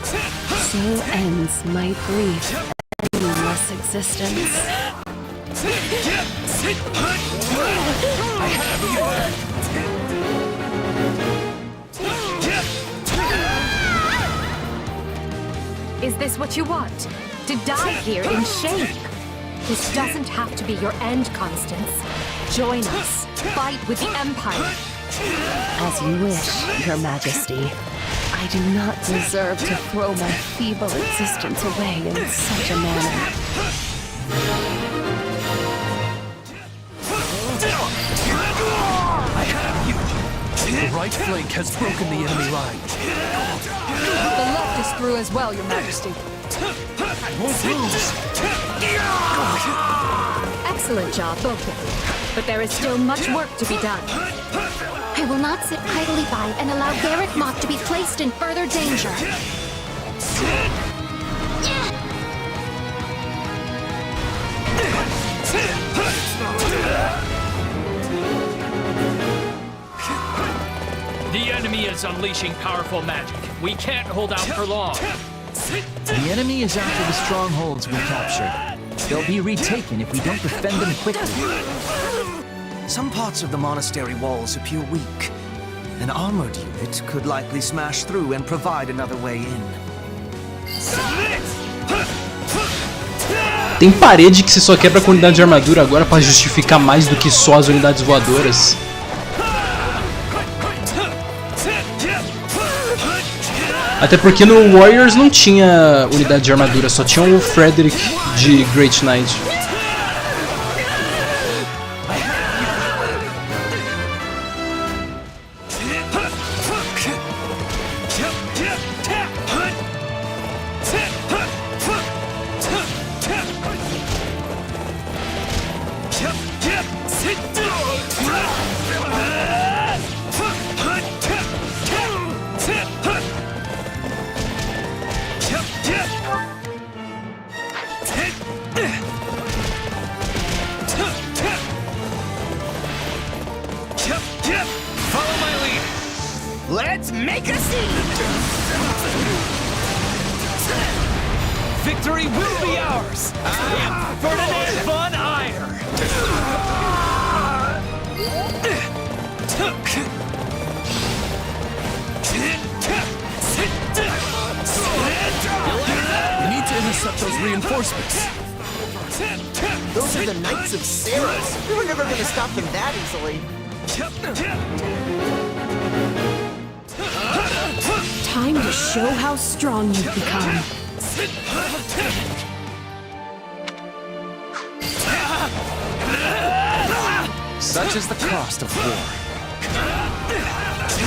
So ends my brief and endless existence. Is this what you want? To die here in shame? This doesn't have to be your end, Constance. Join us. Fight with the Empire. As you wish, Your Majesty. I do not deserve to throw my feeble existence away in such a manner. The right flank has broken the enemy line. The left is through as well, Your Majesty. Won't lose. Excellent job, both of you. But there is still much work to be done. I will not sit idly by and allow Garrick Mock to be placed in further danger. The enemy is unleashing powerful magic. We can't hold out for long. The enemy is after the strongholds we captured. They'll be retaken if we don't defend them quickly. Some parts of the monastery walls appear weak. An armored unit could likely smash through and provide another way in. Tem parede que se só quebra com unidade de armadura agora pra justificar mais do que só as unidades voadoras. Até porque no Warriors não tinha unidade de armadura, só tinha o Frederick de Great Knight. Make a scene! Victory will be ours! I am Ferdinand von Eyre! We need to intercept those reinforcements. Those are the Knights of Ceres. We were never gonna stop them that easily. Time to show how strong you've become. Such is the cost of war.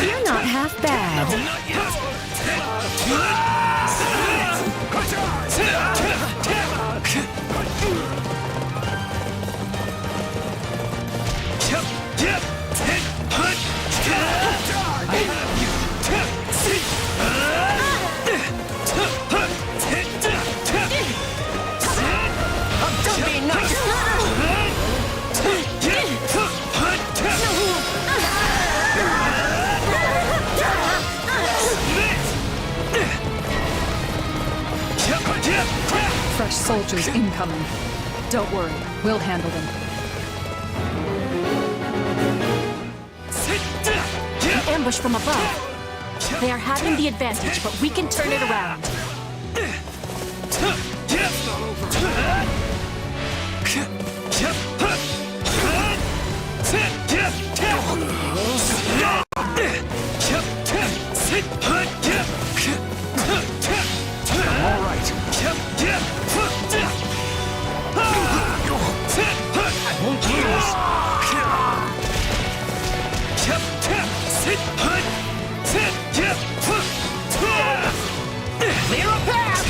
You're not half bad. Don't be nice! Fresh soldiers incoming. Don't worry, we'll handle them. An ambush from above. They are having the advantage, but we can turn it around. All right. I won't lose. Clear a path!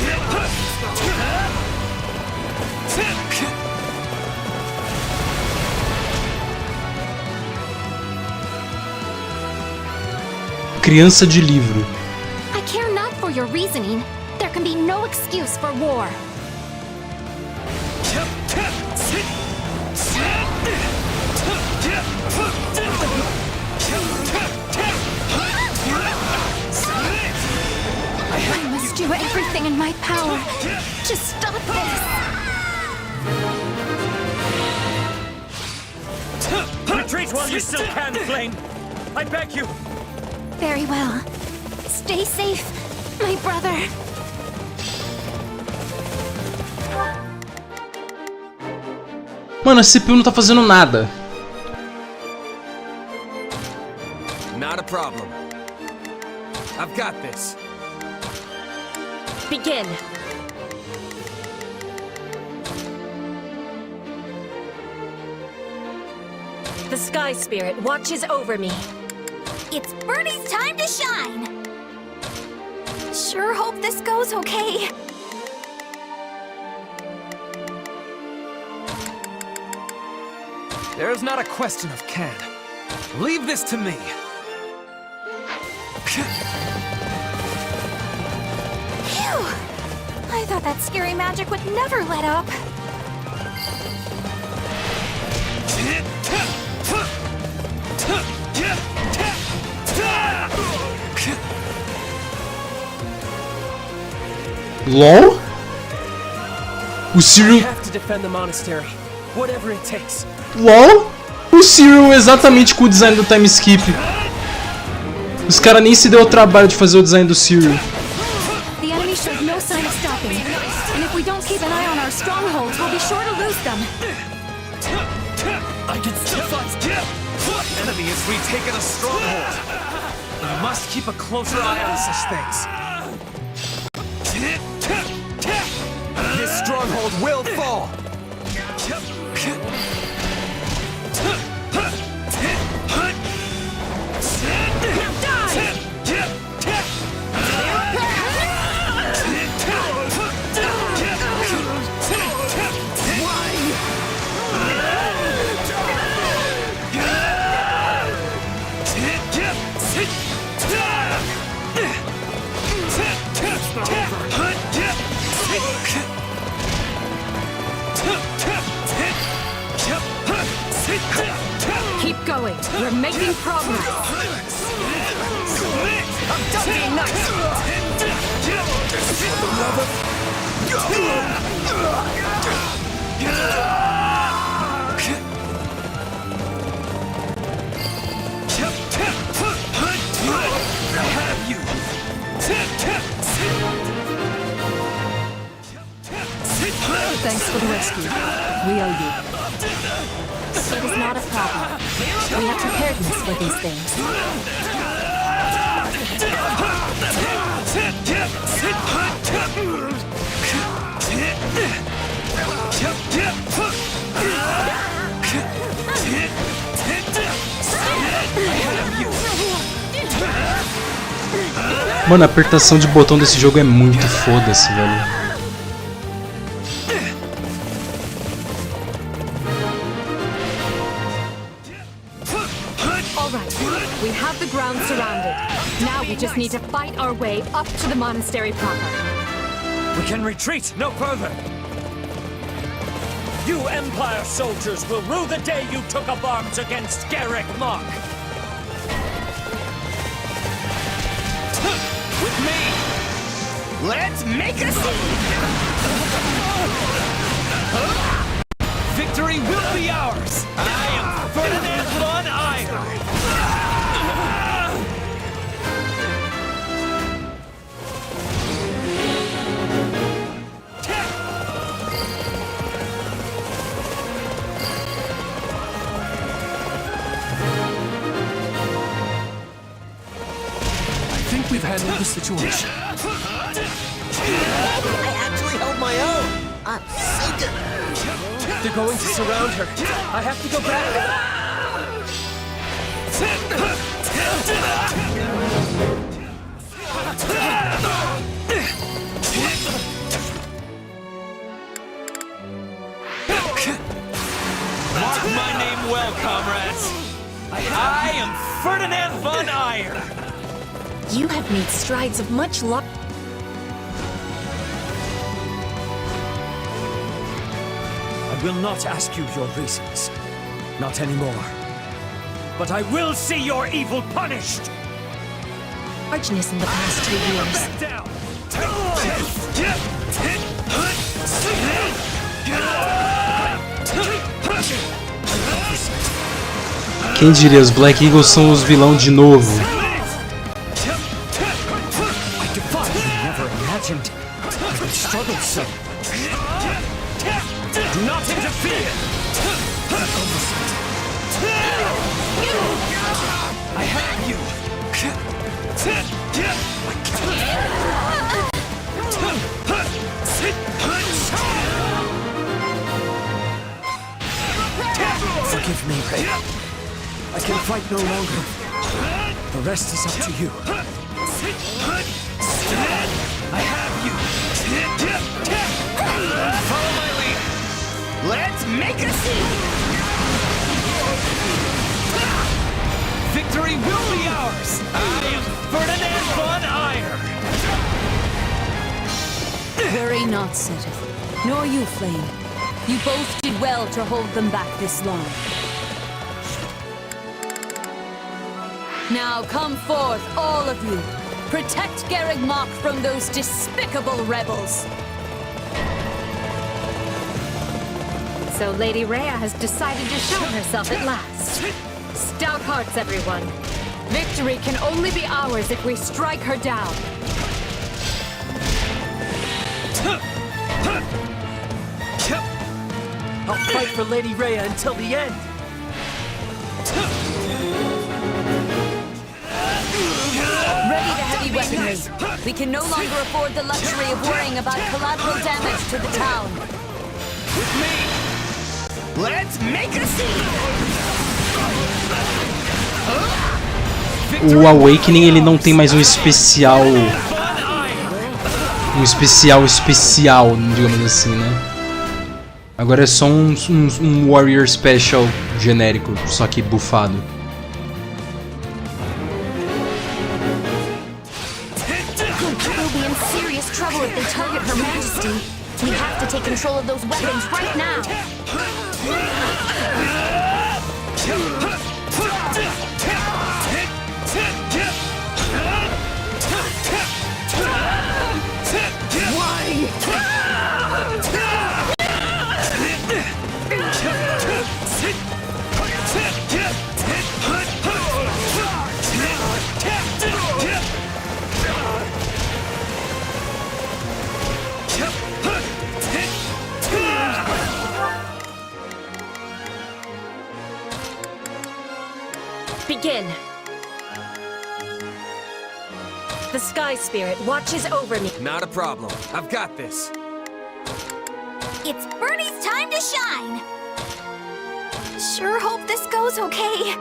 Criança de livro. I care not for your reasoning. There can be no excuse for war. I must do everything in my power to stop this. Retreat while you still can, Flame! I beg you! Very well. Stay safe, my brother. Mano, a CPU não tá fazendo nada. Not a problem. I've got this. Begin. The Sky Spirit watches over me. It's Birdie's time to shine! Sure hope this goes okay. There is not a question of can. Leave this to me. Phew! I thought that scary magic would never let up. LOL? O We Cyril... have to defend the monastery, whatever it takes. LOL? O Cyril exatamente com o design do time skip. Os caras nem se deu o trabalho de fazer o design do Cyril. The enemy showed no sign of stopping. And if we don't keep an eye on our strongholds, we'll be sure to lose them. I can still fight. The enemy has retaken a stronghold. We must keep a closer eye on such things. This stronghold will fall! Keep going. We're making progress. I'm Thanks for the rescue. We owe you. It is not a problem. We have preparedness for these things. Mano, a apertação de botão desse jogo é muito foda-se, velho. We have the ground surrounded. Now we just need to fight our way up to the monastery proper. We can retreat no further. You Empire soldiers will rue the day you took up arms against Garrick Mach. With me! Let's make a scene! Victory will be ours! I am Ferdinand von Igro! We've handled the situation. I actually held my own. I'm sinking. They're going to surround her. I have to go back. Mark my name well, comrades. I am Ferdinand von Igro. You have made strides of much luck. I will not ask you your reasons. Not anymore. But I will see your evil punished! Largeness in the past 2 years. Down! Quem diria, os Black Eagles são os vilão de novo. Struggle so. Do not interfere. I have you. Forgive me, Ray. I can fight no longer. The rest is up to you. I have you. Follow my lead. Let's make a scene. Victory will be ours. I am Ferdinand von Igro. Worry not, Seteth. Nor you, Flame. You both did well to hold them back this long. Now come forth, all of you. Protect Garrick Mach from those despicable rebels. So Lady Rhea has decided to show herself at last. Stout hearts, everyone. Victory can only be ours if we strike her down. I'll fight for Lady Rhea until the end. Ready the heavy weaponry. We can no longer afford the luxury of worrying about collateral damage to the town. With me. Let's make a scene. O Awakening ele não tem mais um especial. Um especial, digamos assim, né? Agora é só um Warrior Special genérico, só que bufado. We'll be in serious trouble if they target Her Majesty. We have to take control of those weapons right now. Begin. The Sky Spirit watches over me. Not a problem. I've got this. It's Bernie's time to shine! Sure hope this goes okay.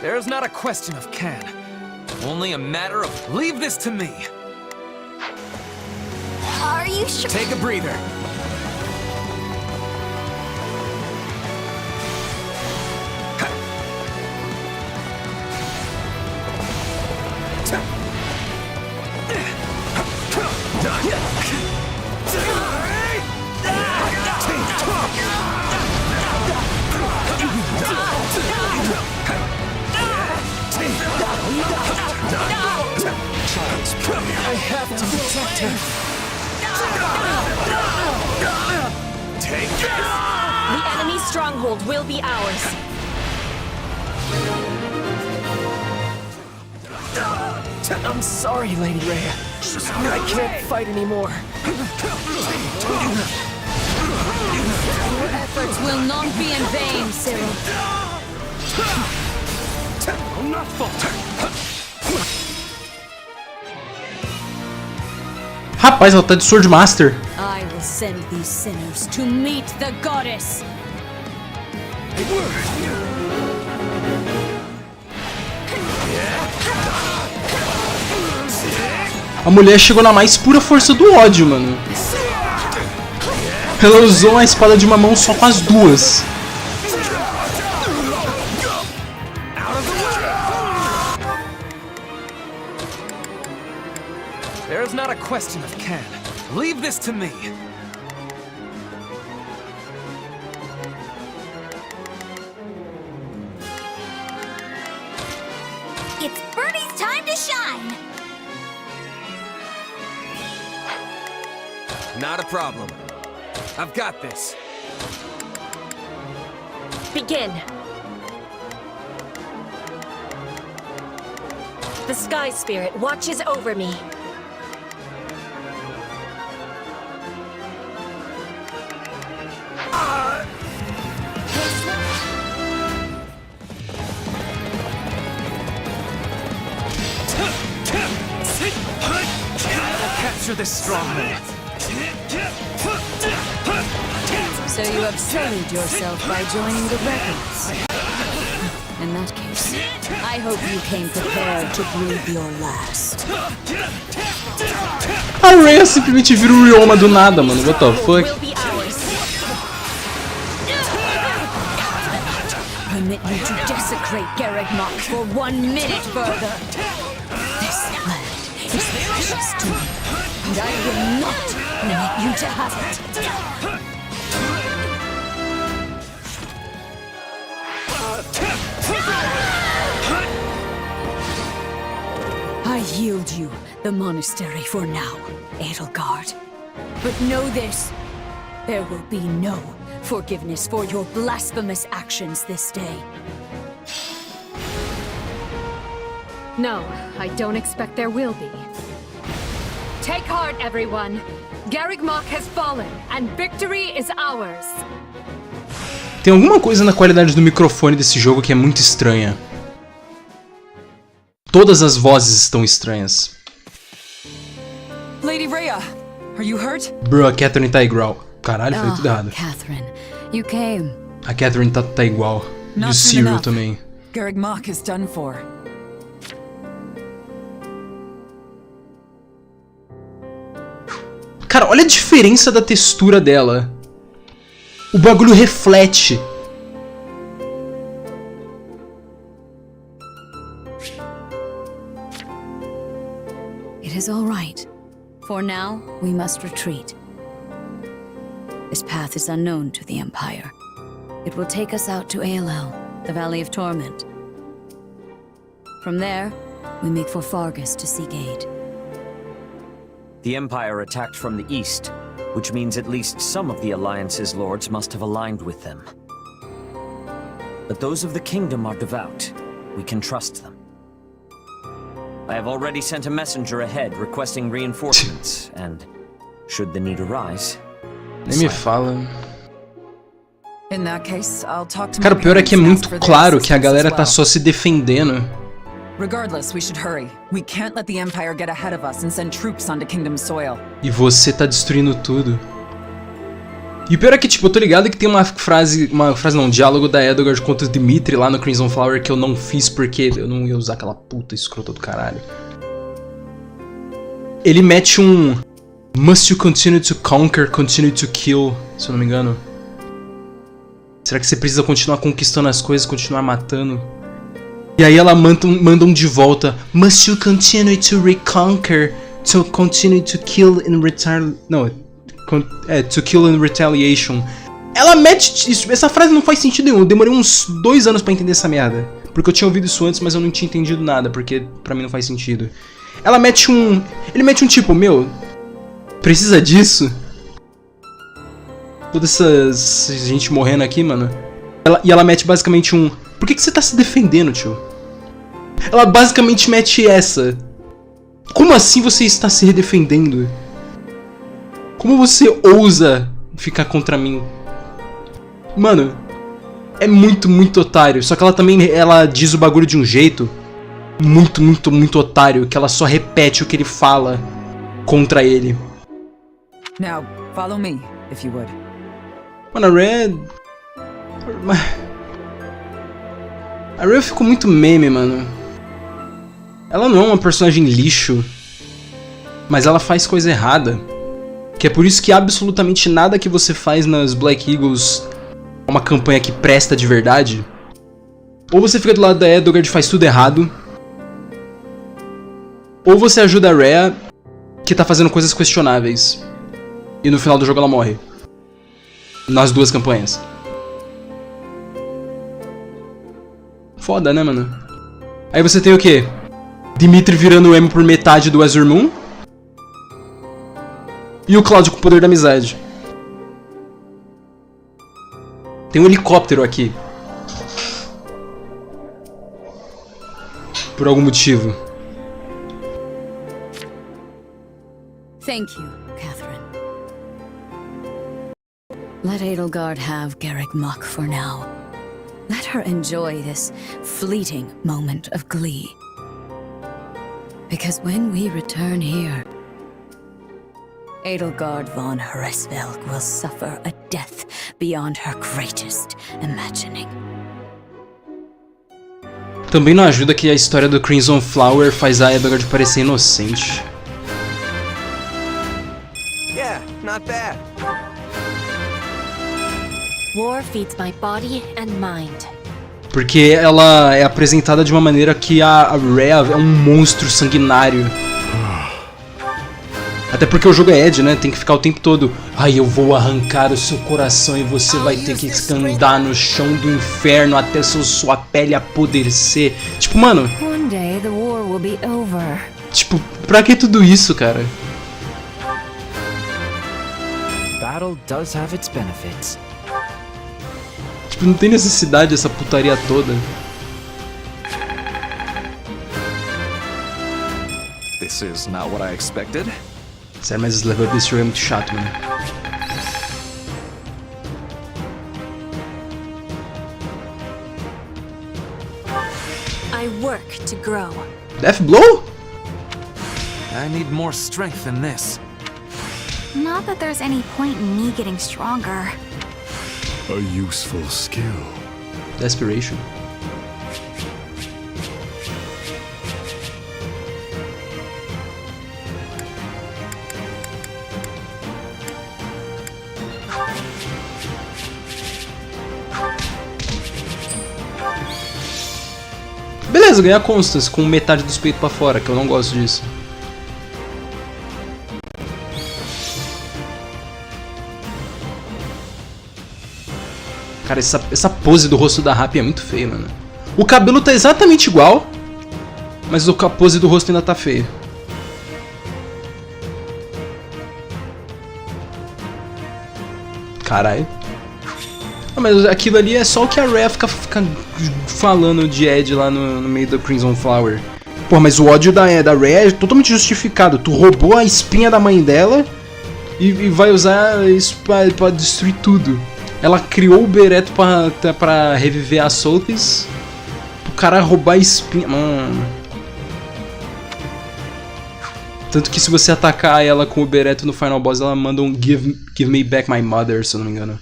There's not a question of can. Only a matter of leave this to me. Are you sure? Take a breather. I have to protect her. Take this! The enemy's stronghold will be ours. I'm sorry, Lady Rhea. I can't fight anymore. Your efforts will not be in vain, Cyril. I'll not falter. Rapaz, ela tá de Sword Master. I will send these sinners to meet the goddess. A mulher chegou na mais pura força do ódio, mano. Ela usou a espada de uma mão só com as duas. There's not a question of can. Leave this to me. It's Bernie's time to shine! Not a problem. I've got this. Begin. The Sky Spirit watches over me. Capture this stronghold. So you have sullied yourself by joining the Regras. In that case, I hope you came prepared to breathe your last. A Rhea simplesmente vira o Ryoma do nada, mano. What the fuck? Permit me to desecrate Garreg Mach for 1 minute further. This land is precious to me, and I will not permit you to have it. I yield you the monastery for now, Edelgard. But know this, there will be no forgiveness for your blasphemous actions this day. No, I don't expect there will be. Take heart, everyone. Garreg Mach has fallen, and victory is ours. Tem alguma coisa na qualidade do microfone desse jogo que é muito estranha. Todas as vozes estão estranhas. Lady Rhea, are you hurt? Bro, a Catherine tá igual. Caralho, falei tudo errado. Catherine, you came. A Catherine tá igual. E o Cyril também. Garreg Mach is done for. Cara, olha a diferença da textura dela. O bagulho reflete. It is all right. For now, we must retreat. This path is unknown to the Empire. It will take us out to Aelel, the Valley of Torment. From there, we make for Fargus to seek aid. The Empire attacked from the east, which means at least some of the Alliance's lords must have aligned with them. But those of the Kingdom are devout, we can trust them. I have already sent a messenger ahead requesting reinforcements, and should the need arise... Nem me fala. In that case, I'll talk to Cara, o pior é que é muito claro que a galera tá só se defendendo. Regardless, we should hurry. We can't let the Empire get ahead of us and send troops onto Kingdom soil. E você tá destruindo tudo. E o pior é que, tipo, eu tô ligado que tem uma frase não, um diálogo da Edelgard contra o Dimitri lá no Crimson Flower que eu não fiz porque eu não ia usar aquela puta escrota do caralho. Ele mete um Must you continue to conquer, continue to kill, se eu não me engano. Será que você precisa continuar conquistando as coisas, continuar matando? E aí ela manda um de volta Must you continue to reconquer, to continue to kill in return... Não, to kill in retaliation. Ela mete isso. Essa frase não faz sentido nenhum. Eu demorei uns 2 anos pra entender essa merda. Porque eu tinha ouvido isso antes, mas eu não tinha entendido nada. Porque pra mim não faz sentido. Ela mete um... Ele mete um tipo, meu... Precisa disso? Toda essa gente morrendo aqui, mano. E ela mete basicamente um... Por que você tá se defendendo, tio? Ela basicamente mete essa. Como assim você está se defendendo? Como você ousa ficar contra mim? Mano, é muito, muito otário. Só que ela diz o bagulho de um jeito muito, muito, muito otário, que ela só repete o que ele fala contra ele. Now, follow me, if you would. Mano, a Rhea ficou muito meme, mano. Ela não é uma personagem lixo, mas ela faz coisa errada. Que é por isso que absolutamente nada que você faz nas Black Eagles é uma campanha que presta de verdade. Ou você fica do lado da Edelgard e faz tudo errado, ou você ajuda a Rhea, que tá fazendo coisas questionáveis. E no final do jogo ela morre. Nas 2 campanhas. Foda, né, mano? Aí você tem o quê? Dimitri virando o emo por metade do Azure Moon. E o Cloud com o poder da amizade. Tem um helicóptero aqui. Por algum motivo. Thank you, Catherine. Let Edelgard have Garrick Mach for now. Let her enjoy this fleeting moment of glee. Because when we return here, Edelgard von Hresvelg will suffer a death beyond her greatest imagining. Também não ajuda que a história do Crimson Flower faz a Edelgard parecer inocente. Yeah, not bad. War feeds my body and mind. Porque ela é apresentada de uma maneira que a Rhea é um monstro sanguinário. Até porque o jogo é Ed, né? Tem que ficar o tempo todo. Ai, eu vou arrancar o seu coração e você vai ter que andar no chão do inferno até sua pele apodrecer. Tipo, mano. One day the war will be over. Tipo, pra que tudo isso, cara? Battle does have its benefits. Tipo, não tem necessidade dessa putaria toda. This is not what I expected. Sério, mas esse level up desse jogo é muito chato, mano. I work to grow. Death Blow? I need more strength than this. Not that there's any point in me getting stronger. A useful skill. Desperation. Beleza, ganhar Constance com metade dos peitos pra fora, que eu não gosto disso. Cara, essa pose do rosto da Happy é muito feia, mano. O cabelo tá exatamente igual, mas a pose do rosto ainda tá feia. Caralho. Ah, mas aquilo ali é só o que a Rhea fica falando de Ed lá no meio do Crimson Flower. Pô, mas o ódio da Rhea é totalmente justificado. Tu roubou a espinha da mãe dela e vai usar isso pra destruir tudo. Ela criou o Bereto pra reviver a Sophis. O cara roubar a espinha. Mano. Tanto que se você atacar ela com o Bereto no Final Boss, ela manda um Give me back my mother, se eu não me engano.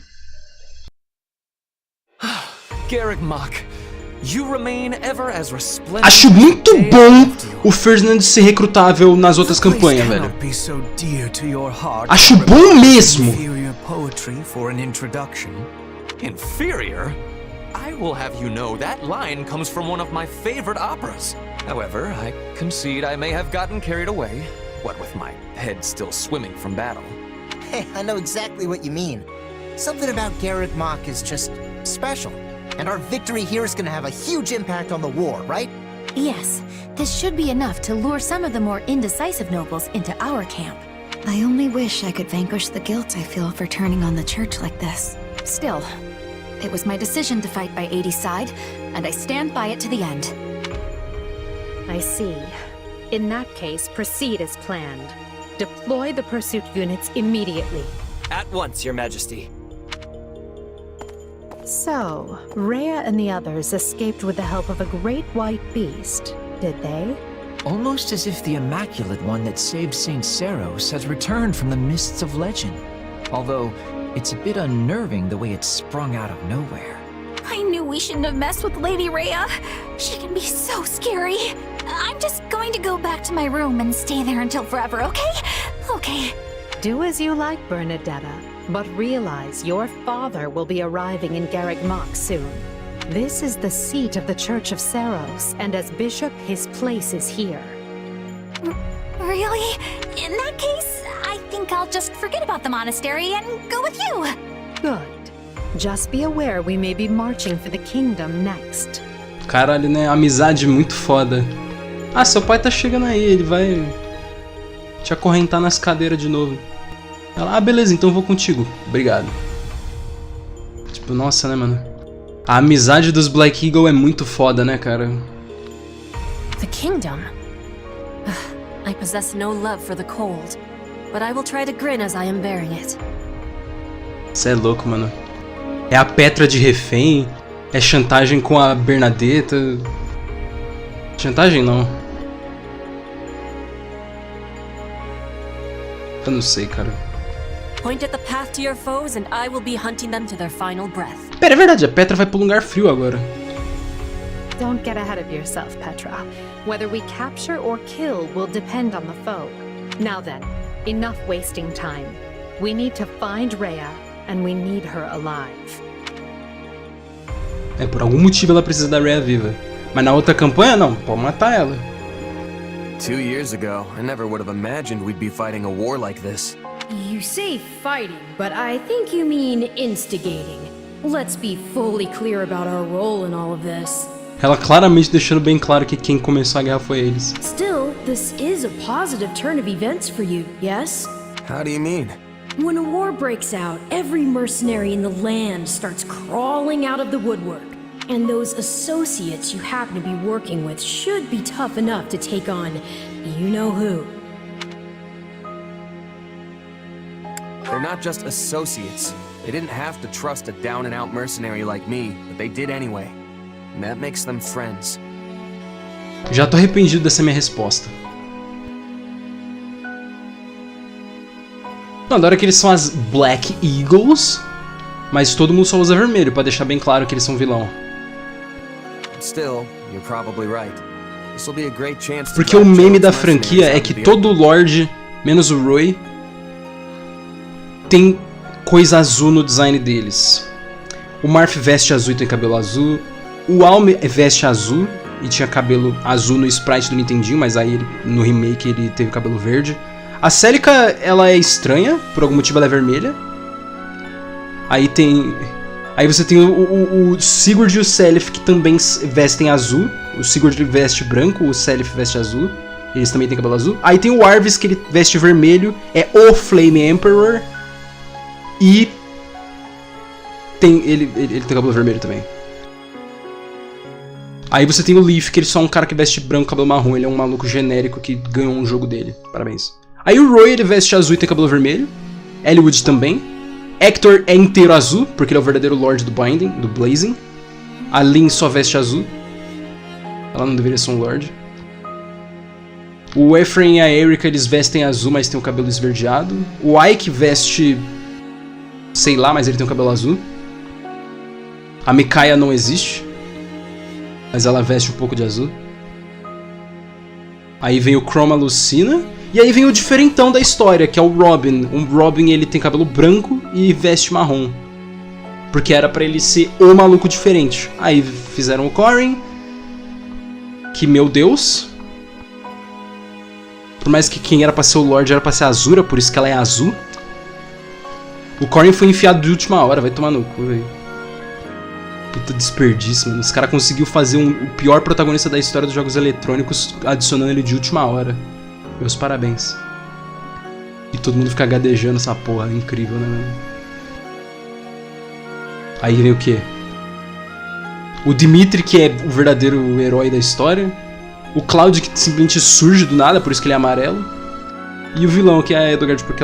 Garrick Mach, you remain ever as resplendent. Acho muito bom o Ferdinand ser recrutável nas outras campanhas, velho. Acho bom mesmo. Inferior? I will have you know that line comes from one of my favorite operas. However, I concede I may have gotten carried away, what with my head still swimming from battle. Hey, I know exactly what you mean. Something about Garrick Mach is just special. And our victory here is gonna have a huge impact on the war, right? Yes, this should be enough to lure some of the more indecisive nobles into our camp. I only wish I could vanquish the guilt I feel for turning on the church like this. Still, it was my decision to fight by 80's side, and I stand by it to the end. I see. In that case, proceed as planned. Deploy the pursuit units immediately. At once, Your Majesty. So, Rhea and the others escaped with the help of a great white beast, did they? Almost as if the Immaculate One that saved St. Seros has returned from the mists of legend. Although, it's a bit unnerving the way it sprung out of nowhere. I knew we shouldn't have messed with Lady Rhea. She can be so scary. I'm just going to go back to my room and stay there until forever, okay? Okay. Do as you like, Bernadetta, but realize your father will be arriving in Garrick Mach soon. This is the seat of the Church of Seros, and as bishop, his place is here. Really? In that case, I think I'll just forget about the monastery and go with you. Good. Just be aware we may be marching for the kingdom next. Caralho, né? Amizade muito foda. Ah, seu pai tá chegando aí, ele vai te acorrentar nas cadeiras de novo. Ela, ah, beleza, então eu vou contigo. Obrigado. Tipo, nossa, né, mano? A amizade dos Black Eagle é muito foda, né, cara? The kingdom? I possess no love for the cold, but I will try to grin as I am bearing it. Cê é louco, mano. É a Petra de refém, é chantagem com a Bernadetta. Chantagem não. Eu não sei, cara. Point at the path to your foes and I will be hunting them to their final breath. Pera, é verdade, a Petra vai pro lugar frio agora. Don't get ahead of yourself, Petra. Whether we capture or kill will depend on the foe. Now then, enough wasting time. We need to find Rhea, and we need her alive. É, por algum motivo ela precisa da Rhea viva. Mas na outra campanha, não, pode matar ela. 2 years ago, I never would have imagined we'd be fighting a war like this. You say fighting, but I think you mean instigating. Let's be fully clear about our role in all of this. Ela claramente deixando bem claro que quem começou a guerra foi eles. Still, this is a positive turn of events for you, yes? How do you mean? When a war breaks out, every mercenary in the land starts crawling out of the woodwork. And those associates you happen to be working with should be tough enough to take on you-know-who. They're not just associates. They didn't have to trust a down-and-out mercenary like me, but they did anyway. And that makes them friends. Já tô arrependido dessa minha resposta. Não, da hora que eles são as Black Eagles, mas todo mundo só usa vermelho, pra deixar bem claro que eles são vilão. Still, you're probably right. This will be a great chance to. Porque o meme da franquia é que todo Lorde, menos o Roy, tem coisa azul no design deles. O Marth veste azul e tem cabelo azul. O Alm veste azul e tinha cabelo azul no sprite do Nintendinho, mas aí no remake ele teve cabelo verde. A Celica, ela é estranha, por algum motivo ela é vermelha. Aí você tem o Sigurd e o Seliph que também vestem azul. O Sigurd veste branco, o Seliph veste azul. Eles também têm cabelo azul. Aí tem o Arvis que ele veste vermelho, é o Flame Emperor. E ele tem cabelo vermelho também. Aí você tem o Leaf, que ele só é um cara que veste branco, cabelo marrom. Ele é um maluco genérico que ganhou um jogo dele. Parabéns. Aí o Roy, ele veste azul e tem cabelo vermelho. Elwood também. Hector é inteiro azul, porque ele é o verdadeiro Lorde do Binding, do Blazing. A Lynn só veste azul. Ela não deveria ser um Lorde. O Ephraim e a Erika, eles vestem azul, mas tem o cabelo esverdeado. O Ike veste... sei lá, mas ele tem o cabelo azul. A Micaiah não existe, mas ela veste um pouco de azul. Aí vem o Chroma Lucina. E aí vem o diferentão da história, que é o Robin. O Robin, ele tem cabelo branco e veste marrom. Porque era pra ele ser o maluco diferente. Aí fizeram o Corrin. Que, meu Deus... por mais que quem era pra ser o Lorde era pra ser a Azura, por isso que ela é azul. O Corrin foi enfiado de última hora, vai tomar no cu, velho. Puta desperdício, mano. Os caras conseguiu fazer o pior protagonista da história dos jogos eletrônicos adicionando ele de última hora. Meus parabéns. E todo mundo fica gadejando essa porra, incrível, né, mano? Aí vem o quê? O Dimitri, que é o verdadeiro herói da história. O Cloud, que simplesmente surge do nada, por isso que ele é amarelo. E o vilão, que é a Edelgard, por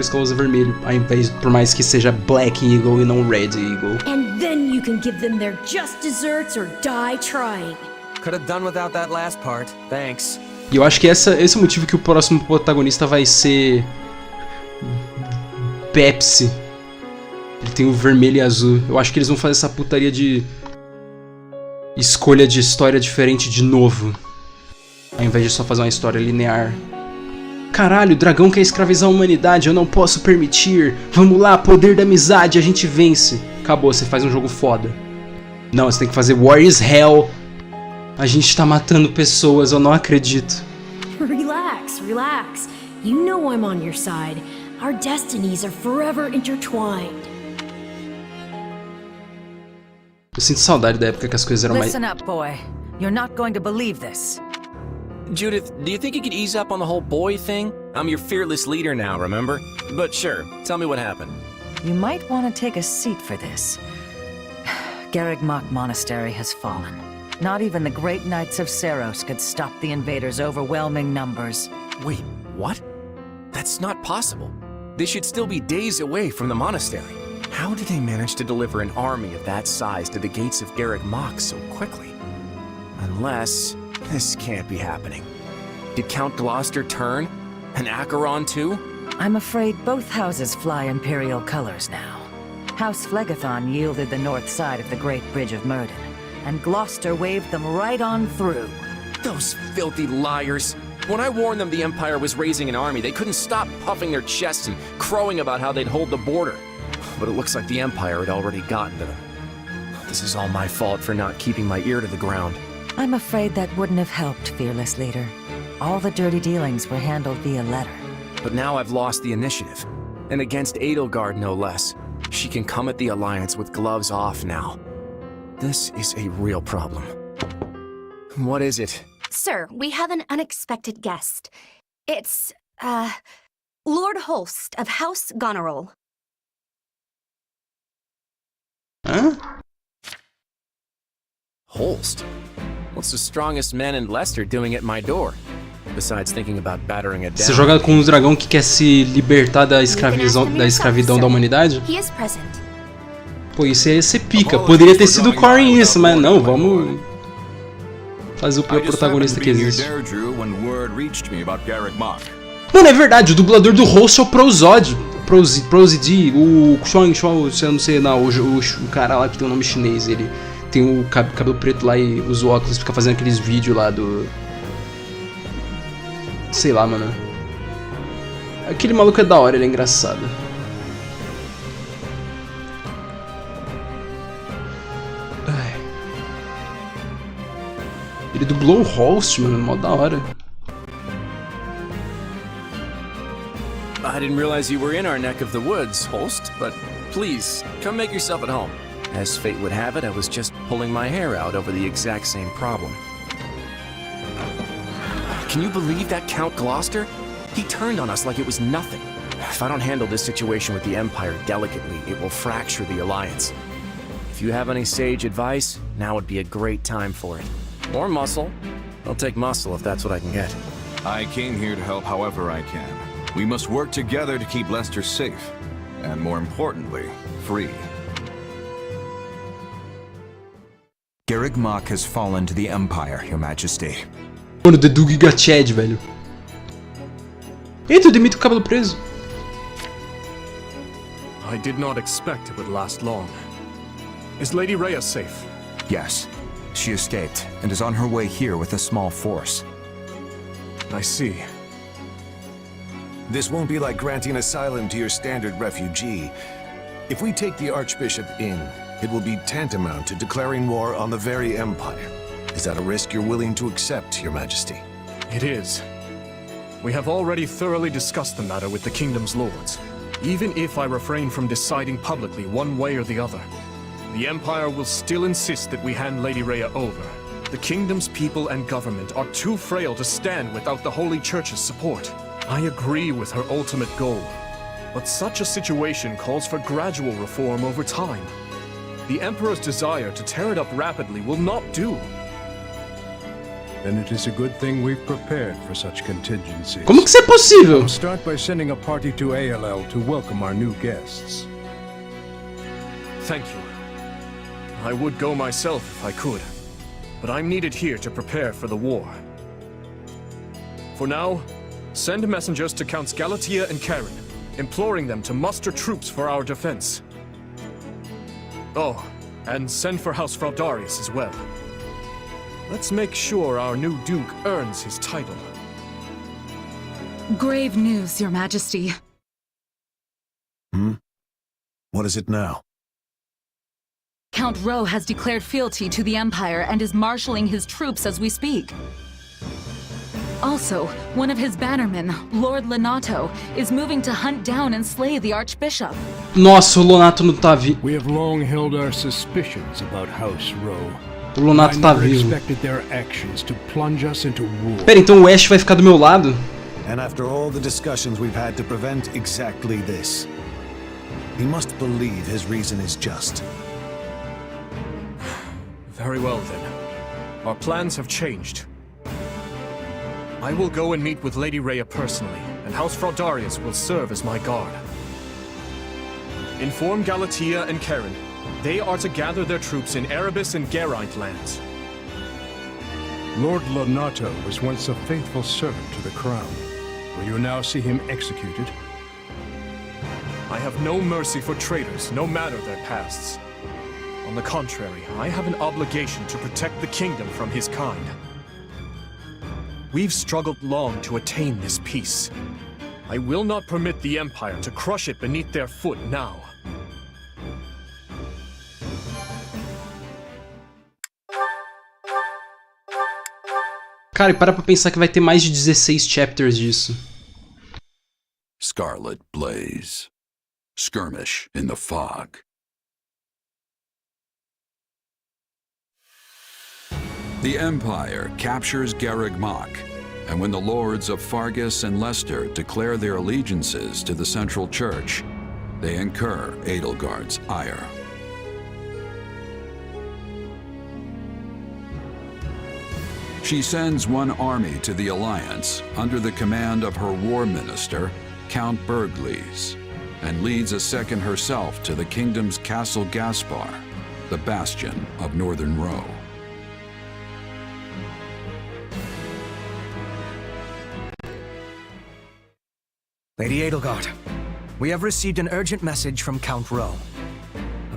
isso que ela usa vermelho, ao invés, por mais que seja Black Eagle e não Red Eagle. And then you can give them their just desserts or die trying. Could have done without that last part. Thanks. E eu acho que esse é o motivo que o próximo protagonista vai ser... Pepsi. Ele tem o vermelho e azul. Eu acho que eles vão fazer essa putaria de... escolha de história diferente de novo. Ao invés de só fazer uma história linear. Caralho, o dragão quer escravizar a humanidade, eu não posso permitir. Vamos lá, poder da amizade, a gente vence. Acabou, você faz um jogo foda. Não, você tem que fazer War is Hell. A gente tá matando pessoas, eu não acredito. Relax, relax. You know I'm on your side. Our destinies are forever intertwined. Eu sinto saudade da época que as coisas eram mais... Listen up, boy. You're not going to believe this. Judith, do you think you could ease up on the whole boy thing? I'm your fearless leader now, remember? But sure, tell me what happened. You might want to take a seat for this. Garrigmok Monastery has fallen. Not even the great knights of Seros could stop the invaders' overwhelming numbers. Wait, what? That's not possible. They should still be days away from the monastery. How did they manage to deliver an army of that size to the gates of Garrigmok so quickly? Unless... this can't be happening. Did Count Gloucester turn? And Acheron too? I'm afraid both houses fly Imperial colors now. House Phlegethon yielded the north side of the Great Bridge of Murden, and Gloucester waved them right on through. Those filthy liars! When I warned them the Empire was raising an army, they couldn't stop puffing their chests and crowing about how they'd hold the border. But it looks like the Empire had already gotten to them. This is all my fault for not keeping my ear to the ground. I'm afraid that wouldn't have helped, fearless leader. All the dirty dealings were handled via letter. But now I've lost the initiative. And against Edelgard, no less. She can come at the Alliance with gloves off now. This is a real problem. What is it? Sir, we have an unexpected guest. It's, Lord Holst of House Goneril. Huh? Holst? What's the strongest man in Leicester doing at my door? Besides thinking about battering it down. Você joga com um dragão que quer se libertar da escravidão da humanidade? He is present. Pô, isso ia ser pica. Poderia ter sido o Corrin isso, mas não, vamos fazer o pior protagonista que existe. Mano, é verdade, o dublador do Host é o Prozod. Prozidi, o Xuan, eu não sei, não, o cara lá que tem o nome chinês, ele tem o cabelo preto lá e usa óculos, fica fazendo aqueles vídeos lá do... sei lá, mano. Aquele maluco é da hora, ele é engraçado. Ai. Ele dublou o Host, mano, mó da hora. I didn't realize you were in our neck of the woods, Holst, but please, come make yourself at home. As fate would have it, I was just pulling my hair out over the exact same problem. Can you believe that Count Gloucester? He turned on us like it was nothing. If I don't handle this situation with the Empire delicately, it will fracture the Alliance. If you have any sage advice, now would be a great time for it. Or muscle. I'll take muscle if that's what I can get. I came here to help however I can. We must work together to keep Leicester safe. And more importantly, free. Garreg Mach has fallen to the Empire, Your Majesty. Mano, The Giga Chad, velho. Eita, o Demito com o cabelo preso. I did not expect it would last long. Is Lady Rhea safe? Yes. She escaped and is on her way here with a small force. I see. This won't be like granting asylum to your standard refugee. If we take the Archbishop in, it will be tantamount to declaring war on the very Empire. Is that a risk you're willing to accept, Your Majesty? It is. We have already thoroughly discussed the matter with the Kingdom's lords. Even if I refrain from deciding publicly one way or the other, the Empire will still insist that we hand Lady Rhea over. The Kingdom's people and government are too frail to stand without the Holy Church's support. I agree with her ultimate goal, but such a situation calls for gradual reform over time. The Emperor's desire to tear it up rapidly will not do. Then it is a good thing we've prepared for such contingencies. Como que isso é possível? We'll start by sending a party to ALL to welcome our new guests. Thank you. I would go myself if I could, but I'm needed here to prepare for the war. For now, send messengers to Counts Galatea and Karen, imploring them to muster troops for our defense. Oh, and send for House Fraudarius as well. Let's make sure our new Duke earns his title. Grave news, Your Majesty. What is it now? Count Rowe has declared fealty to the Empire and is marshalling his troops as we speak. Also, one of his bannermen, Lord Lonato, is moving to hunt down and slay the Archbishop. Nossa, o Lonato não tá vivo. We have long held our suspicions about House Rowe. O Lonato tá vivo. Pera, então o Ash vai ficar do meu lado? And after all the discussions we've had to prevent exactly this, he must believe his reason is just. Very well then. Our plans have changed. I will go and meet with Lady Rhea personally, and House Fraudarius will serve as my guard. Inform Galatea and Karen. They are to gather their troops in Erebus and Geraint lands. Lord Lonato was once a faithful servant to the crown. Will you now see him executed? I have no mercy for traitors, no matter their pasts. On the contrary, I have an obligation to protect the kingdom from his kind. We've struggled long to attain this peace. I will not permit the Empire to crush it beneath their foot now. Cara, e para pra pensar que vai ter mais de 16 chapters disso. Scarlet Blaze. Skirmish in the fog. The Empire captures Garreg Mach, and when the lords of Fargus and Leicester declare their allegiances to the Central Church, they incur Edelgard's ire. She sends one army to the Alliance under the command of her war minister, Count Berglees, and leads a second herself to the kingdom's Castle Gaspar, the bastion of Northern Row. Lady Edelgard, we have received an urgent message from Count Rowe.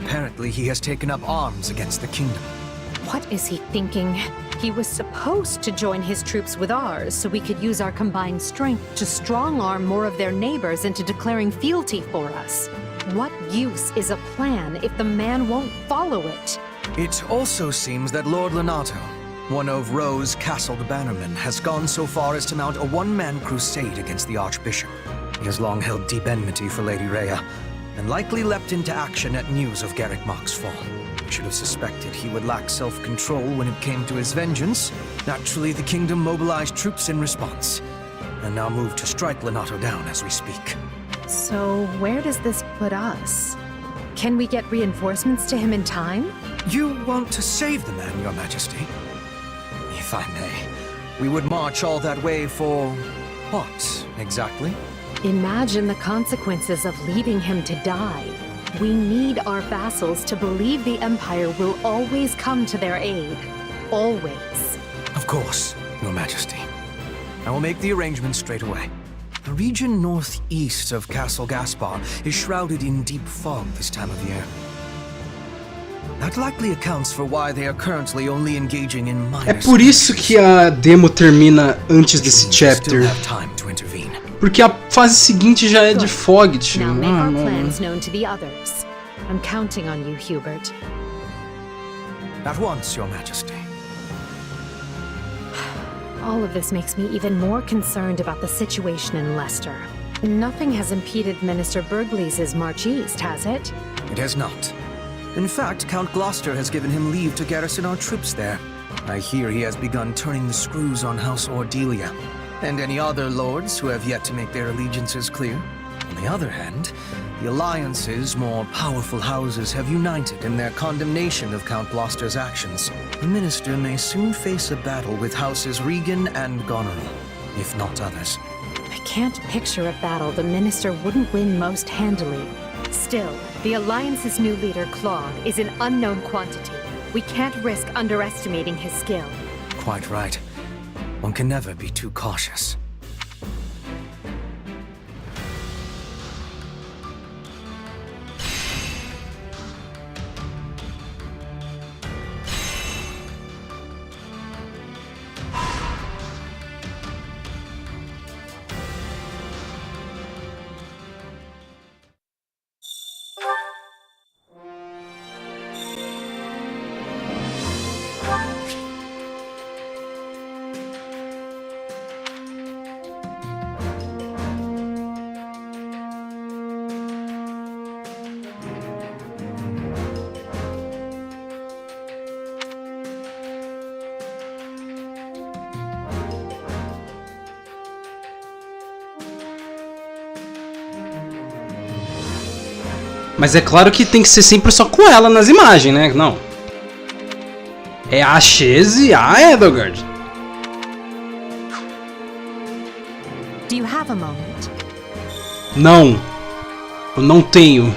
Apparently, he has taken up arms against the kingdom. What is he thinking? He was supposed to join his troops with ours so we could use our combined strength to strong-arm more of their neighbors into declaring fealty for us. What use is a plan if the man won't follow it? It also seems that Lord Lonato, one of Rowe's castled bannermen, has gone so far as to mount a one-man crusade against the Archbishop. He has long held deep enmity for Lady Rhea, and likely leapt into action at news of Garreg Mach's fall. I should have suspected he would lack self-control when it came to his vengeance. Naturally, the kingdom mobilized troops in response, and now move to strike Lonato down as we speak. So, where does this put us? Can we get reinforcements to him in time? You want to save the man, Your Majesty? If I may, we would march all that way for what, exactly? Imagine the consequences of leaving him to die. We need our vassals to believe the Empire will always come to their aid. Always. Of course, Your Majesty. I will make the arrangements straight away. The region northeast of Castle Gaspar is shrouded in deep fog this time of year. That likely accounts for why they are currently only engaging in minor. É por isso que a demo termina antes desse chapter. Porque a fase seguinte já é de fog, tio. Now make our plans known to the others. I'm counting on you, Hubert. At once, Your Majesty. All of this makes me even more concerned about the situation in Leicester. Nothing has impeded Minister Burgleys' march east, has it? It has not. In fact, Count Gloucester has given him leave to garrison our troops there. I hear he has begun turning the screws on House Ordelia, and any other lords who have yet to make their allegiances clear. On the other hand, the Alliance's more powerful houses have united in their condemnation of Count Gloucester's actions. The minister may soon face a battle with Houses Regan and Goneril, if not others. I can't picture a battle the minister wouldn't win most handily. Still, the Alliance's new leader, Claude, is an unknown quantity. We can't risk underestimating his skill. Quite right. One can never be too cautious. Mas é claro que tem que ser sempre só com ela nas imagens, né? Não. É a Chase e a Edelgard. Do you have a moment? Não. Eu não tenho.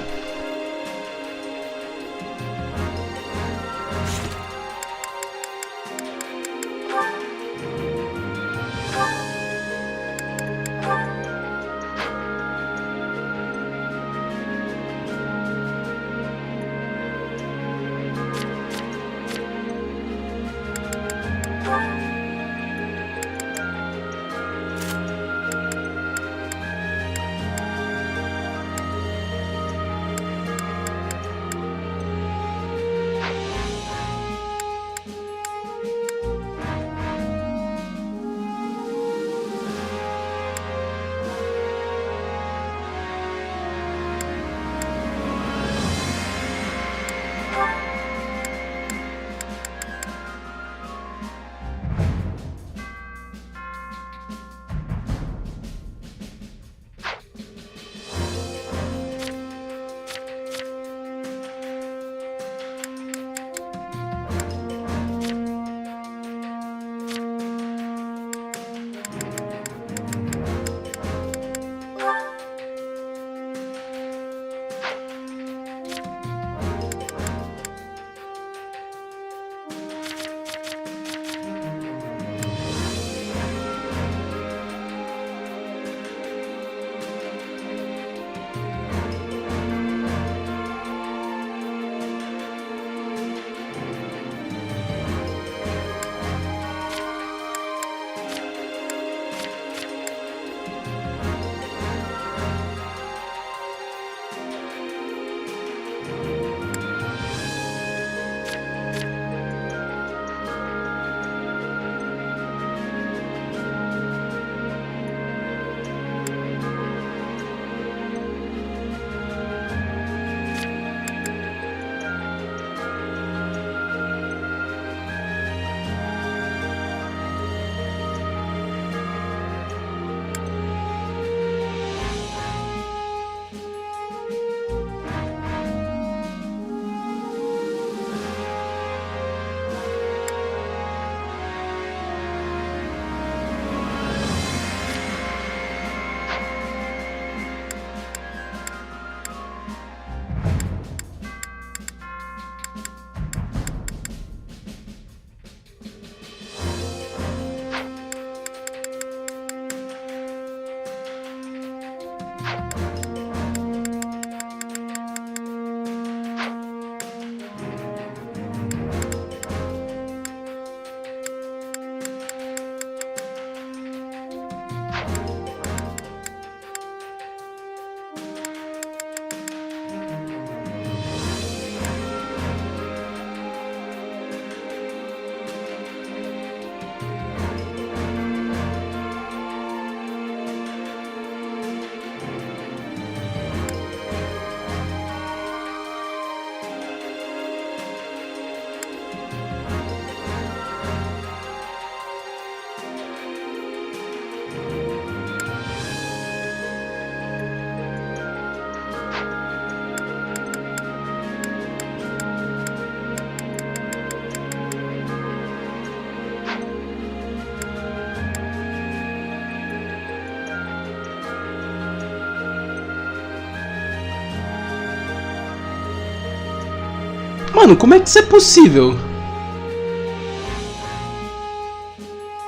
Mano, como é que isso é possível?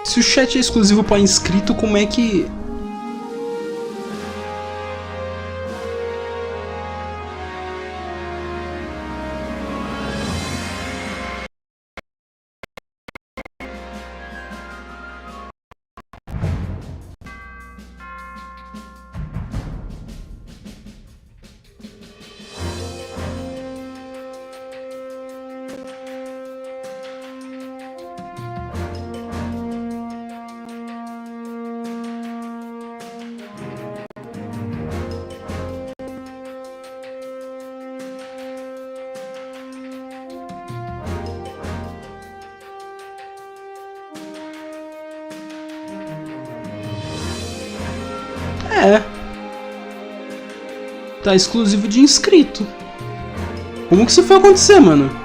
Se o chat é exclusivo para inscrito, como é que... É. Tá exclusivo de inscrito. Como que isso foi acontecer, mano?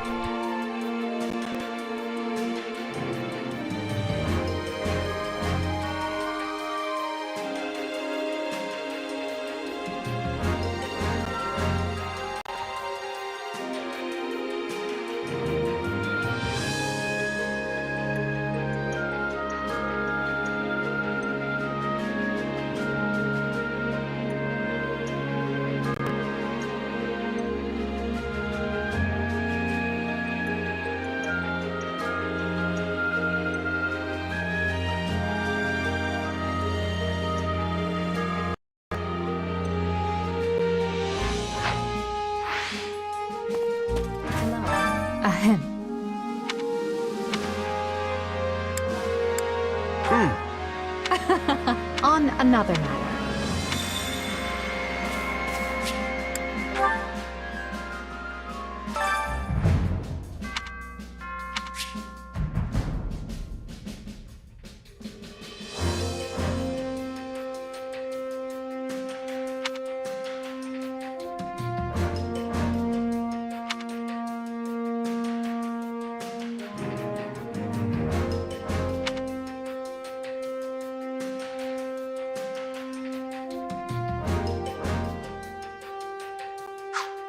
Ahem. On another matter.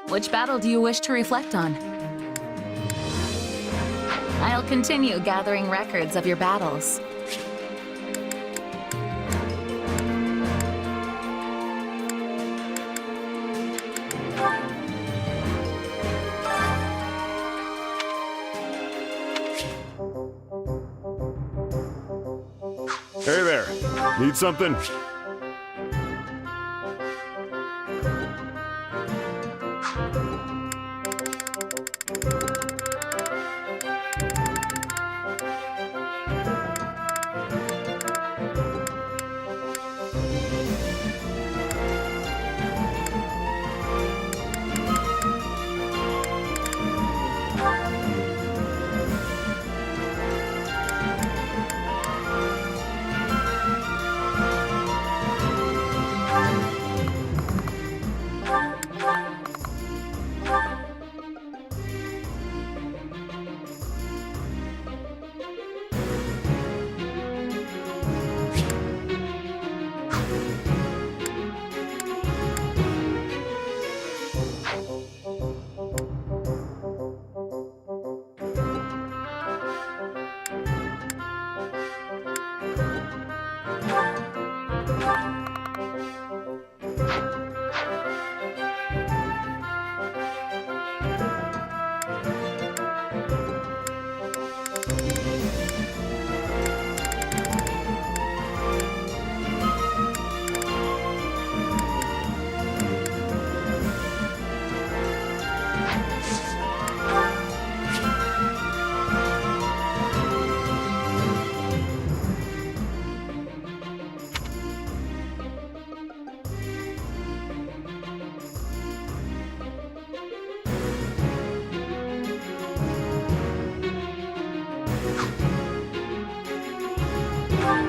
Which battle do you wish to reflect on? I'll continue gathering records of your battles. Hey there. Need something?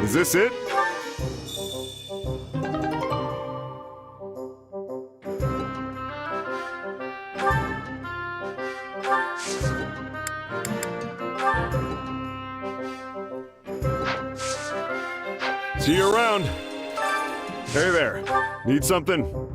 Is this it? See you around. Hey there. Need something?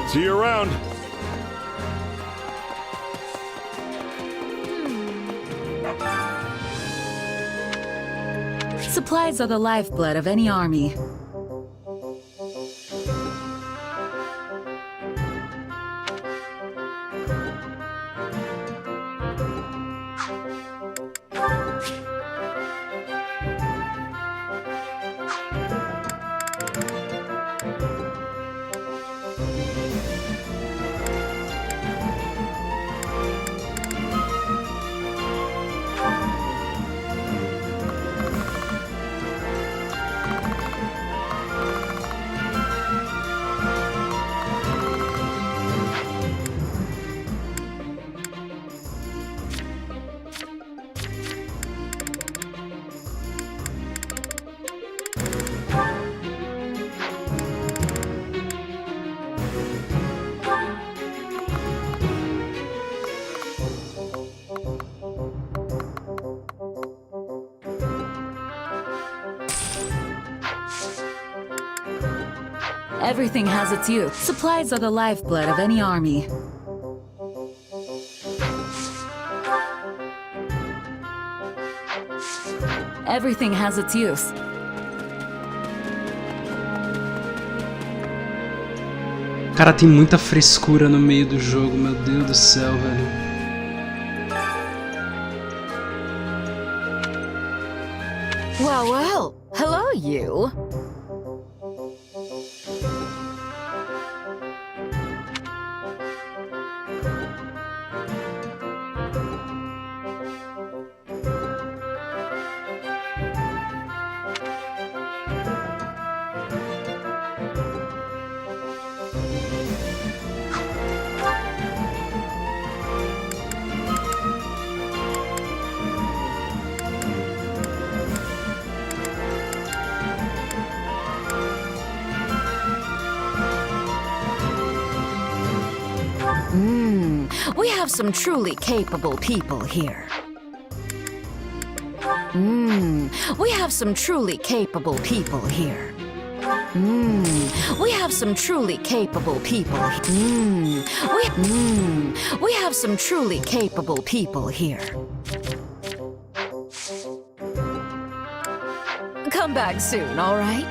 See you around. Supplies are the lifeblood of any army. Everything has its use. Supplies are the lifeblood of any army. Everything has its use. Cara, tem muita frescura no meio do jogo, meu Deus do céu, velho. Well, well. Hello, you. We have some truly capable people here. We have some truly capable people here. We have some truly capable people. We have some truly capable people here. Come back soon, all right?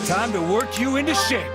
Time to work you into shape.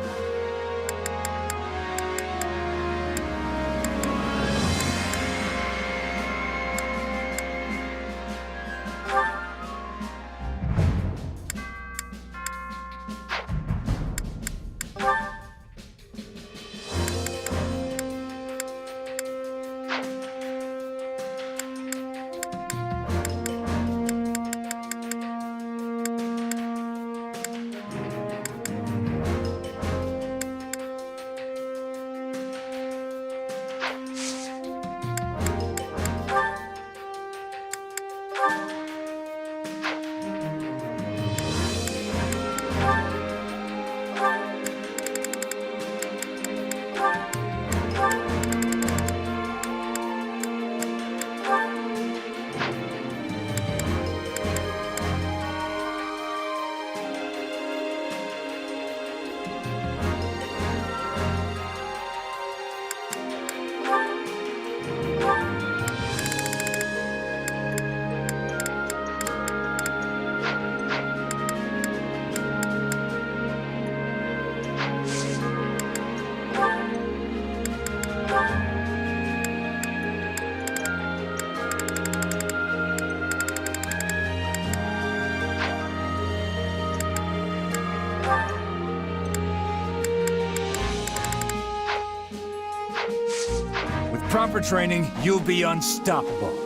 proper training, you'll be unstoppable.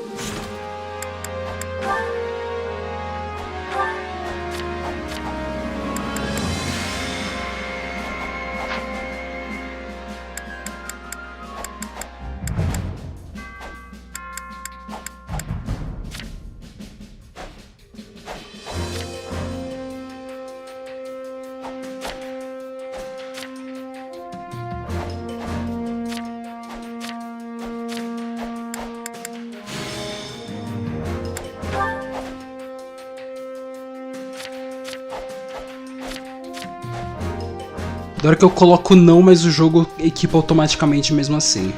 Da hora que eu coloco não, mas o jogo equipa automaticamente mesmo assim.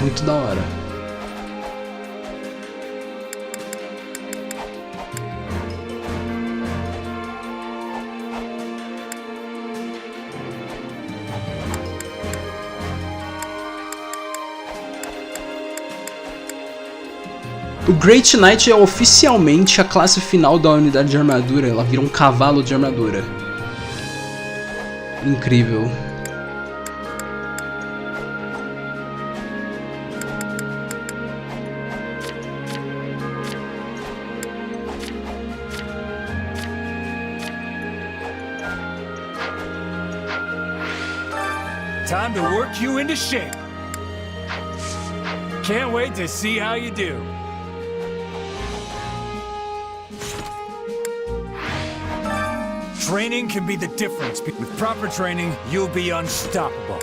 Muito da hora. O Great Knight é oficialmente a classe final da unidade de armadura, ela vira um cavalo de armadura. Incrível. Time to work you into shape. Can't wait to see how you do. Training can be the difference. With proper training, you'll be unstoppable.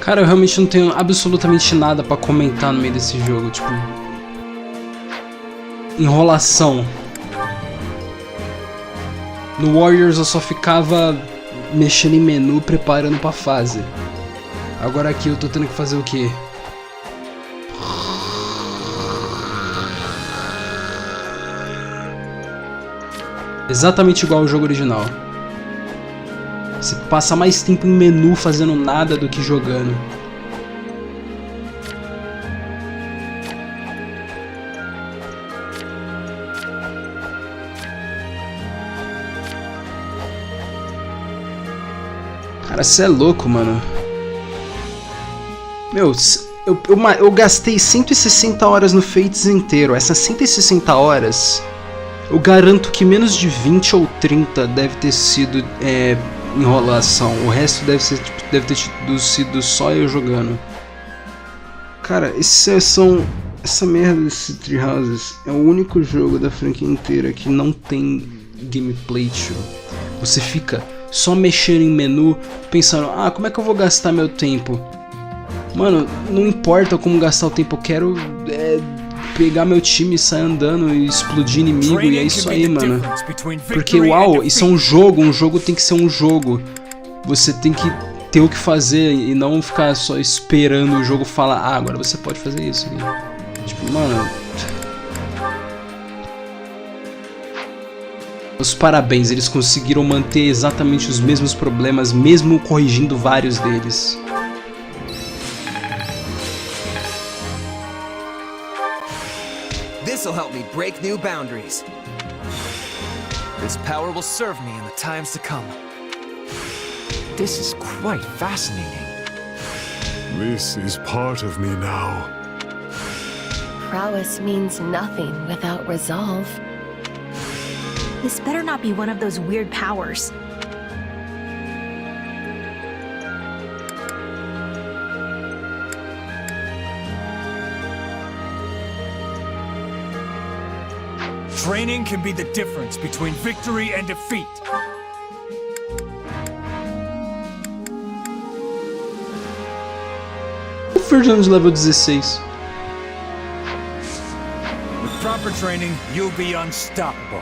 Cara, eu realmente não tenho absolutamente nada pra comentar no meio desse jogo, tipo... enrolação. No Warriors eu só ficava mexendo em menu, preparando pra fase. Agora aqui eu tô tendo que fazer o quê? Exatamente igual ao jogo original. Você passa mais tempo em menu fazendo nada do que jogando. Cara, você é louco, mano. Meu, eu gastei 160 horas no Fates inteiro. Essas 160 horas, eu garanto que menos de 20 ou 30 deve ter sido enrolação. O resto deve ter sido só eu jogando. Cara, essa merda desse Three Houses é o único jogo da franquia inteira que não tem gameplay, tio. Você fica só mexendo em menu, pensando, como é que eu vou gastar meu tempo? Mano, não importa como gastar o tempo, eu quero pegar meu time e sair andando e explodir inimigo, e é isso aí, mano. Porque, uau, isso é um jogo tem que ser um jogo. Você tem que ter o que fazer e não ficar só esperando o jogo falar, agora você pode fazer isso. E, tipo, mano... Os parabéns, eles conseguiram manter exatamente os mesmos problemas, mesmo corrigindo vários deles. This'll help me break new boundaries. This power will serve me in the times to come. This is quite fascinating. This is part of me now. Prowess means nothing without resolve. This better not be one of those weird powers. Training can be the difference between victory and defeat. Fernando de level 16. With proper training, you'll be unstoppable.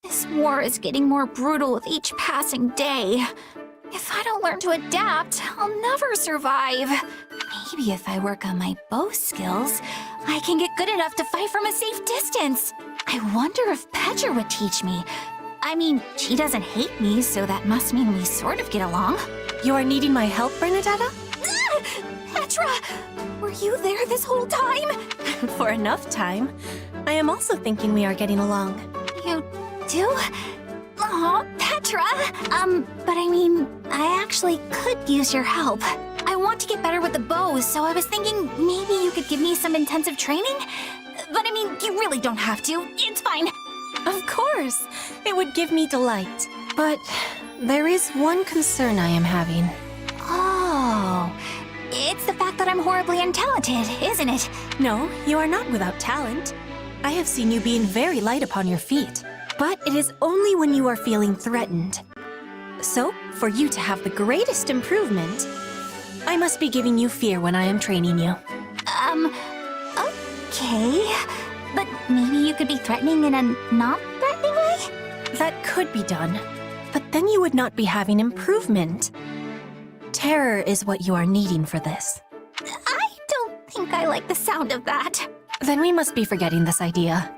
This war is getting more brutal with each passing day. If I don't learn to adapt, I'll never survive. Maybe if I work on my bow skills, I can get good enough to fight from a safe distance. I wonder if Petra would teach me. I mean, she doesn't hate me, so that must mean we sort of get along. You are needing my help, Bernadetta? Petra! Were you there this whole time? For enough time. I am also thinking we are getting along. You do? Aw, Petra! But I mean, I actually could use your help. I want to get better with the bows, so I was thinking maybe you could give me some intensive training? But I mean, you really don't have to. It's fine. Of course! It would give me delight. But there is one concern I am having. Oh, it's the fact that I'm horribly untalented, isn't it? No, you are not without talent. I have seen you being very light upon your feet. But it is only when you are feeling threatened. So, for you to have the greatest improvement, I must be giving you fear when I am training you. Okay. But maybe you could be threatening in a not-threatening way? That could be done. But then you would not be having improvement. Terror is what you are needing for this. I don't think I like the sound of that. Then we must be forgetting this idea.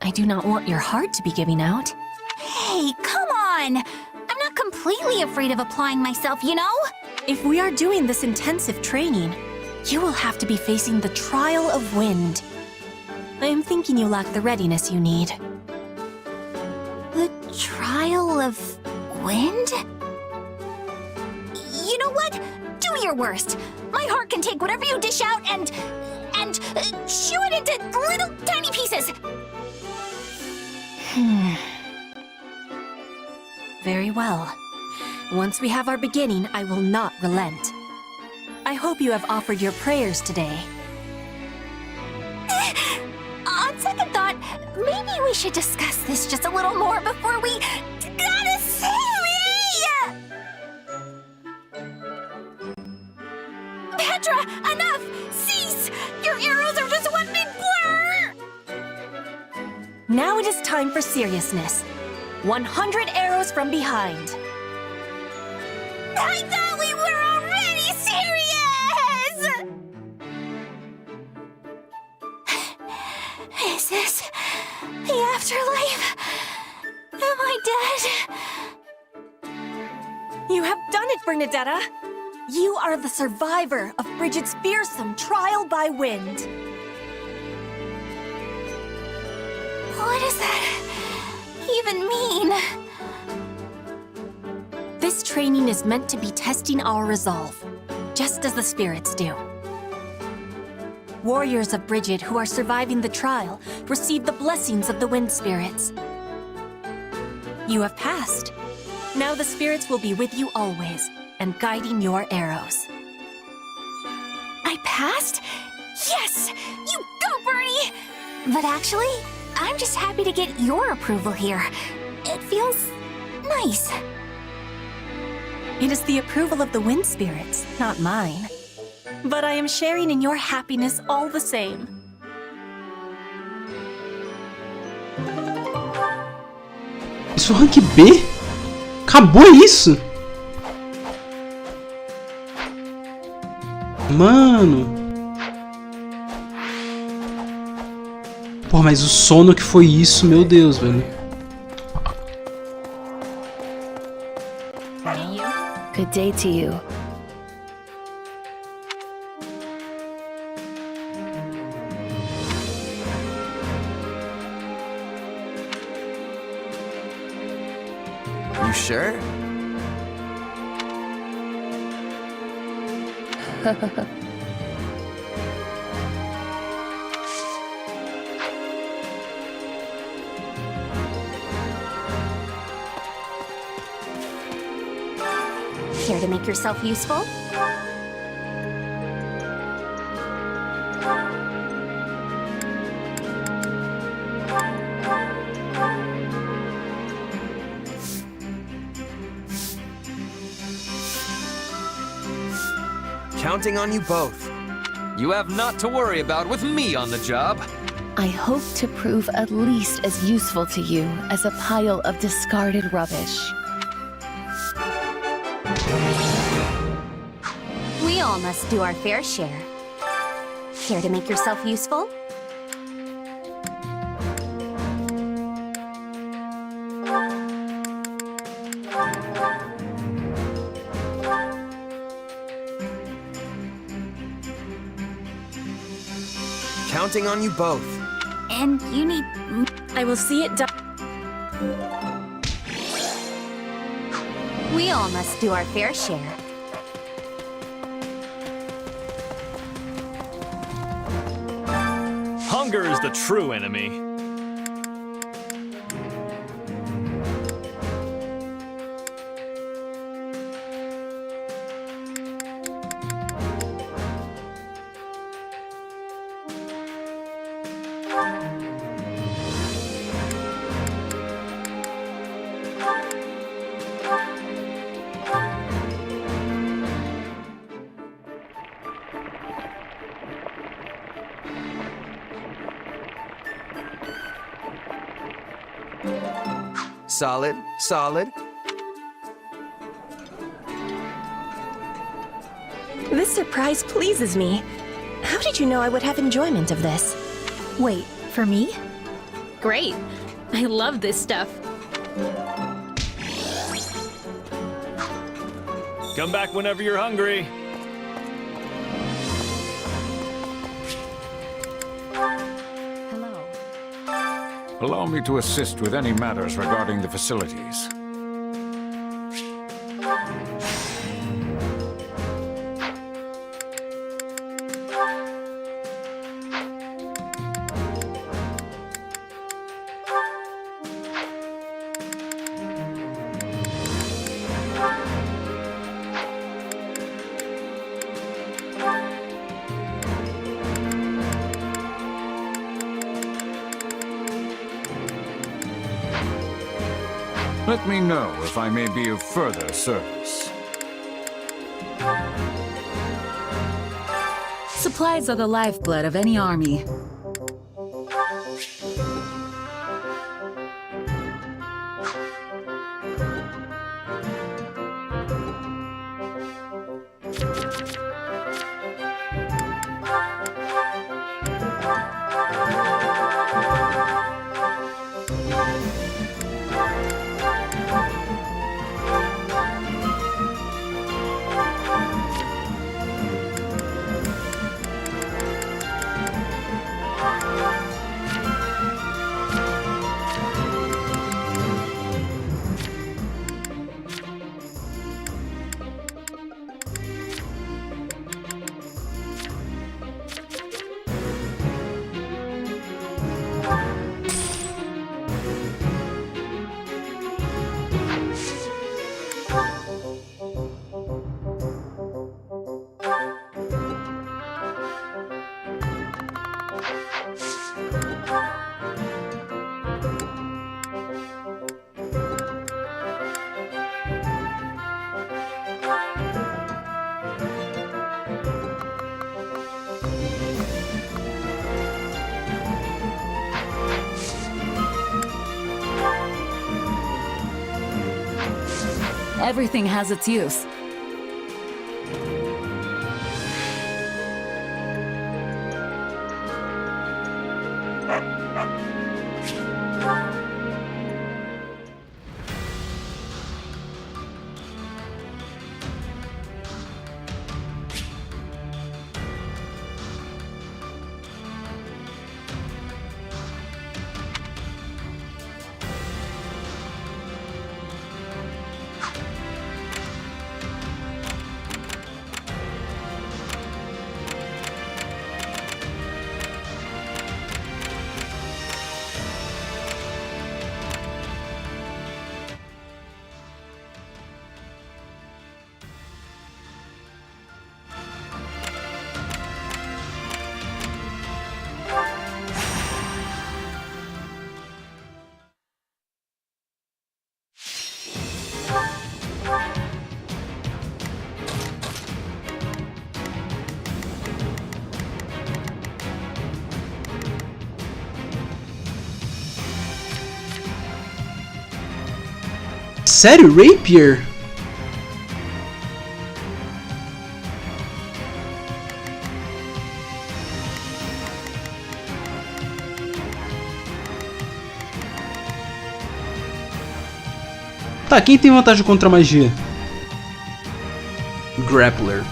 I do not want your heart to be giving out. Hey, come on! I'm not completely afraid of applying myself, you know? If we are doing this intensive training, you will have to be facing the trial of wind. I am thinking you lack the readiness you need. The trial of wind? You know what? Do your worst. My heart can take whatever you dish out and chew it into little tiny pieces. Very well. Once we have our beginning, I will not relent. I hope you have offered your prayers today. On second thought, maybe we should discuss this just a little more before we... Gotta save me! Petra, enough! Cease! Your arrows are just one big blur! Now it is time for seriousness. 100 arrows from behind. I thought we were already serious! Is this the afterlife? Am I dead? You have done it, Bernadetta! You are the survivor of Bridget's fearsome trial by wind. What does that even mean? This training is meant to be testing our resolve, just as the spirits do. Warriors of Bridget who are surviving the trial receive the blessings of the wind spirits. You have passed. Now the spirits will be with you always, and guiding your arrows. I passed? Yes! You go, Bernie! But actually, I'm just happy to get your approval here. It feels nice. It is the approval of the wind spirits, not mine. But I am sharing in your happiness all the same. Isso é rank B? Acabou isso? Mano. Pô, mas o sono que foi isso, meu Deus, velho. Good day to you. You sure? Care to make yourself useful? Counting on you both. You have not to worry about with me on the job. I hope to prove at least as useful to you as a pile of discarded rubbish. We all must do our fair share. Care to make yourself useful? Counting on you both. And you need... I will see it done. We all must do our fair share. Hunger is the true enemy. Solid, solid. This surprise pleases me. How did you know I would have enjoyment of this? Wait, for me? Great. I love this stuff. Come back whenever you're hungry. Allow me to assist with any matters regarding the facilities. Let me know if I may be of further service. Supplies are the lifeblood of any army. Everything has its use. Sério? Rapier? Tá, quem tem vantagem contra a magia? Grappler.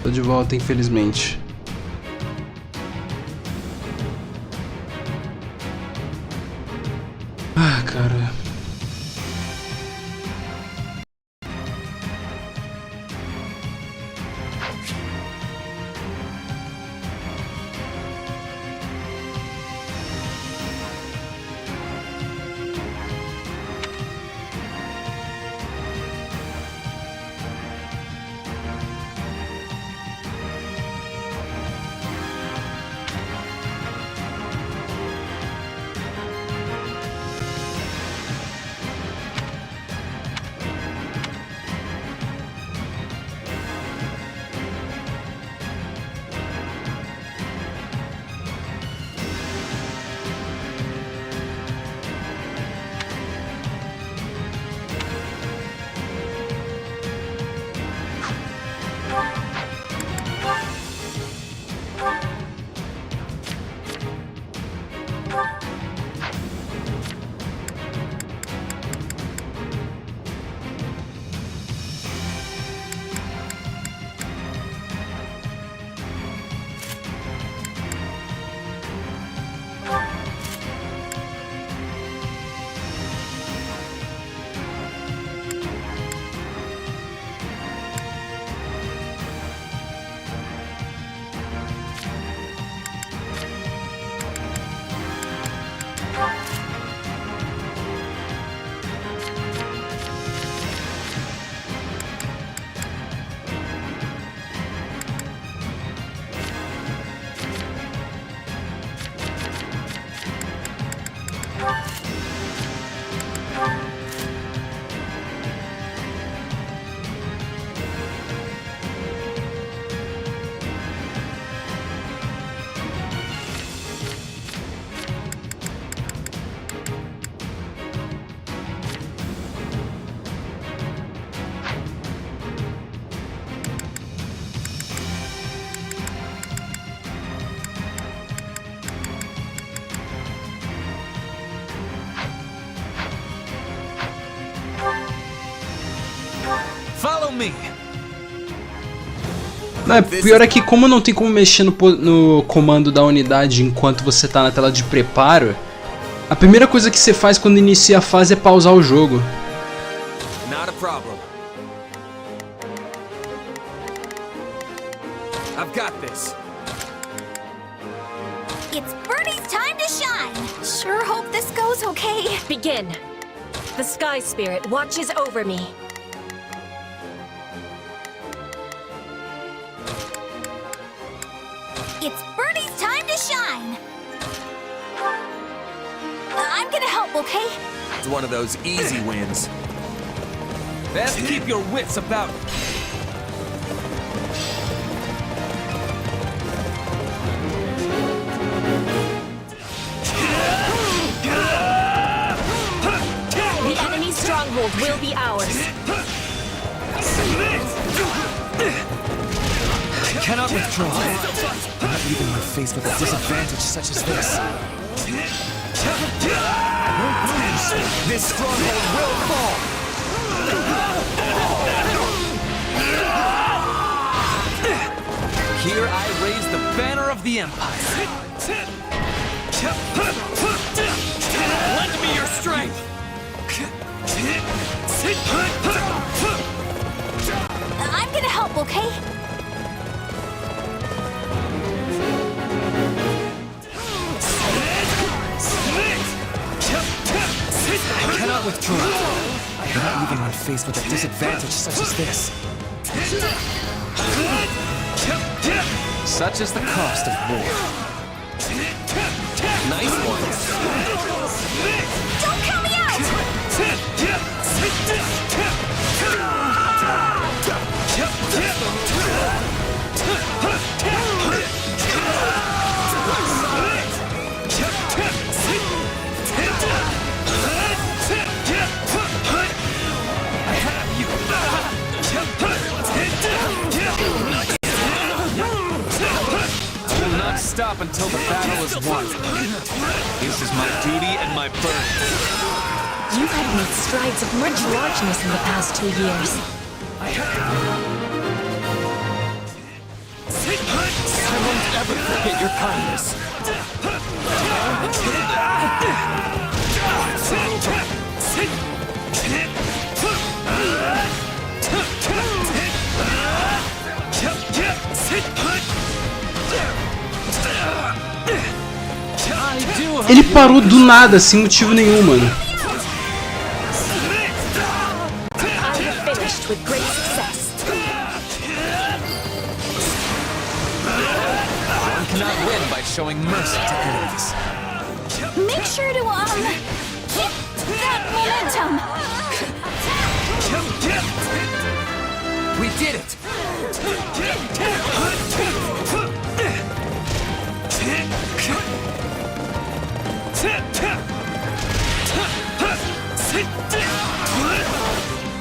Tô de volta, infelizmente. Ah, cara. Não, pior é que como não tem como mexer no comando da unidade enquanto você tá na tela de preparo, a primeira coisa que você faz quando inicia a fase é pausar o jogo. Not a problem. I've got this. It's Birdie's time to shine. Sure hope this goes okay. Begin. The Sky Spirit watches over me. It's Birdie's time to shine. I'm gonna help okay? It's one of those easy wins. Best keep your wits about. The enemy's stronghold will be ours. I cannot withdraw. I'm not leaving my face with a disadvantage such as this. This stronghold will fall. Here I raise the banner of the Empire. Lend me your strength. I'm gonna help, okay? I cannot withdraw. I'm not leaving my face with a disadvantage such as this. Such is the cost of war. Nice one. Don't count me out! I will not stop until the battle is won. This is my duty and my burden. You have made strides of much largeness in the past 2 years. I won't ever forget your kindness. Ele parou do nada, sem motivo nenhum, mano. I have finished with great success. One cannot win by showing mercy to enemies. Make sure to, keep that momentum! We did it!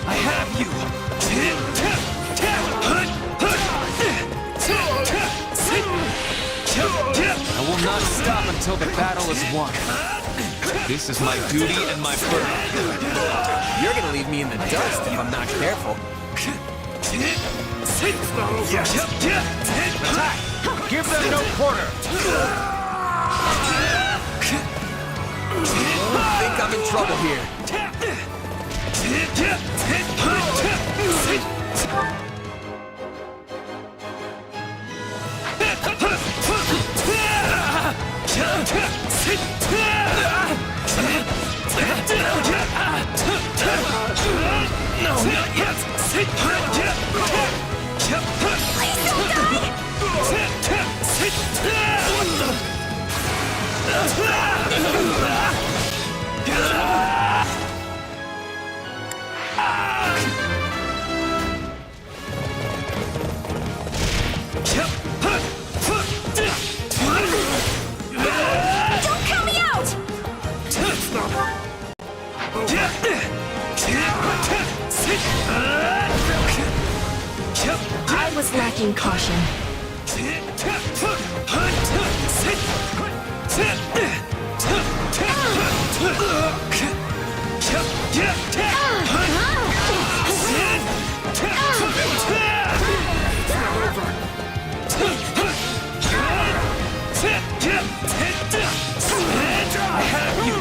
I have you! I will not stop until the battle is won. This is my duty and my burden. You're gonna leave me in the dust if I'm not careful. Attack! Give them no quarter! I think I'm in trouble here. No, not yet! Please don't die! Don't count me out! I was lacking caution. I have you!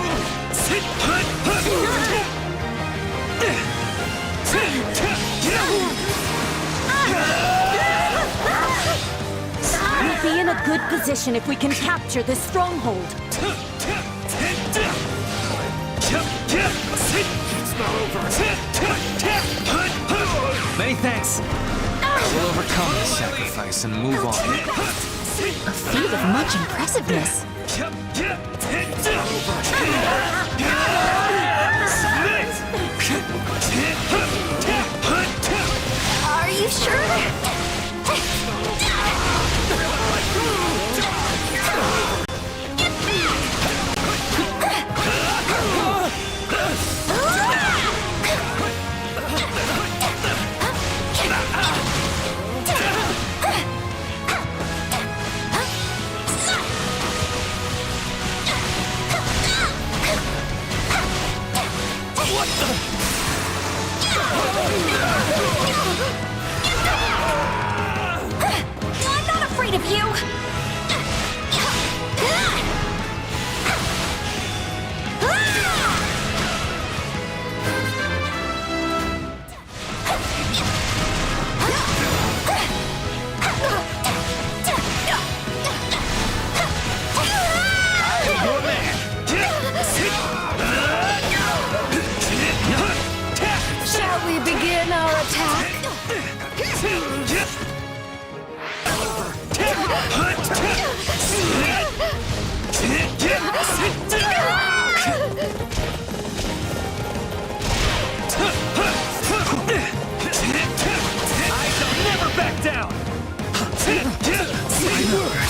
We'll be in a good position if we can capture this stronghold. It's not over. Many thanks. I will overcome this sacrifice and move on. A feat of much impressiveness. I'm not afraid of you! Shall we begin our attack? I shall never back down! My word!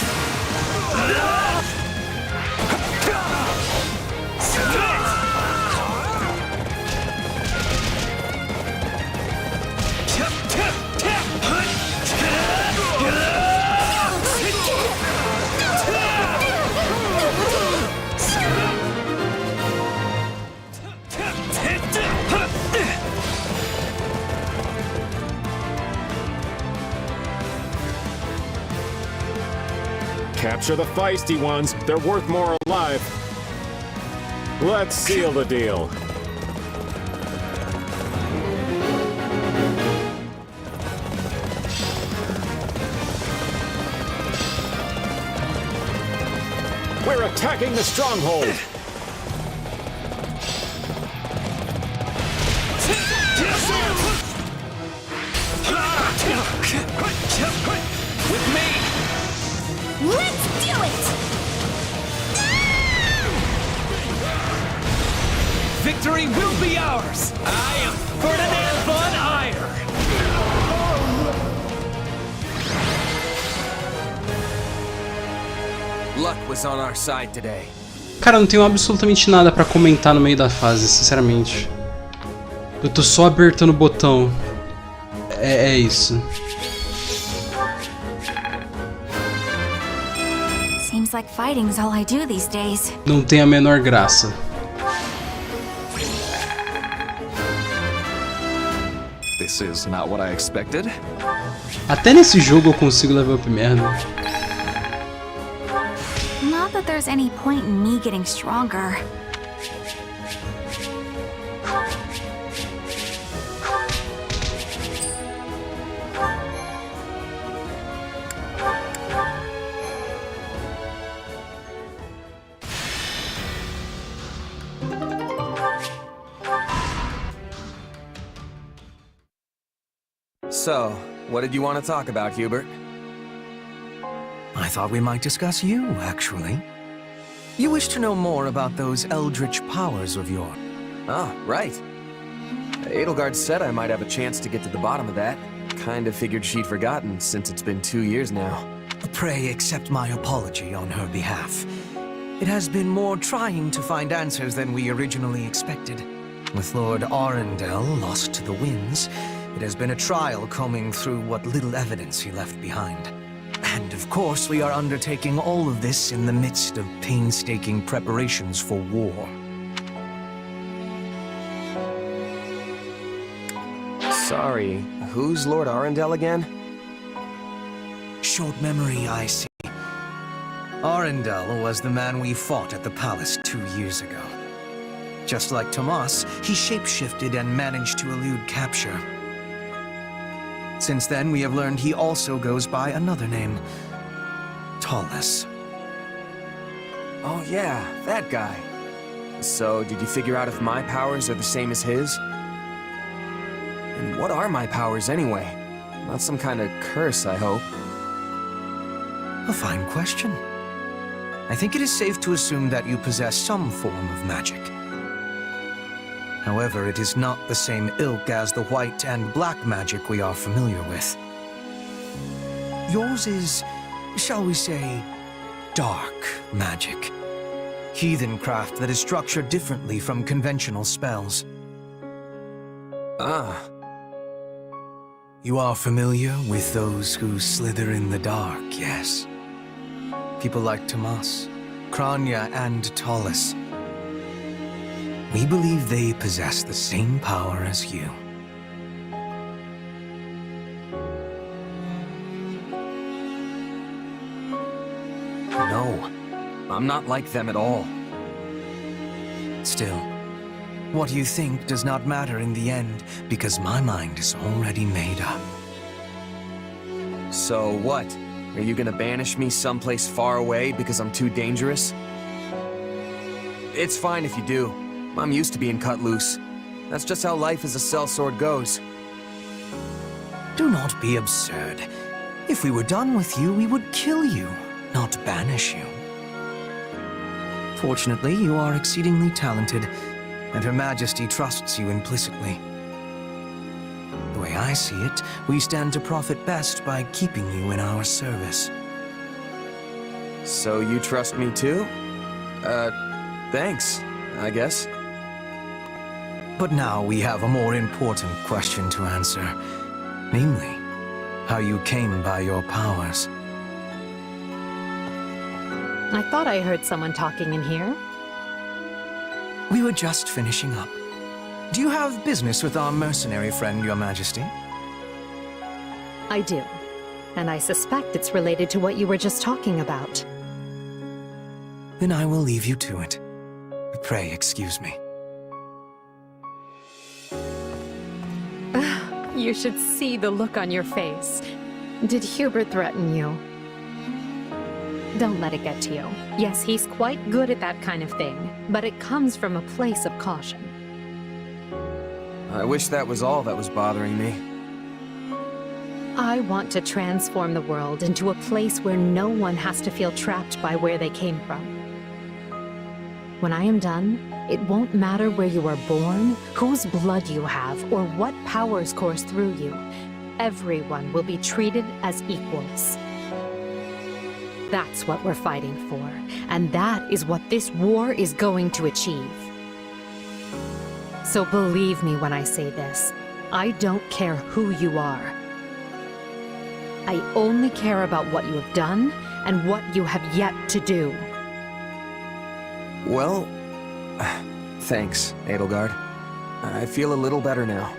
Capture the feisty ones. They're worth more alive. Let's seal the deal. We're attacking the stronghold. With me! Let's do it! Victory will be ours! I am Ferdinand von Eyre! Luck was on our side today. Cara, não tenho absolutamente nada pra comentar no meio da fase, sinceramente. Eu tô só apertando o botão. É isso. Seems like fighting's all I do these days. Não tem a menor graça. This is not what I expected. Até nesse jogo eu consigo level up merda. Not that there's any point in me getting stronger. So, what did you want to talk about, Hubert? I thought we might discuss you, actually. You wish to know more about those eldritch powers of yours. Ah, right. Edelgard said I might have a chance to get to the bottom of that. Kinda figured she'd forgotten, since it's been 2 years now. Pray accept my apology on her behalf. It has been more trying to find answers than we originally expected. With Lord Arundel lost to the winds, it has been a trial combing through what little evidence he left behind. And of course, we are undertaking all of this in the midst of painstaking preparations for war. Sorry, who's Lord Arundel again? Short memory, I see. Arundel was the man we fought at the palace 2 years ago. Just like Tomas, he shapeshifted and managed to elude capture. Since then, we have learned he also goes by another name, Tallus. Oh yeah, that guy. So, did you figure out if my powers are the same as his? And what are my powers anyway? Not some kind of curse, I hope. A fine question. I think it is safe to assume that you possess some form of magic. However, it is not the same ilk as the white and black magic we are familiar with. Yours is, shall we say, dark magic. Heathen craft that is structured differently from conventional spells. Ah. You are familiar with those who slither in the dark, yes? People like Tomas, Kranya, and Talis. We believe they possess the same power as you. No, I'm not like them at all. Still, what you think does not matter in the end, because my mind is already made up. So what? Are you gonna banish me someplace far away because I'm too dangerous? It's fine if you do. I'm used to being cut loose. That's just how life as a sellsword goes. Do not be absurd. If we were done with you, we would kill you, not banish you. Fortunately, you are exceedingly talented, and Her Majesty trusts you implicitly. The way I see it, we stand to profit best by keeping you in our service. So you trust me too? Thanks, I guess. But now we have a more important question to answer. Namely, how you came by your powers. I thought I heard someone talking in here. We were just finishing up. Do you have business with our mercenary friend, Your Majesty? I do. And I suspect it's related to what you were just talking about. Then I will leave you to it. Pray excuse me. You should see the look on your face. Did Hubert threaten you? Don't let it get to you. Yes, he's quite good at that kind of thing, but it comes from a place of caution. I wish that was all that was bothering me. I want to transform the world into a place where no one has to feel trapped by where they came from. When I am done, it won't matter where you were born, whose blood you have, or what powers course through you. Everyone will be treated as equals. That's what we're fighting for, and that is what this war is going to achieve. So believe me when I say this, I don't care who you are. I only care about what you have done and what you have yet to do. Well, thanks, Edelgard. I feel a little better now.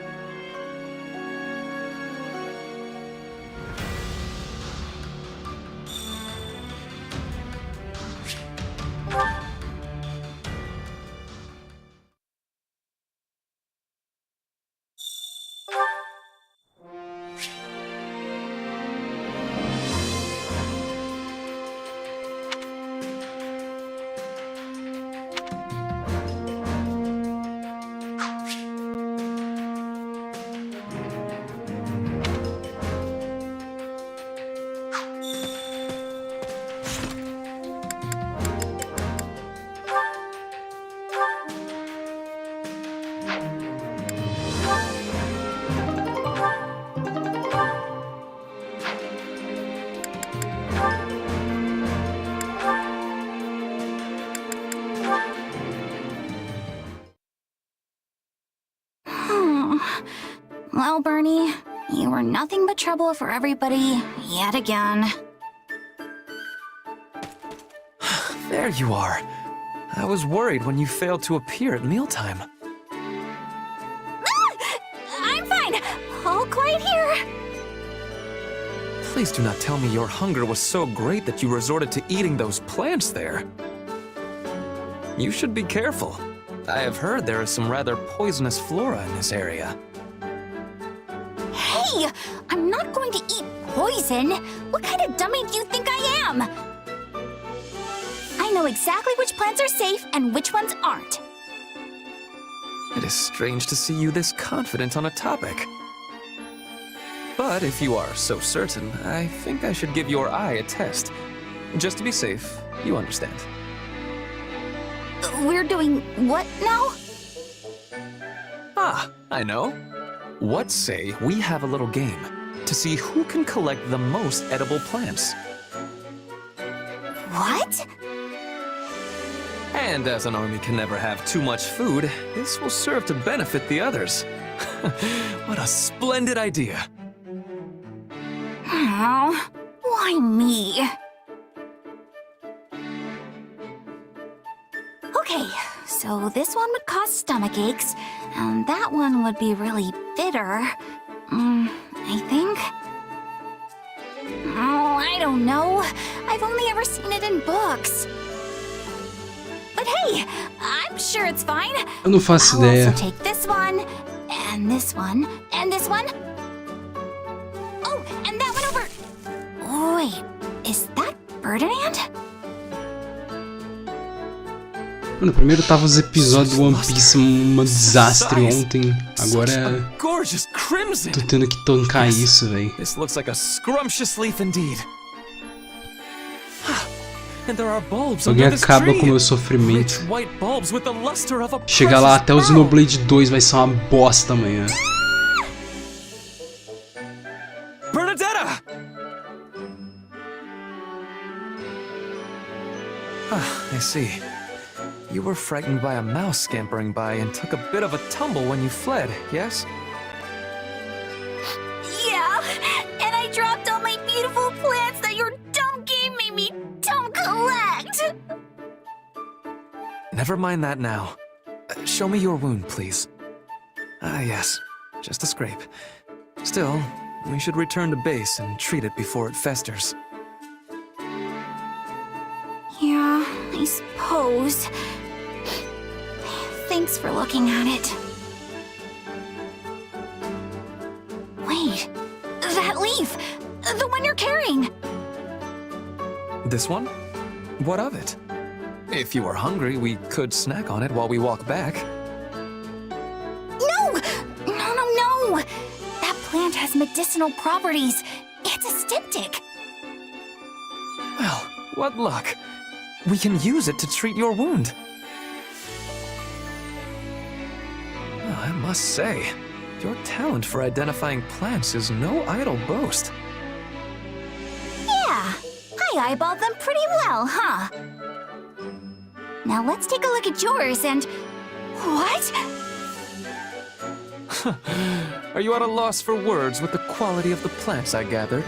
Well, Bernie, you were nothing but trouble for everybody, yet again. There you are. I was worried when you failed to appear at mealtime. I'm fine! All quiet here! Please do not tell me your hunger was so great that you resorted to eating those plants there. You should be careful. I have heard there is some rather poisonous flora in this area. Hey! I'm not going to eat poison! What kind of dummy do you think I am? I know exactly which plants are safe and which ones aren't. It is strange to see you this confident on a topic. But if you are so certain, I think I should give your eye a test. Just to be safe, you understand. We're doing what now? Ah, I know. What say we have a little game to see who can collect the most edible plants? What? And as an army can never have too much food, this will serve to benefit the others. What a splendid idea. Oh, why me? Okay, so this one would cause stomach aches, and that one would be really bitter. I think. Oh, I don't know. I've only ever seen it in books. But hey, I'm sure it's fine. Eu não faço I'll ideia. also take this one, and this one, and this one. Oh, and that one over. Wait, is that Ferdinand? Mano, primeiro tava os episódios do One Piece um desastre ontem. Agora tô tendo que tancar isso, véi. This looks like a scrumptious leaf indeed. And there are bulbs Alguém under this acaba tree. com o meu sofrimento. Rich white bulbs with the luster of a Chegar lá precious até o pearl. Xenoblade 2 vai ser uma bosta amanhã. Bernadetta! Ah, I see. You were frightened by a mouse scampering by and took a bit of a tumble when you fled, yes? Yeah, and I dropped all my beautiful plants that your dumb game made me don't collect. Never mind that now. Show me your wound, please. Ah, yes. Just a scrape. Still, we should return to base and treat it before it festers. Yeah, I suppose. Thanks for looking at it. Wait, that leaf! The one you're carrying! This one? What of it? If you are hungry, we could snack on it while we walk back. No! No! That plant has medicinal properties. It's a styptic. Well, what luck. We can use it to treat your wound. Well, I must say, your talent for identifying plants is no idle boast. Yeah, I eyeballed them pretty well, huh? Now let's take a look at yours and... What? Are you at a loss for words with the quality of the plants I gathered?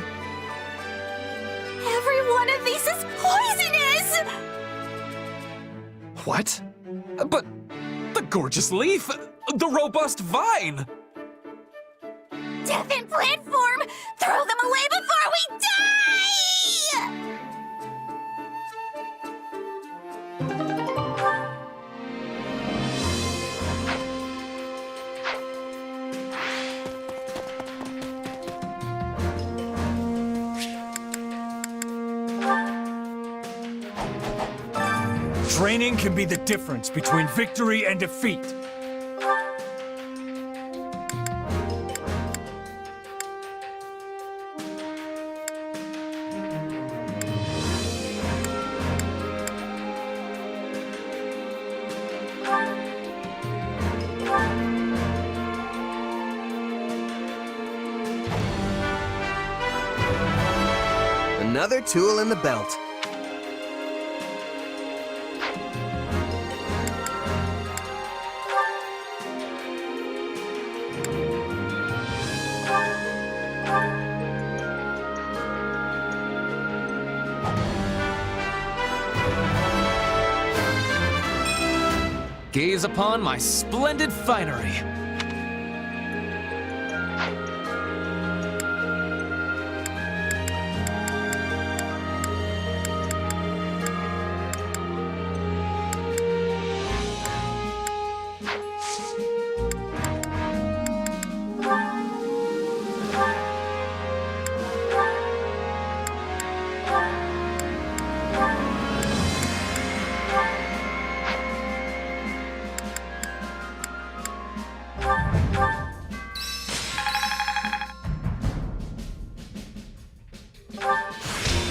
Every one of these is poisonous! What? But the gorgeous leaf! The robust vine! Death in plant form! Throw them away before we die! Training can be the difference between victory and defeat. Another tool in the belt. Gaze upon my splendid finery.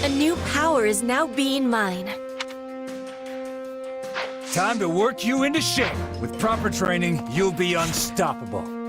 A new power is now being mine. Time to work you into shape. With proper training, you'll be unstoppable.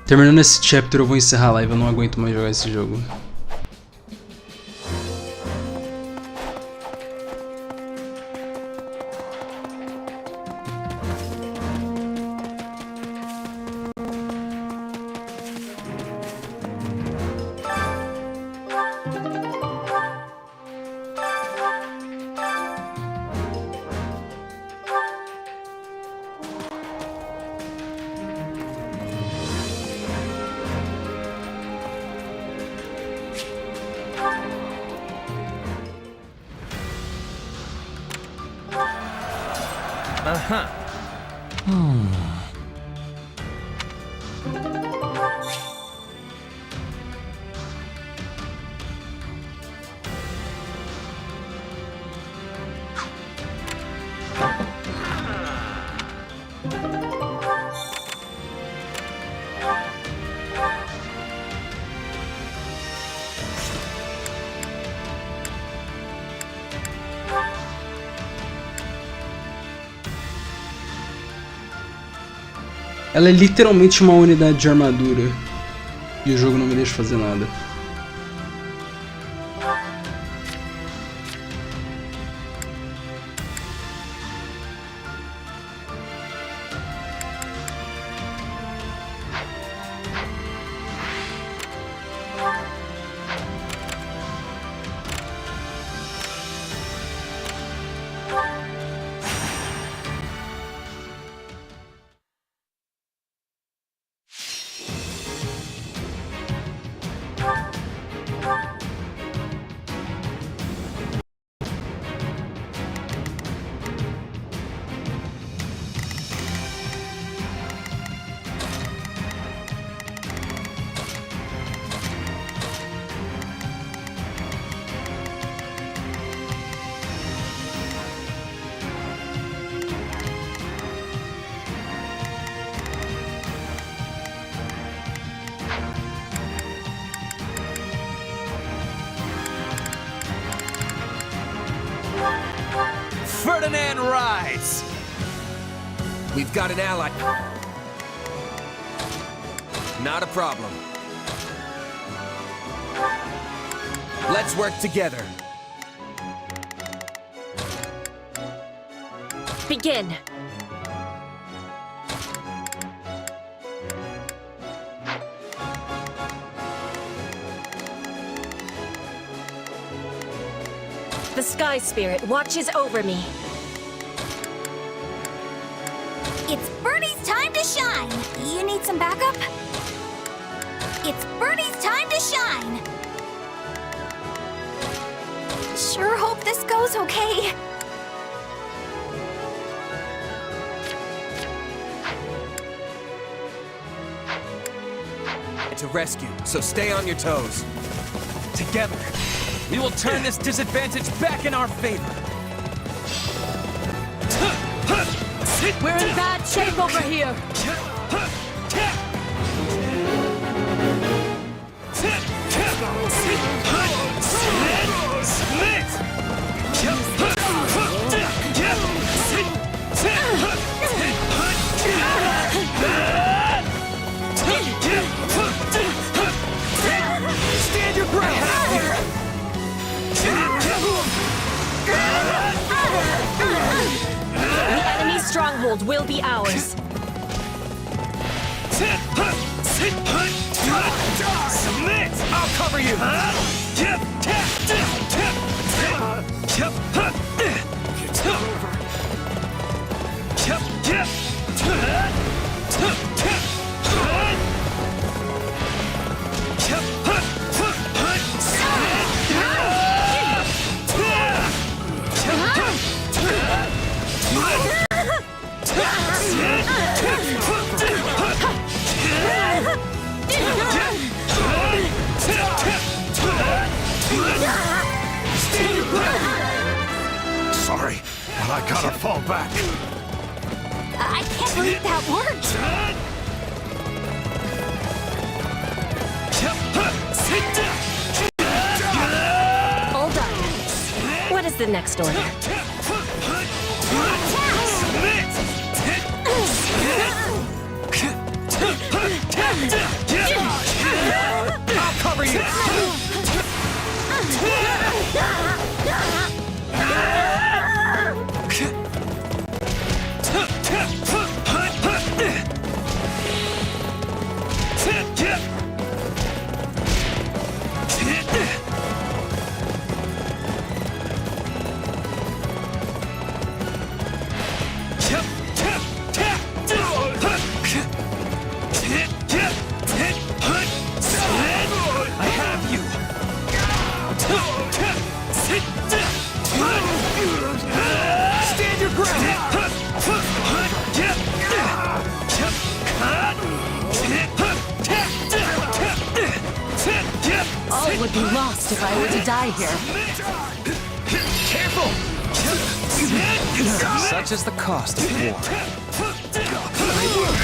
Terminando esse chapter eu vou encerrar a live, eu não aguento mais jogar esse jogo. Ela é literalmente uma unidade de armadura. E o jogo não me deixa fazer nada. Ferdinand rides! We've got an ally. Not a problem. Let's work together. Begin. The Sky Spirit watches over me. It's Birdie's time to shine. You need some backup? It's Birdie's time to shine. Sure hope this goes okay. To rescue, so stay on your toes. Together, we will turn this disadvantage back in our favor. We're in bad shape over here. Stand your ground! The enemy's stronghold will be ours. Submit! I'll cover you! Sorry, but I gotta fall back. I can't believe that worked. All done. What is the next order? I'll cover you! Stand your ground! All would be lost if I were to die here. Careful! Such is the cost of war.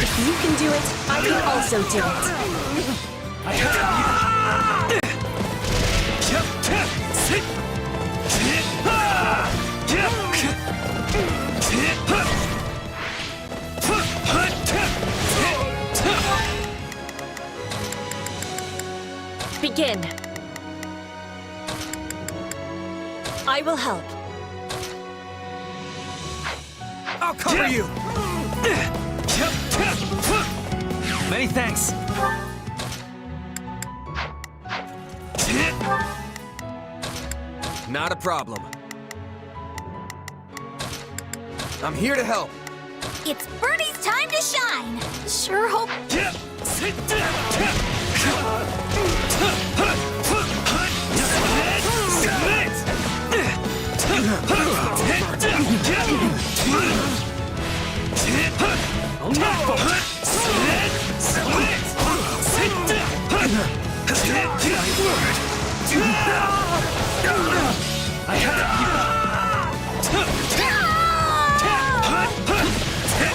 If you can do it, I can also do it. Begin. I will help. I'll cover you! Many thanks. Not a problem. I'm here to help. It's Birdie's time to shine. Sure hope.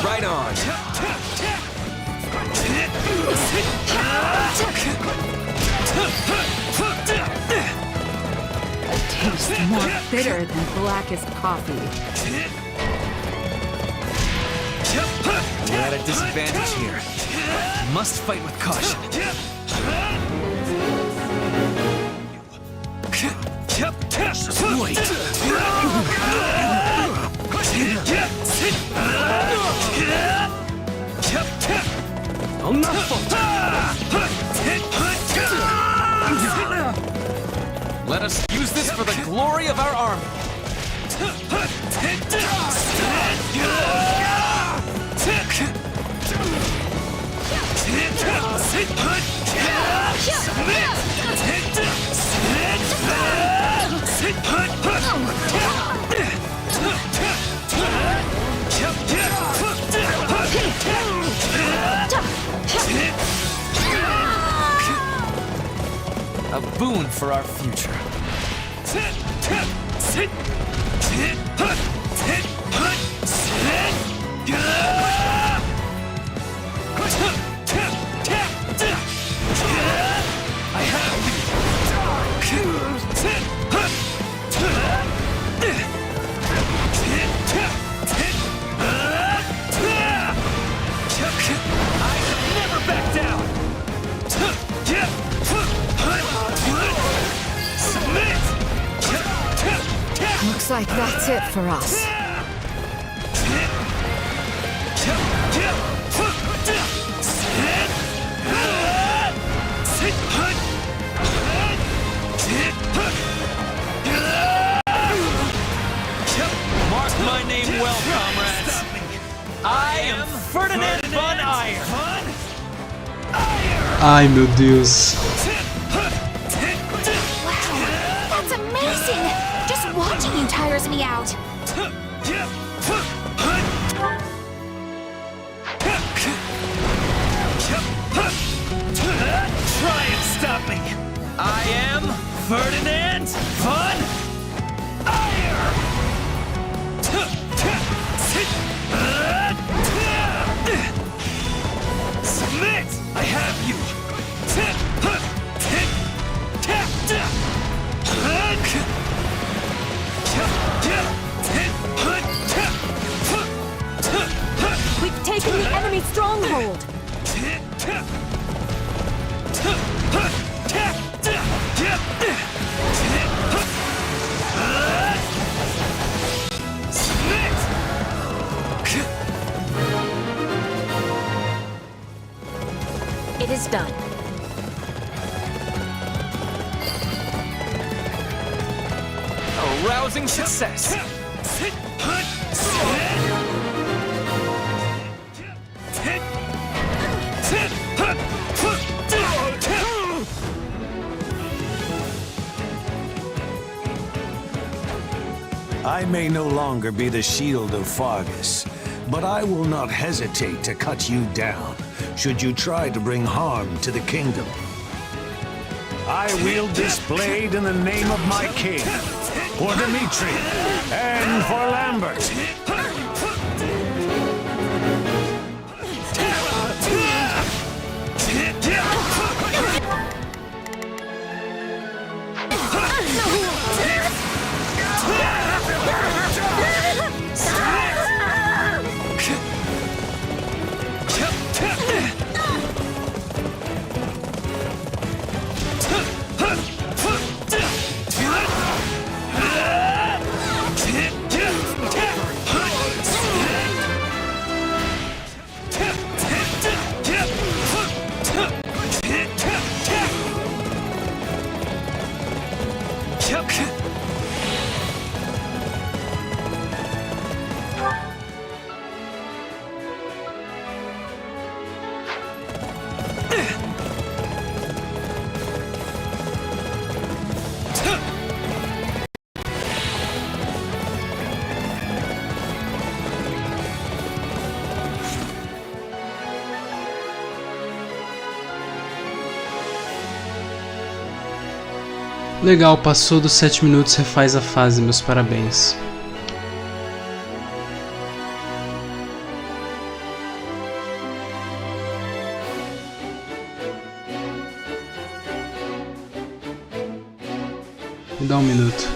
Right on. Tastes more bitter than blackest coffee. We're at a disadvantage here. Must fight with caution. Wait. Let us use this for the glory of our army. A boon for our future. I have like that's it for us. Mark my name well, comrades. I am Ferdinand von Iron. Ai, meu Deus. That's amazing! Just watching you tires me out. Try and stop me. I am Ferdinand von Iron. Submit! I have you. We've taken the enemy stronghold. It is done. A rousing success. I may no longer be the shield of Fargus, but I will not hesitate to cut you down, should you try to bring harm to the kingdom. I wield this blade in the name of my king, for Dimitri, and for Lambert. Legal, passou dos 7 minutos, refaz a fase, meus parabéns. Me dá um minuto.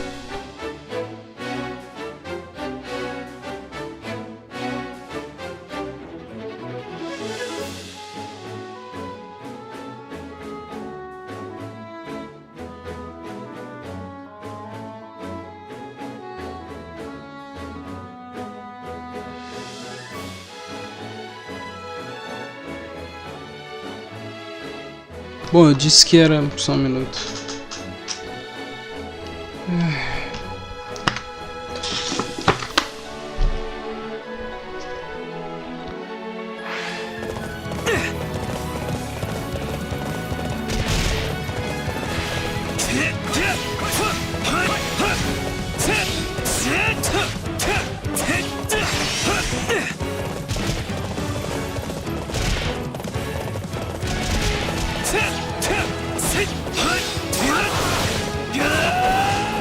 Bom, eu disse que era só um minuto.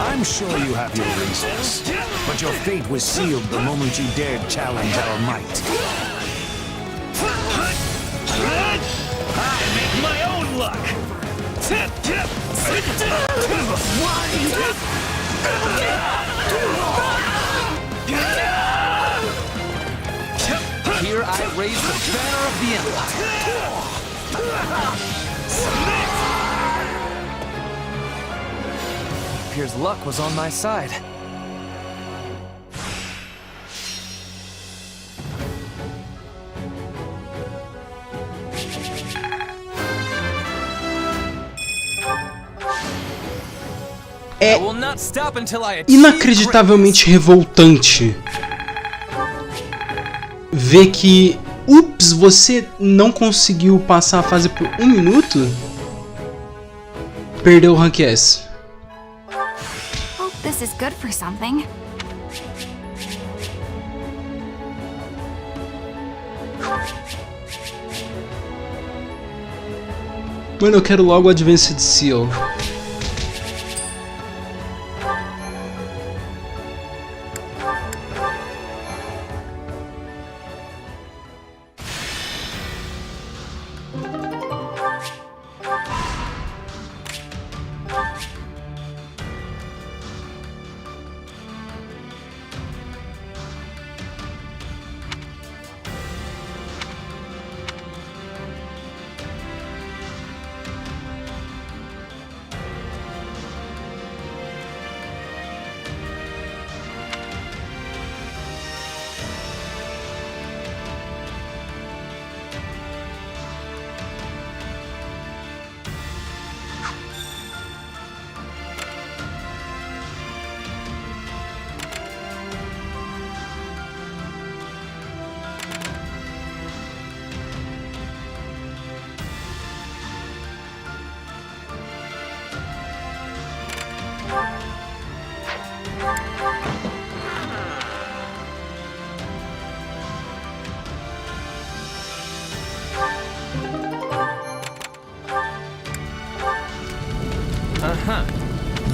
I'm sure you have your reasons, but your fate was sealed the moment you dared challenge our might. I make my own luck. Here I raise the banner of the Empire. Appears luck was on my side. É I will not stop until I achieve inacreditavelmente revoltante ver que, ups, você não conseguiu passar a fase por 1 minuto, perdeu o Rank S. Hope this is good for something. Mano, eu quero logo o Advanced Seal.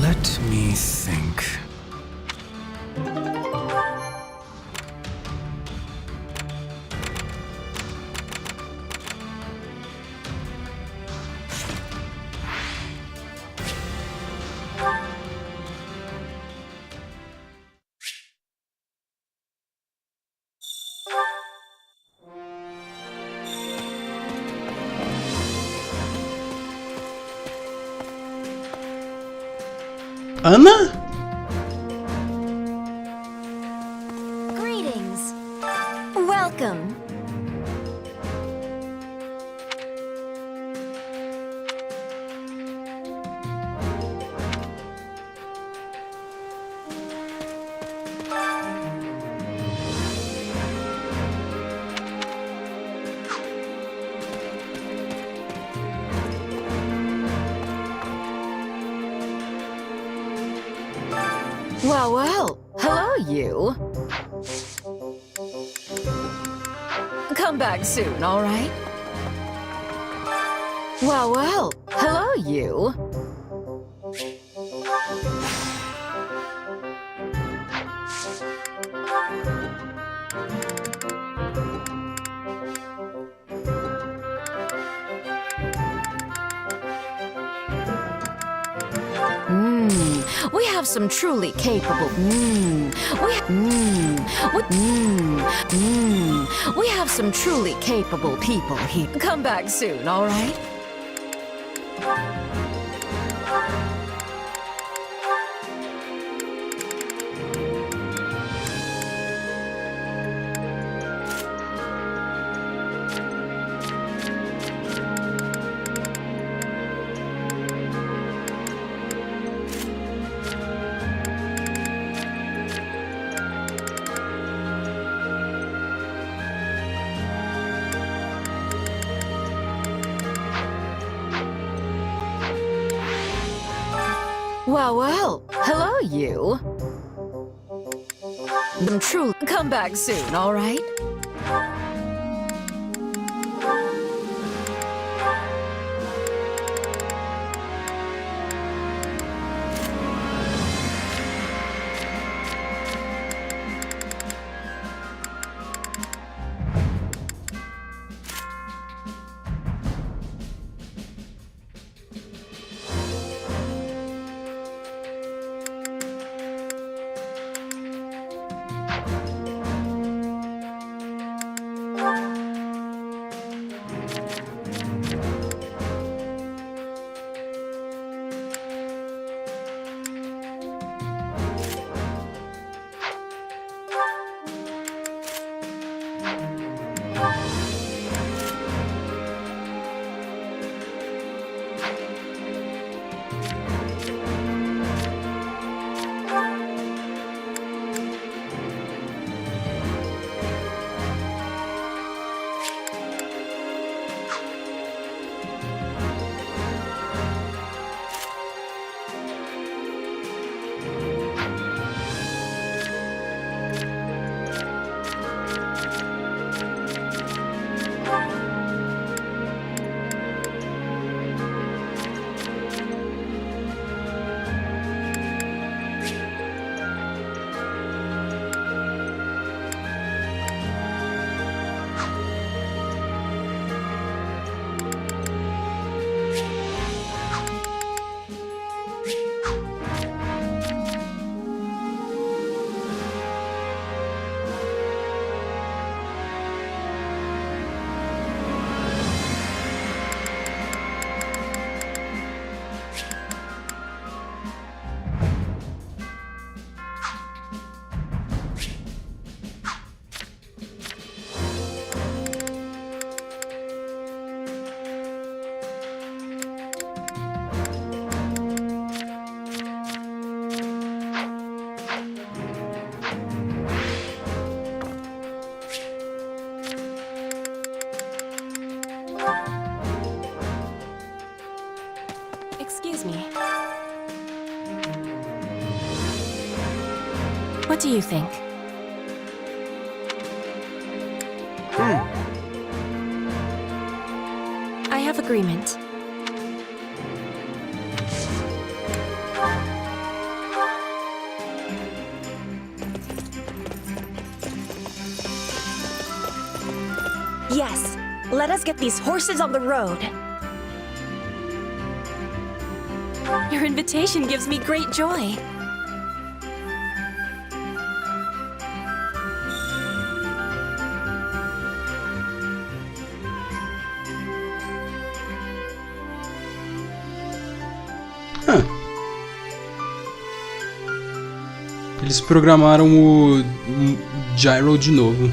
Let me think. Ana? Greetings. Welcome. Well, well. Hello, you. Come back soon, all right? Well, well. Hello, you. We have some truly capable. We have some truly capable people here. Come back soon, all right? Well, well. Hello, you. Truly, come back soon, all right? surprise me. What do you think? I have agreement. Yes, let us get these horses on the road. Your invitation gives me great joy. Eles programaram o Gyro de novo.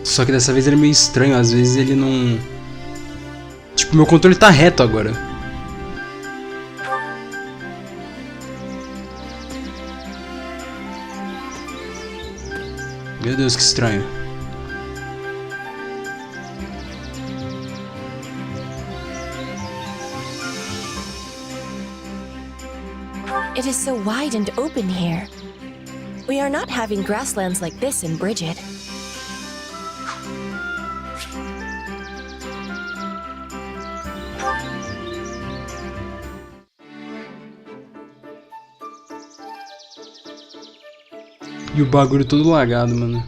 Só que dessa vez ele é meio estranho, às vezes ele não... Tipo, meu controle tá reto agora. Meu Deus, que estranho. It is so wide and open here. We are not having grasslands like this in Bridget. E o bagulho todo lagado, mano.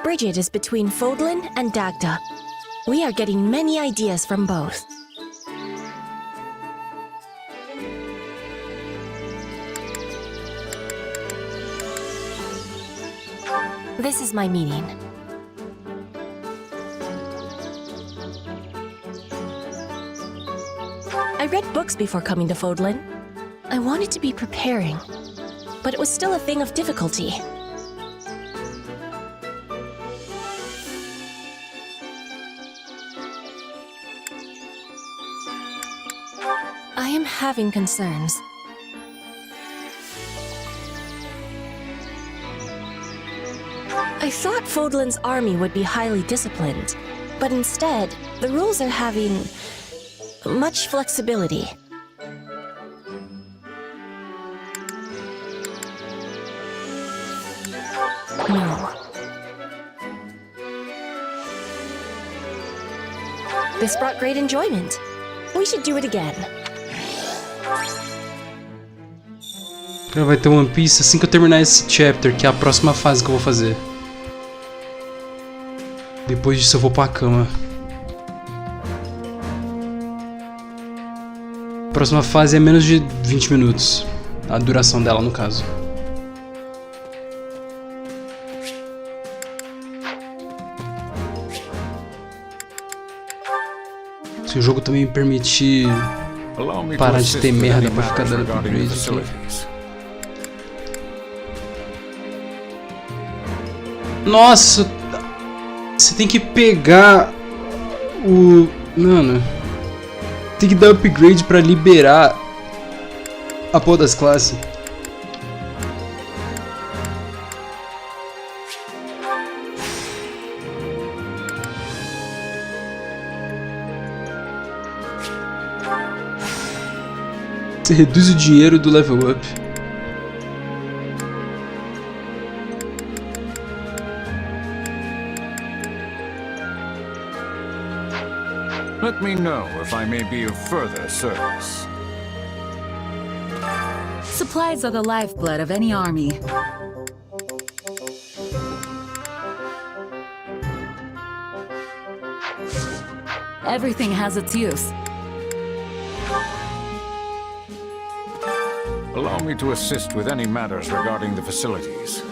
Bridget is between Fodlan and Dagda. We are getting many ideas from both. This is my meeting. I read books before coming to Fodlan. I wanted to be preparing, but it was still a thing of difficulty. I am having concerns. I thought Fodlan's army would be highly disciplined, but instead, the rules are having much flexibility. No. This brought great enjoyment. We should do it again. Vai ter One Piece assim que eu terminar esse chapter, que é a próxima fase que eu vou fazer. Depois disso eu vou pra cama. A próxima fase é menos de 20 minutos. A duração dela, no caso. Se o jogo também me permitir parar de ter merda pra ficar dando upgrade aqui. Nossa! Você tem que pegar o... Mano... Tem que dar upgrade pra liberar a porra das classes. Você reduz o dinheiro do level up. Let me know if I may be of further service. Supplies are the lifeblood of any army. Everything has its use. Allow me to assist with any matters regarding the facilities.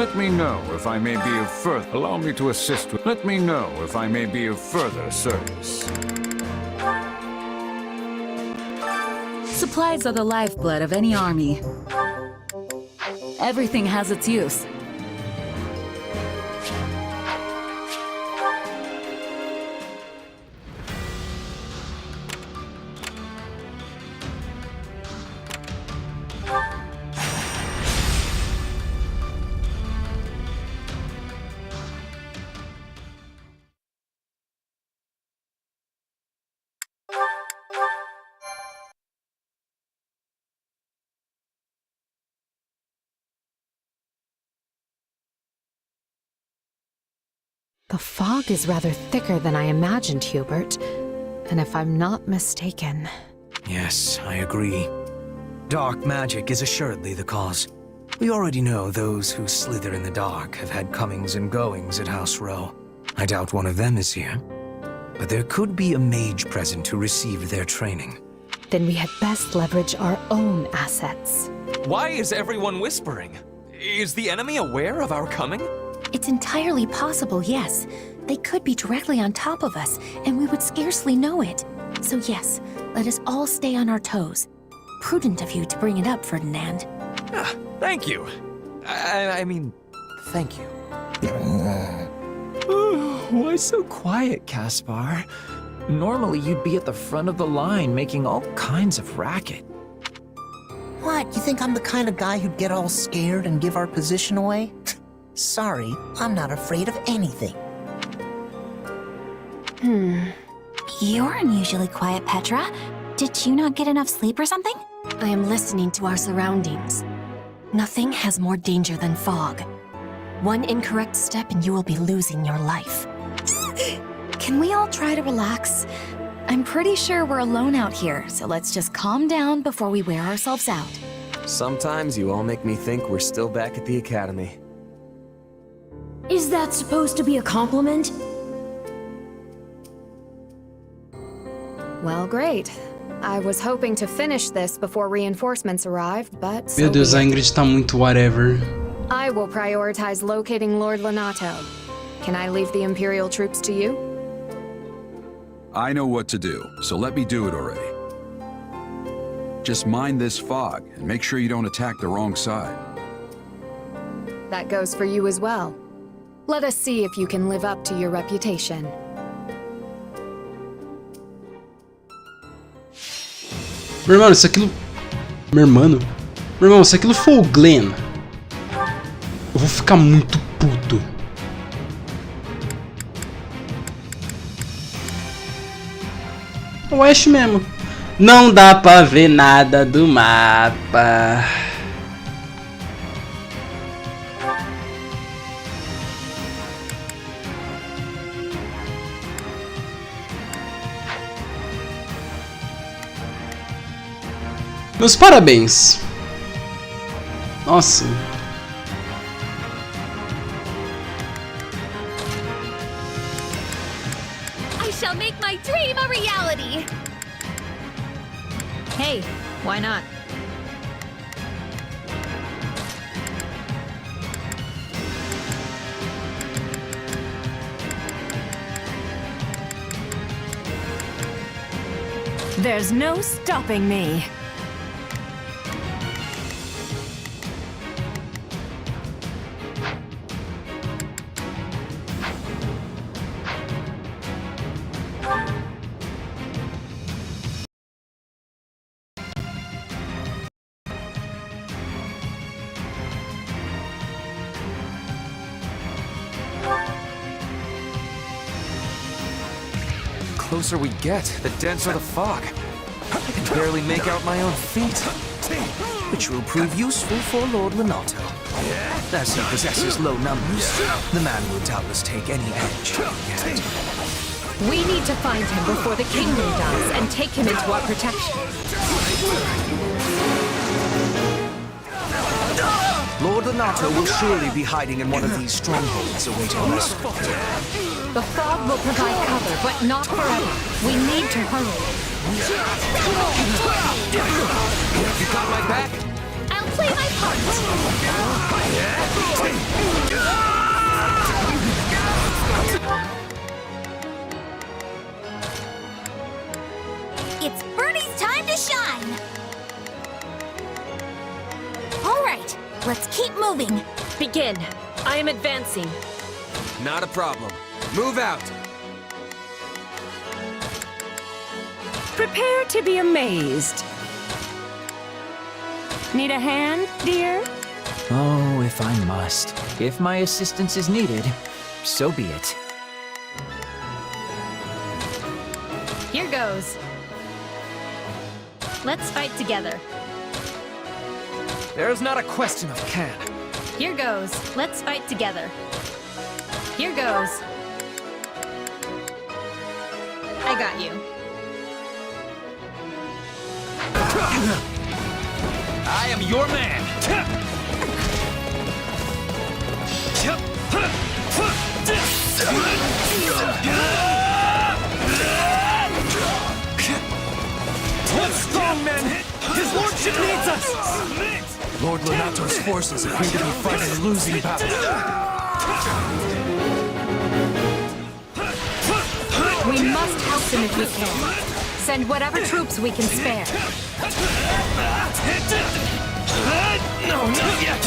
Let me know if I may be of further. Allow me to assist with. Let me know if I may be of further service. Supplies are the lifeblood of any army. Everything has its use. The fog is rather thicker than I imagined, Hubert. And if I'm not mistaken... Yes, I agree. Dark magic is assuredly the cause. We already know those who slither in the dark have had comings and goings at House Row. I doubt one of them is here. But there could be a mage present who received their training. Then we had best leverage our own assets. Why is everyone whispering? Is the enemy aware of our coming? It's entirely possible, yes. They could be directly on top of us, and we would scarcely know it. So yes, let us all stay on our toes. Prudent of you to bring it up, Ferdinand. Thank you. I mean, thank you. Why so quiet, Caspar? Normally you'd be at the front of the line making all kinds of racket. What, you think I'm the kind of guy who'd get all scared and give our position away? Sorry, I'm not afraid of anything. You're unusually quiet, Petra. Did you not get enough sleep or something? I am listening to our surroundings. Nothing has more danger than fog. One incorrect step and you will be losing your life. Can we all try to relax? I'm pretty sure we're alone out here, so let's just calm down before we wear ourselves out. Sometimes you all make me think we're still back at the academy. Is that supposed to be a compliment? Well, great. I was hoping to finish this before reinforcements arrived, but so Meu Deus, be a it. Ingrid tá muito whatever. I will prioritize locating Lord Lenato. Can I leave the Imperial troops to you? I know what to do, so let me do it already. Just mind this fog, and make sure you don't attack the wrong side. That goes for you as well. Let us see if you can live up to your reputation. Meu irmão, se aquilo... Meu irmão, se aquilo for o Glenn, eu vou ficar muito puto. O Ash mesmo. Não dá pra ver nada do mapa. Meus parabéns. Nossa. I shall make my dream a reality! Hey, why not? There's no stopping me. The closer we get, the denser the fog. I can barely make out my own feet. Which will prove useful for Lord Lenato. As he possesses low numbers, the man will doubtless take any edge. We need to find him before the kingdom does and take him into our protection. Lord Lenato will surely be hiding in one of these strongholds awaiting rescue. The fog will provide cover, but not forever. We need to hurry. You got my back? I'll play my part! It's Birdie's time to shine! All right, let's keep moving. Begin. I am advancing. Not a problem. Move out! Prepare to be amazed. Need a hand, dear? Oh, if I must. If my assistance is needed, so be it. Here goes. Let's fight together. There's not a question of can. Here goes. Let's fight together. Here goes. I got you. I am your man! Let's strong, men! His lordship needs us! Lord Lenato's forces appear to be fighting a losing battle. We must help them if we can. Send whatever troops we can spare. No, not yet!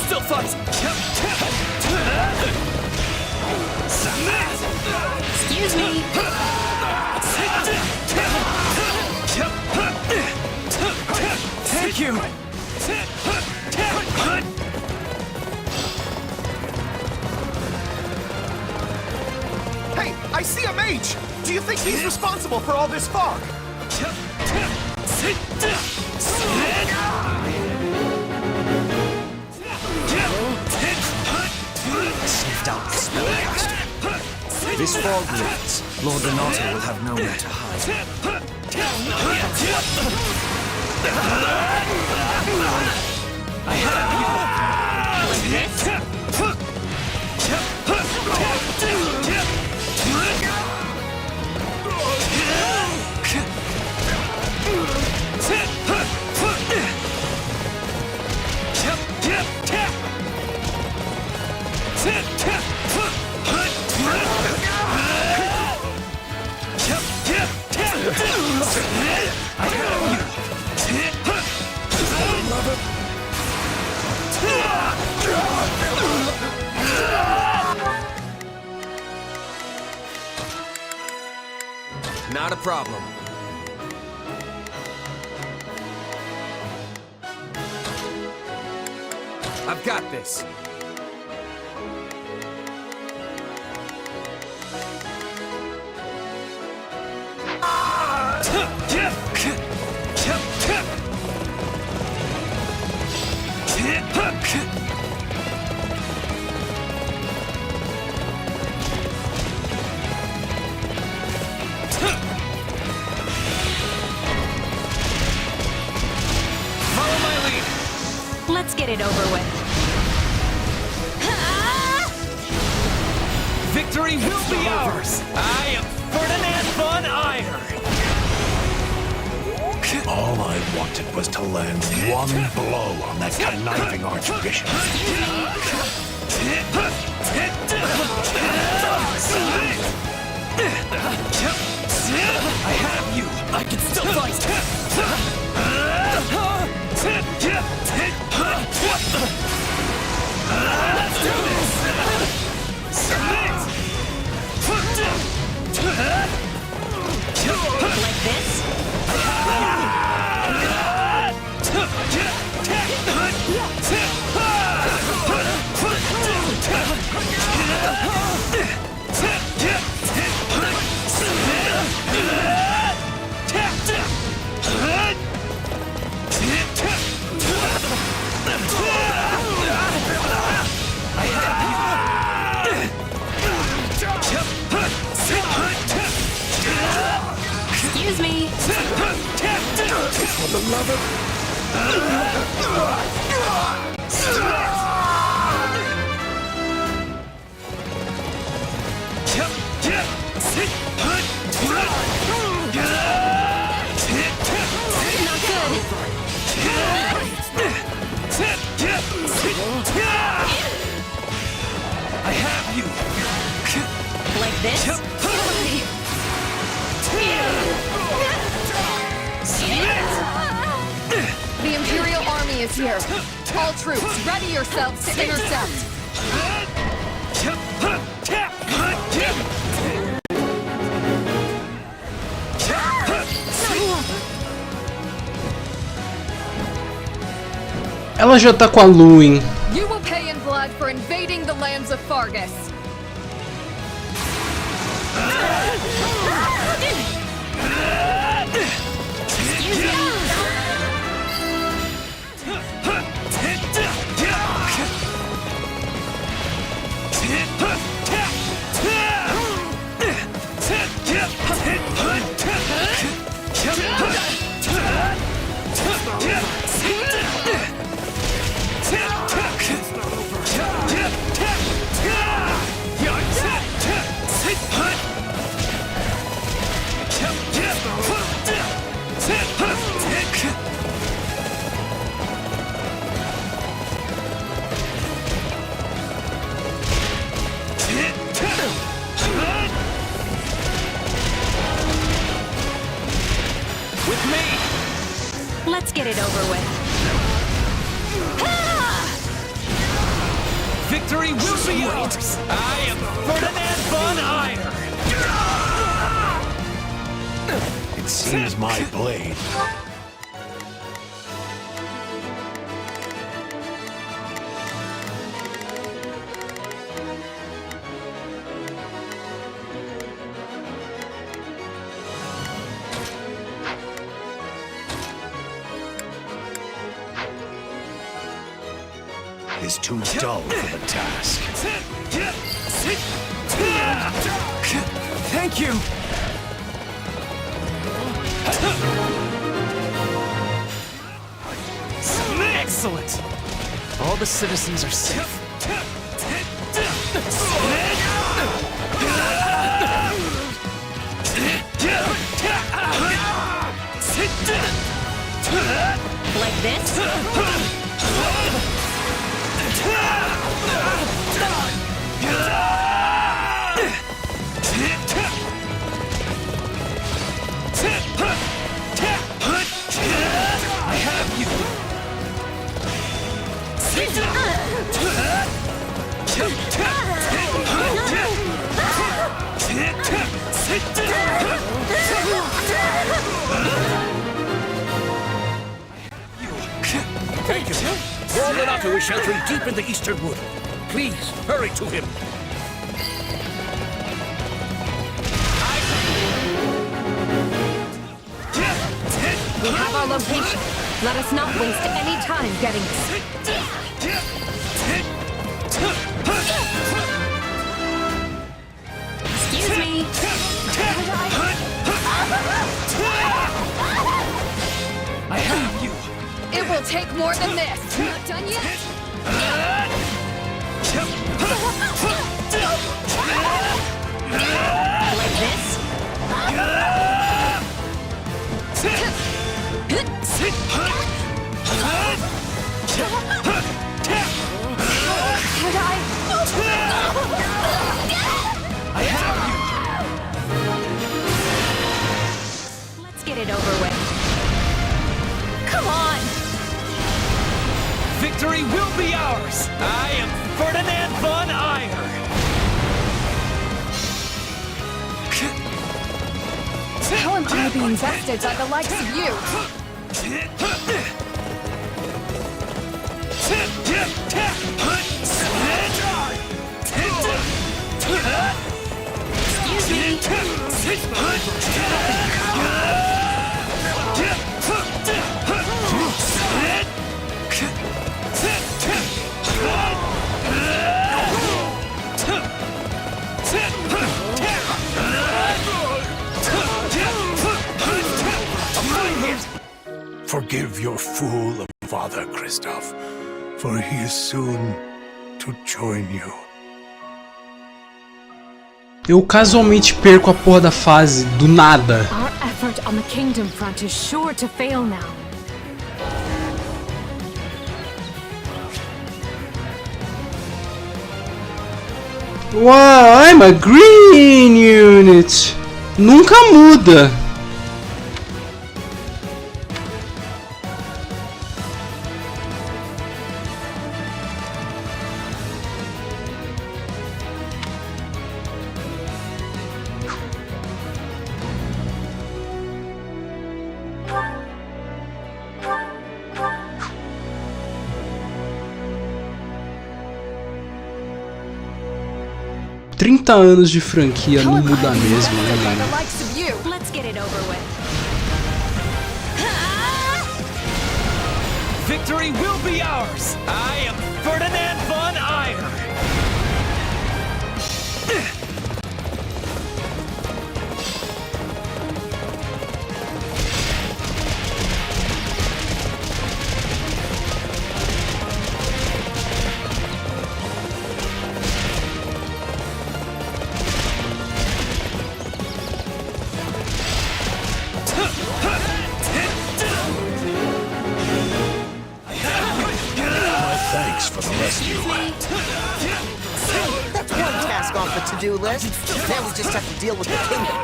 Still fight! Excuse me. Thank you! Hey, I see a mage! Do you think he's responsible for all this fog? Sniffed out the spellcaster. This fog lifts. Lord Renato will have nowhere to hide. I have you! Not a problem. I've got this. Let's get it over with. Victory will be ours! I am Ferdinand von Iron! All I wanted was to land one blow on that conniving archbishop. I have you! I can still fight! Let's do this! Like this? Excuse me. For the love of... you. Like this? The Imperial Army is here. All troops, ready yourselves to intercept. Ela já tá com a Lu, hein? You will pay in blood for invading the lands of Fargus. Let's get it over with. Victory will be yours! I am Ferdinand von Eyre! It seems my blade. Is too dull for the task. Thank you! Excellent! All the citizens are safe. Like this? I have you. Thank you. Lord Renato is sheltering deep in the eastern wood. Please, hurry to him. We have our location. Let us not waste any time getting there. Excuse me. I have you. It will take more than this. Not done yet? Like this? Could I? I have you. Let's get it over with. Come on! Victory will be ours! I am Ferdinand von Eyre! How am I being bested by the likes of you? Forgive your fool of Father Christoph, for he is soon to join you. Eu casualmente perco a porra da fase, do nada. Our effort on the kingdom front is sure to fail now. Wow, I'm a green unit. Nunca muda. Anos de franquia não muda mesmo, né, mano? Let's get it over with. Victory will be ours. I am Ferdinand von Eyre. That's one task off the to-do list. Now we just have to deal with the kingdom.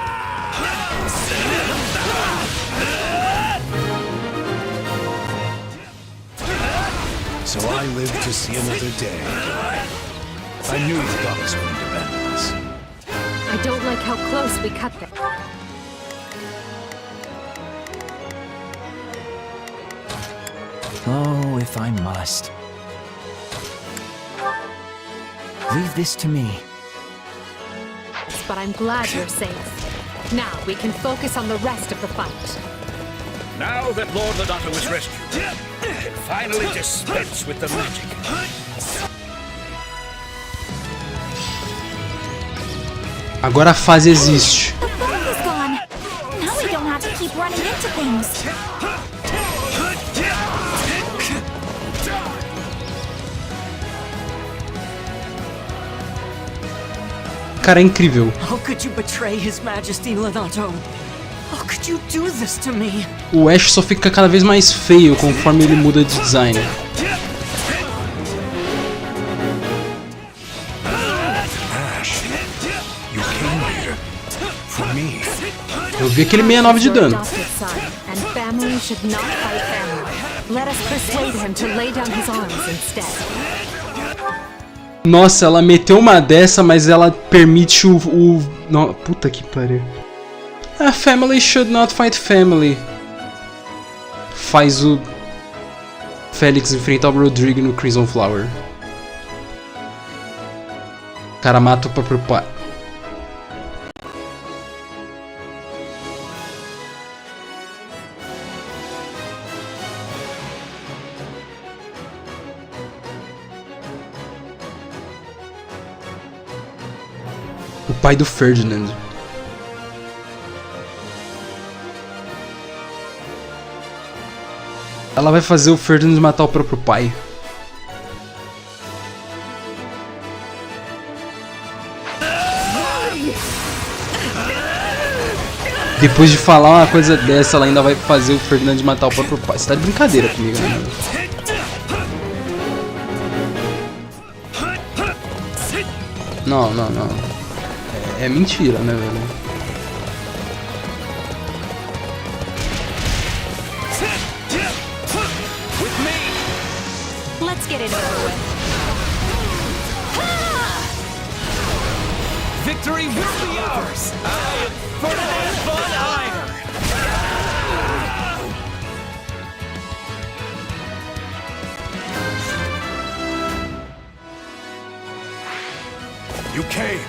So I live to see another day. I knew the gods wouldn't abandon us. I don't like how close we cut them. Oh, if I must. Leave this to me. But I'm glad you're safe. Now we can focus on the rest of the fight. Now that Lord Lodato is rescued, we can finally dispense with the magic. Agora a fase existe. The fog is gone. Now we don't have to keep running into things. Cara, é incrível. How could you betray His Majesty Lodato? How could you do this to me? O Ash só fica cada vez mais feio conforme ele muda de design. Ash, you came here for me. Eu vi aquele 69 de dano. And family should not fight family. Let us persuade him to lay down his arms instead. Nossa, ela meteu uma dessa, mas ela permite Não, puta que pariu. A family should not fight family. Faz o Félix enfrentar o Rodrigo no Crimson Flower. O cara mata o próprio pai. O pai do Ferdinand. Ela vai fazer o Ferdinand matar o próprio pai. Depois de falar uma coisa dessa, ela ainda vai fazer o Ferdinand matar o próprio pai. Você tá de brincadeira comigo, né, mano? Não, não, não. É mentira, né, velho? Let's get it over with. Victory will be ours. I am Ferdinand von Eyre. You came.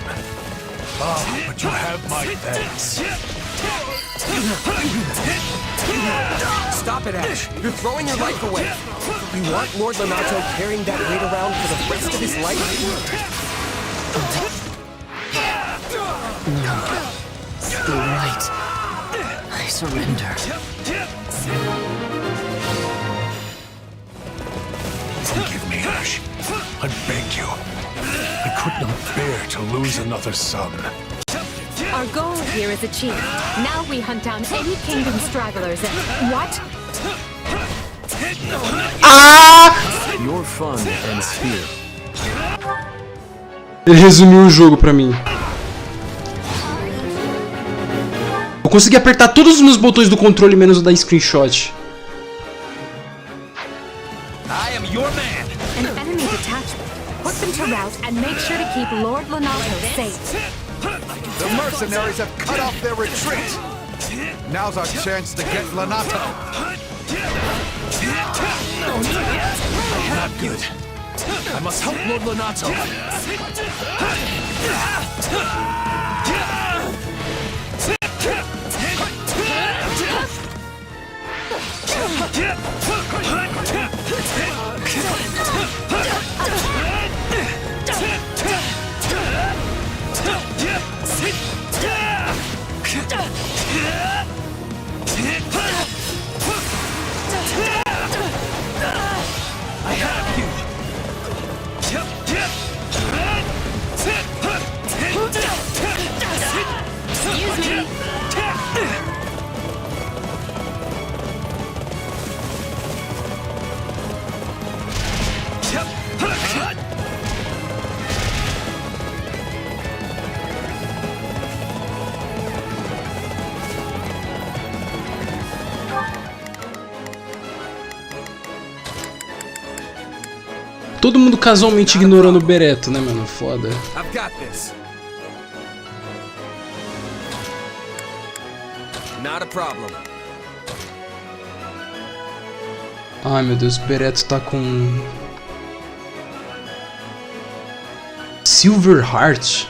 Ah, but you have my thanks. Stop it, Ash. You're throwing your life away. You want Lord Lodato carrying that weight around for the rest of his life? You're right. I surrender. Forgive me, Ash. I beg you. I could not bear to lose another son. Our goal here is achieved. Now we hunt down any kingdom stragglers and... What? Your fun ends here. Ele resumiu o jogo pra mim. Eu consegui apertar todos os meus botões do controle, menos o da screenshot. I am your man. An enemy detachment. Put them to rout and make sure to keep Lord Lonato safe. The mercenaries have cut off their retreat. Now's our chance to get Lonato. Not good. I must help Lord Lonato. I have you. Excuse me. Todo mundo casualmente ignorando o Bereto, né, mano? Foda. I've got this. Not a problem. Ai, meu Deus, o Bereto tá com... Silver Heart?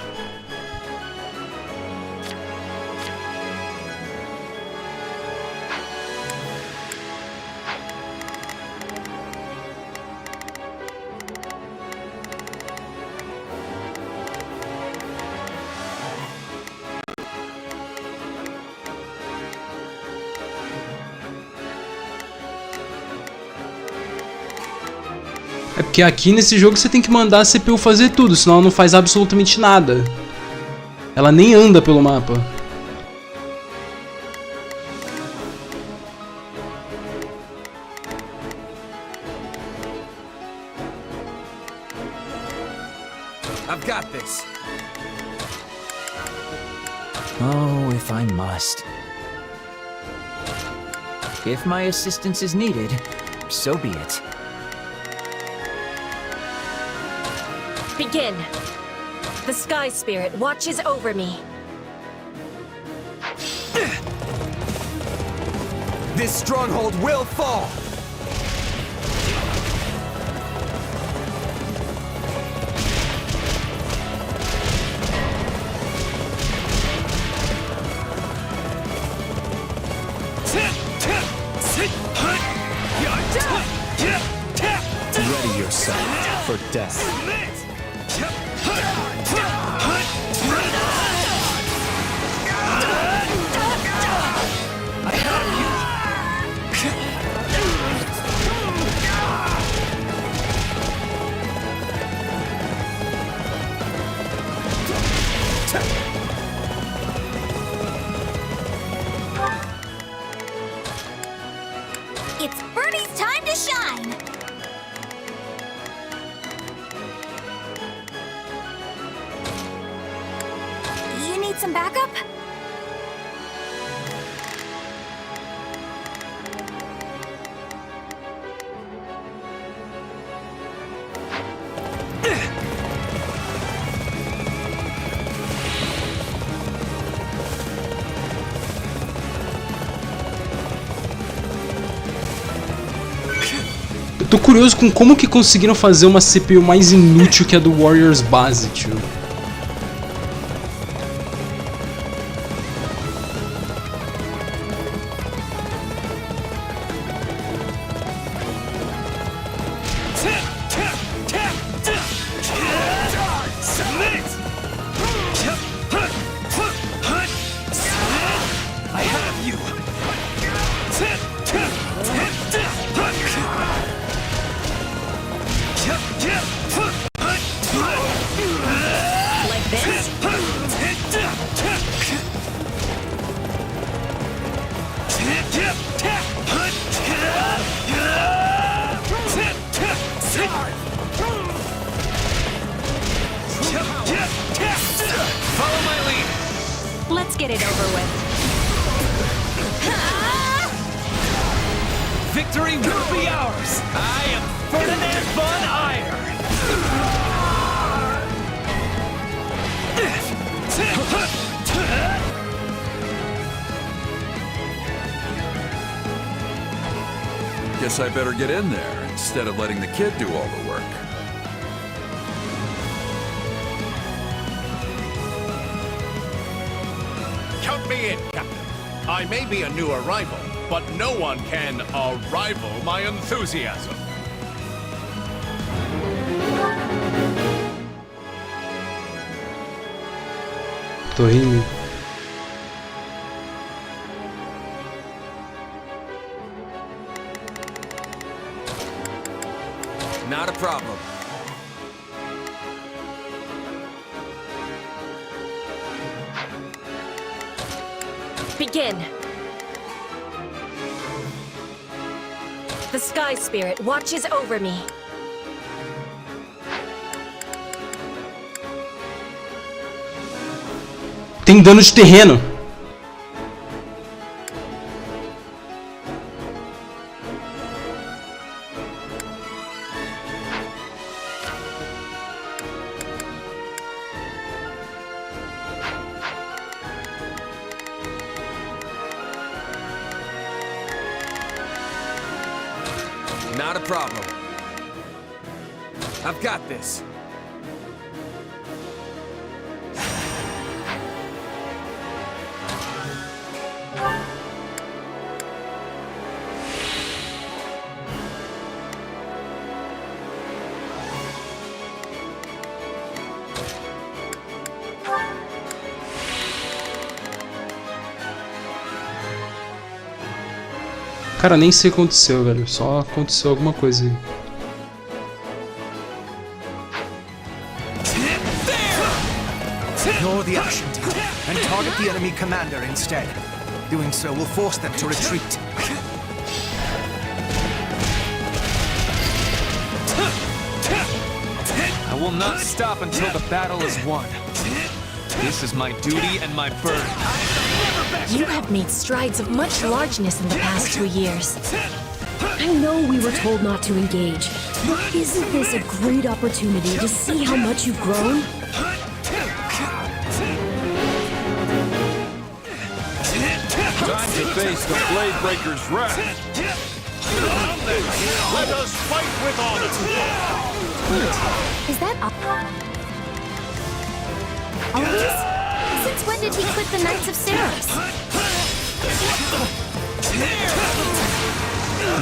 É porque aqui nesse jogo você tem que mandar a CPU fazer tudo, senão ela não faz absolutamente nada. Ela nem anda pelo mapa. I've got this. Oh, if I must. If my assistance is needed, so be it. Begin. The Sky Spirit watches over me. This stronghold will fall. Ready yourself for death. It's Birdie's time to shine! You need some backup? Eu tô curioso com como que conseguiram fazer uma CPU mais inútil que a do Warriors base, tio. get it over with. Victory will be ours! I am Ferdinand von Eyre! Guess I better get in there instead of letting the kid do all the work. Count me in, Captain. I may be a new arrival, but no one can rival my enthusiasm. Tô rindo. Not a problem. Begin. The Sky Spirit watches over me. Tem dano de terreno. Not a problem. I've got this. Cara, nem sei o que aconteceu, velho. Só aconteceu alguma coisa aí. Ignore the action team and target the enemy commander instead. Doing so will force them to retreat. I will not stop until the battle is won. This is my duty and my burden. You have made strides of much largeness in the past 2 years. I know we were told not to engage, but isn't this a great opportunity to see how much you've grown? Time to face the Blade Breaker's wrath. Let us fight with honor. Is that Alanis? Since when did he quit the Knights of Ceres?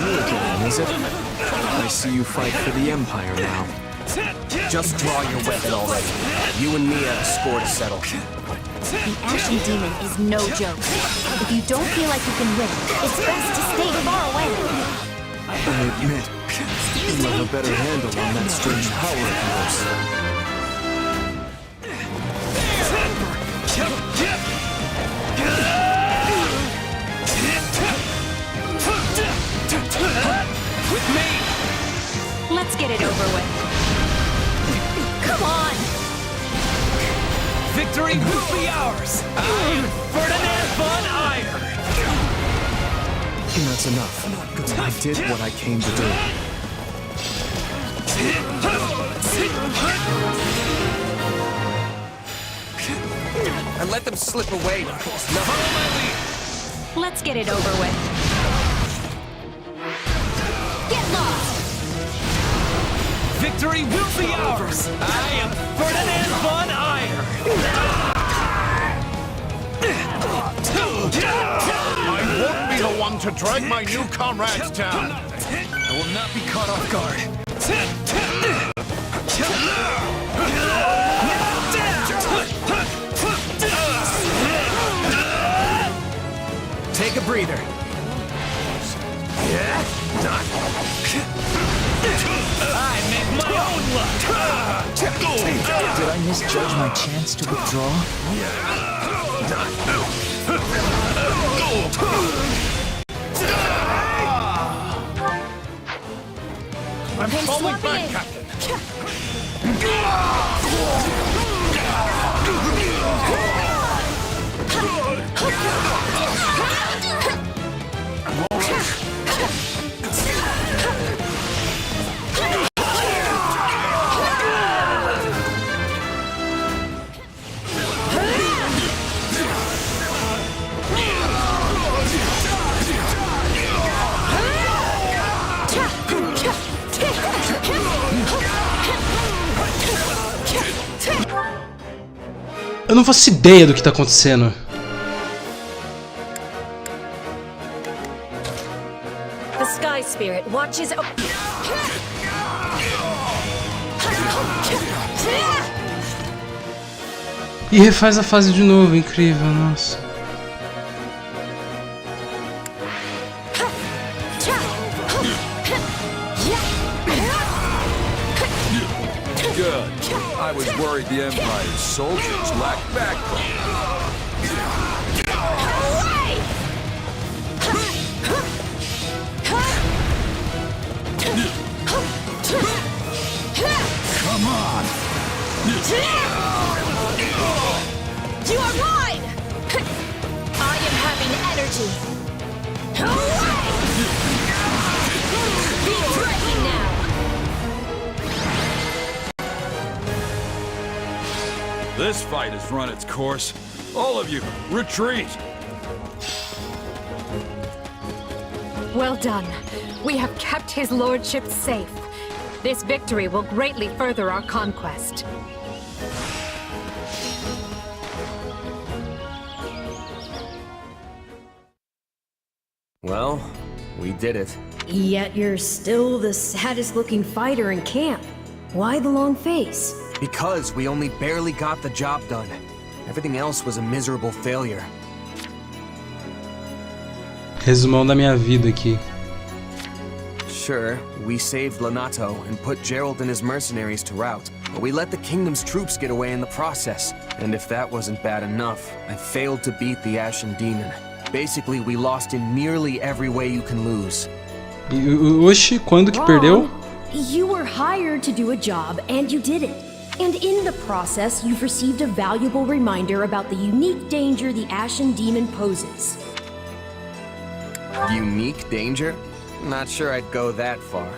New again, is it? I see you fight for the Empire now. Just draw your weapon already. You and me have a score to settle. The Ashen Demon is no joke. If you don't feel like you can win, it's best to stay far away. I admit, you have a better handle on that strange power of yours. With me! Let's get it over with. Come on! Victory will be ours! I am Ferdinand von Eyre! That's enough. I did what I came to do. I let them slip away. Follow my lead! Let's get it over with. Get lost! Victory will be ours! I am Ferdinand von Eyre! I won't be the one to drag my new comrades down. I will not be caught off guard. Take a breather. I make my own luck! Did I misjudge my chance to withdraw? I'm falling back, Captain. Eu não faço ideia do que tá acontecendo. The Sky Spirit watches. E refaz a fase de novo, incrível, nossa. Good. I was worried the Empire's soldiers lacked backbone. Come on! You are mine! I am having energy. Be ready now! This fight has run its course. All of you, retreat! Well done. We have kept his lordship safe. This victory will greatly further our conquest. Well, we did it. Yet you're still the saddest looking fighter in camp. Why the long face? Because we only barely got the job done. Everything else was a miserable failure. Resumão da minha vida aqui. Sure, we saved Lonato and put Gerald and his mercenaries to rout, but we let the kingdom's troops get away in the process. And if that wasn't bad enough, I failed to beat the Ashen Demon. Basically, we lost in nearly every way you can lose. Oxi, quando que perdeu? You were hired to do a job, and you did it. And in the process, you've received a valuable reminder about the unique danger the Ashen Demon poses. Unique danger? Not sure I'd go that far.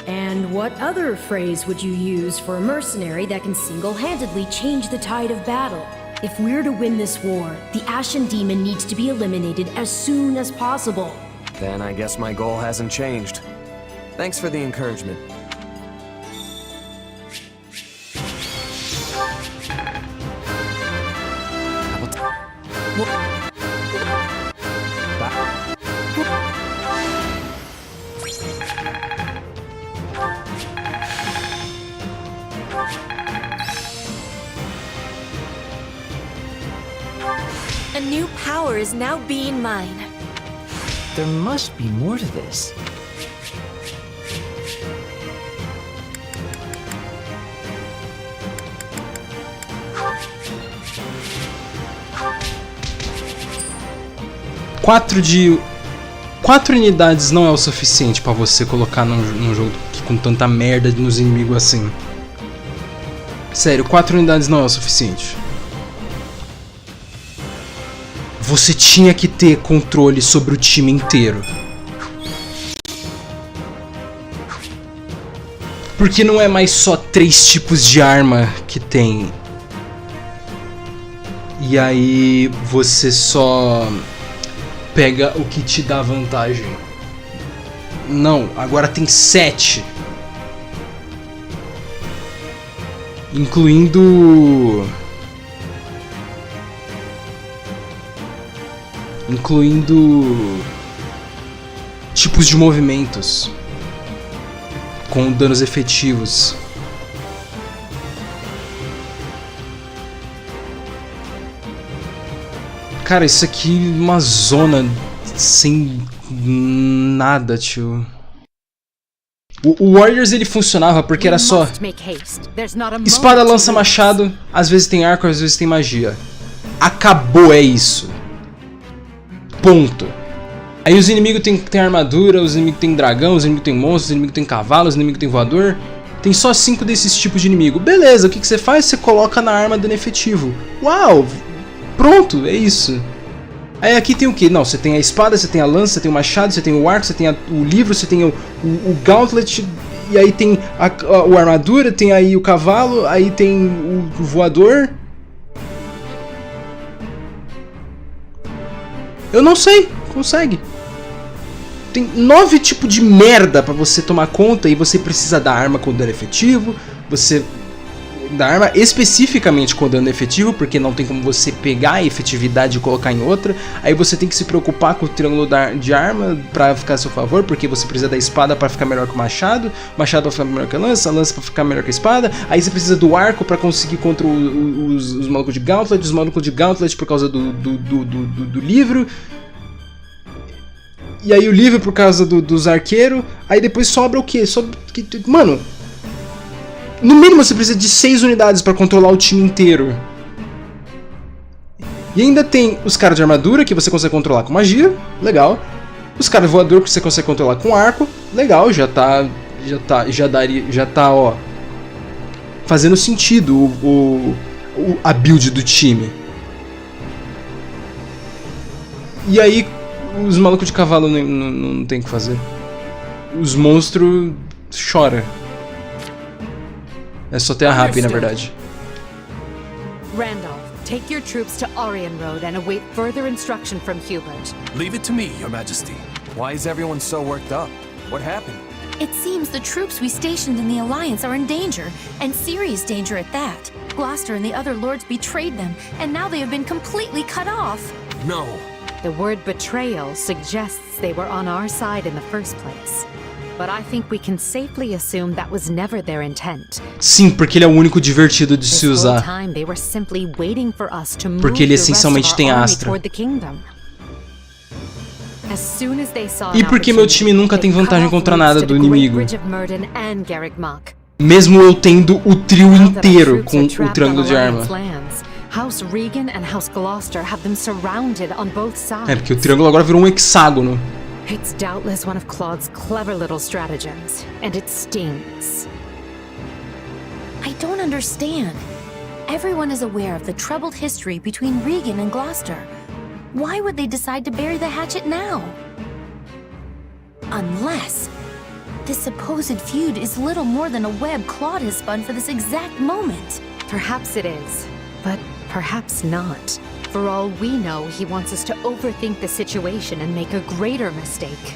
And what other phrase would you use for a mercenary that can single-handedly change the tide of battle? If we're to win this war, the Ashen Demon needs to be eliminated as soon as possible. Then I guess my goal hasn't changed. Thanks for the encouragement. A new power is now being mine. There must be more to this. Quatro unidades não é o suficiente pra você colocar num jogo com tanta merda nos inimigos assim. Sério, 4 unidades não é o suficiente. Você tinha que ter controle sobre o time inteiro. Porque não é mais só 3 tipos de arma que tem. E aí você só pega o que te dá vantagem. Não, agora tem 7. Incluindo tipos de movimentos com danos efetivos. Cara, isso aqui é uma zona sem nada, tio. O Warriors ele funcionava porque era só espada, lança, machado, às vezes tem arco, às vezes tem magia. Acabou, é isso. Ponto. Aí os inimigos tem armadura, os inimigos tem dragão, os inimigos tem monstros, os inimigos tem cavalo, os inimigos tem voador. Tem só 5 desses tipos de inimigo. Beleza, o que você faz? Você coloca na arma dano efetivo. Uau! Pronto, é isso. Aí aqui tem o que? Não, você tem a espada, você tem a lança, você tem o machado, você tem o arco, você tem o livro, você tem o gauntlet, e aí tem a armadura, tem aí o cavalo, aí tem o voador. Eu não sei, consegue. Tem 9 tipos de merda pra você tomar conta e você precisa da arma com dano efetivo, você da arma, especificamente com dano efetivo, porque não tem como você pegar a efetividade e colocar em outra. Aí você tem que se preocupar com o triângulo de arma pra ficar a seu favor, porque você precisa da espada pra ficar melhor que o machado pra ficar melhor que a lança pra ficar melhor que a espada. Aí você precisa do arco pra conseguir contra os malucos de Gauntlet, os malucos de Gauntlet por causa do livro. E aí o livro por causa dos arqueiros. Aí depois sobra o quê? Mano, no mínimo você precisa de 6 unidades pra controlar o time inteiro. E ainda tem os caras de armadura que você consegue controlar com magia, legal. Os caras voador que você consegue controlar com arco, legal, já tá, ó, fazendo sentido a build do time. E aí os malucos de cavalo não tem o que fazer. Os monstros choram. É só ter a rap, na verdade. Randolph, take your troops to Orion Road and await further instruction from Hubert. Leave it to me, Your Majesty. Why is everyone so worked up? What happened? It seems the troops we stationed in the Alliance are in danger, and serious danger at that. Gloucester and the other lords betrayed them, and now they have been completely cut off. No. The word betrayal suggests they were on our side in the first place. But I think we can safely assume that was never their intent. Sim, porque ele é o único divertido de se usar. Porque ele essencialmente tem Astra. E porque meu time nunca tem vantagem contra nada do inimigo. Mesmo eu tendo o trio inteiro com o triângulo de arma. É, porque o triângulo agora virou um hexágono. It's doubtless one of Claude's clever little stratagems, and it stings. I don't understand. Everyone is aware of the troubled history between Regan and Gloucester. Why would they decide to bury the hatchet now? Unless this supposed feud is little more than a web Claude has spun for this exact moment. Perhaps it is, but perhaps not. For all we know, he wants us to overthink the situation and make a greater mistake.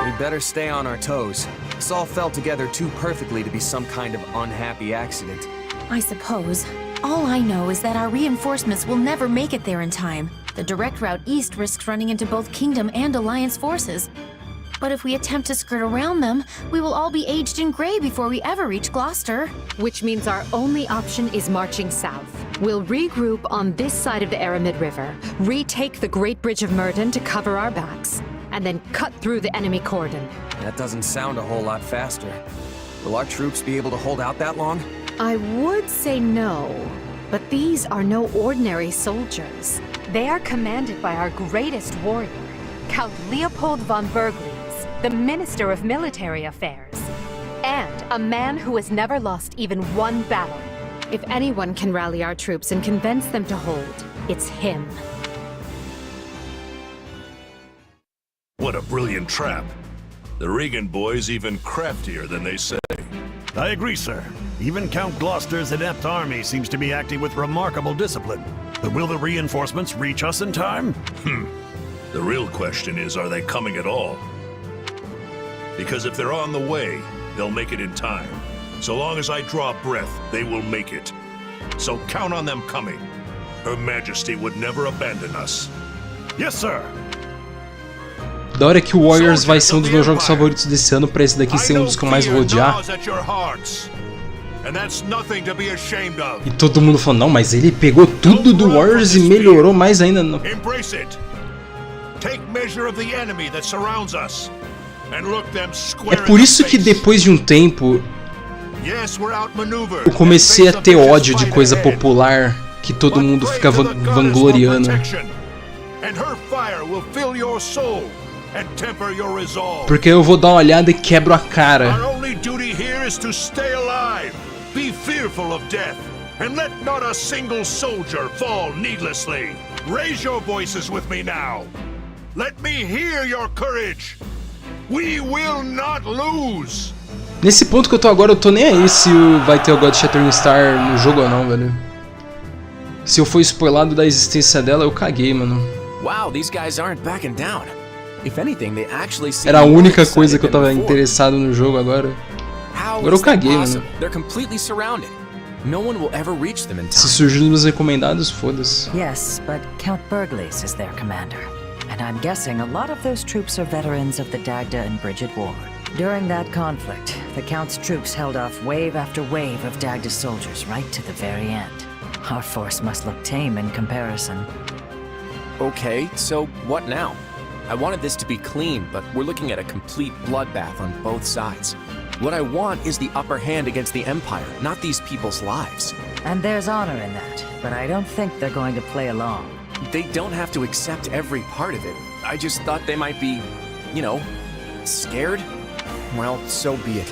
We better stay on our toes. This all fell together too perfectly to be some kind of unhappy accident. I suppose. All I know is that our reinforcements will never make it there in time. The direct route east risks running into both Kingdom and Alliance forces. But if we attempt to skirt around them, we will all be aged in gray before we ever reach Gloucester. Which means our only option is marching south. We'll regroup on this side of the Aramid River, retake the Great Bridge of Murden to cover our backs, and then cut through the enemy cordon. That doesn't sound a whole lot faster. Will our troops be able to hold out that long? I would say no, but these are no ordinary soldiers. They are commanded by our greatest warrior, Count Leopold von Bergliez, the Minister of Military Affairs, and a man who has never lost even one battle. If anyone can rally our troops and convince them to hold, it's him. What a brilliant trap. The Regan boys even craftier than they say. I agree, sir. Even Count Gloucester's inept army seems to be acting with remarkable discipline. But will the reinforcements reach us in time? The real question is, are they coming at all? Because if they're on the way, they'll make it in time. So long as I draw breath, they will make it. So count on them coming. Her Majesty would never abandon us. Yes, sir. Da hora que o Warriors vai ser um dos meus jogos favoritos desse ano, pra esse daqui ser um dos que eu mais vou odiar. E todo mundo falando, não, mas ele pegou tudo do Warriors e melhorou mais ainda. Não. É por isso que depois de um tempo eu comecei a ter ódio de coisa popular que todo mundo fica vangloriando. Porque eu vou dar uma olhada e quebro a cara. And let not a single soldier fall needlessly. Raise your voices with me now. Let me hear your courage. We will not lose. Nesse ponto que eu tô agora, eu tô nem aí se vai ter o God Shattering Star no jogo ou não, velho. Se eu for spoilado da existência dela, eu caguei, mano. Wow, these guys aren't backing down. If anything, they actually seem Era a única coisa que eu tava interessado no jogo agora. How Agora eu is that caguei, possible? mano. They're completely surrounded. No one will ever reach them in Se time. surgir nos meus recomendados, foda-se. Yes, but Count Berglace is their commander. And I'm guessing a lot of those troops are veterans of the Dagda and Bridget War. During that conflict, the Count's troops held off wave after wave of Dagda soldiers right to the very end. Our force must look tame in comparison. Okay, so what now? I wanted this to be clean, but we're looking at a complete bloodbath on both sides. What I want is the upper hand against the Empire, not these people's lives. And there's honor in that, but I don't think they're going to play along. They don't have to accept every part of it. I just thought they might be, you know, scared? Well, so be it.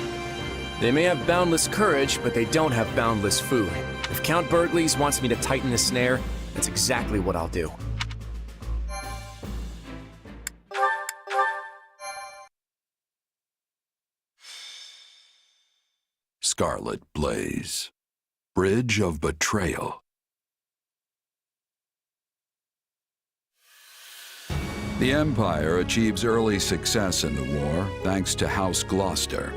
They may have boundless courage, but they don't have boundless food. If Count Berglace wants me to tighten the snare, that's exactly what I'll do. Scarlet Blaze. Bridge of Betrayal. The Empire achieves early success in the war thanks to House Gloucester,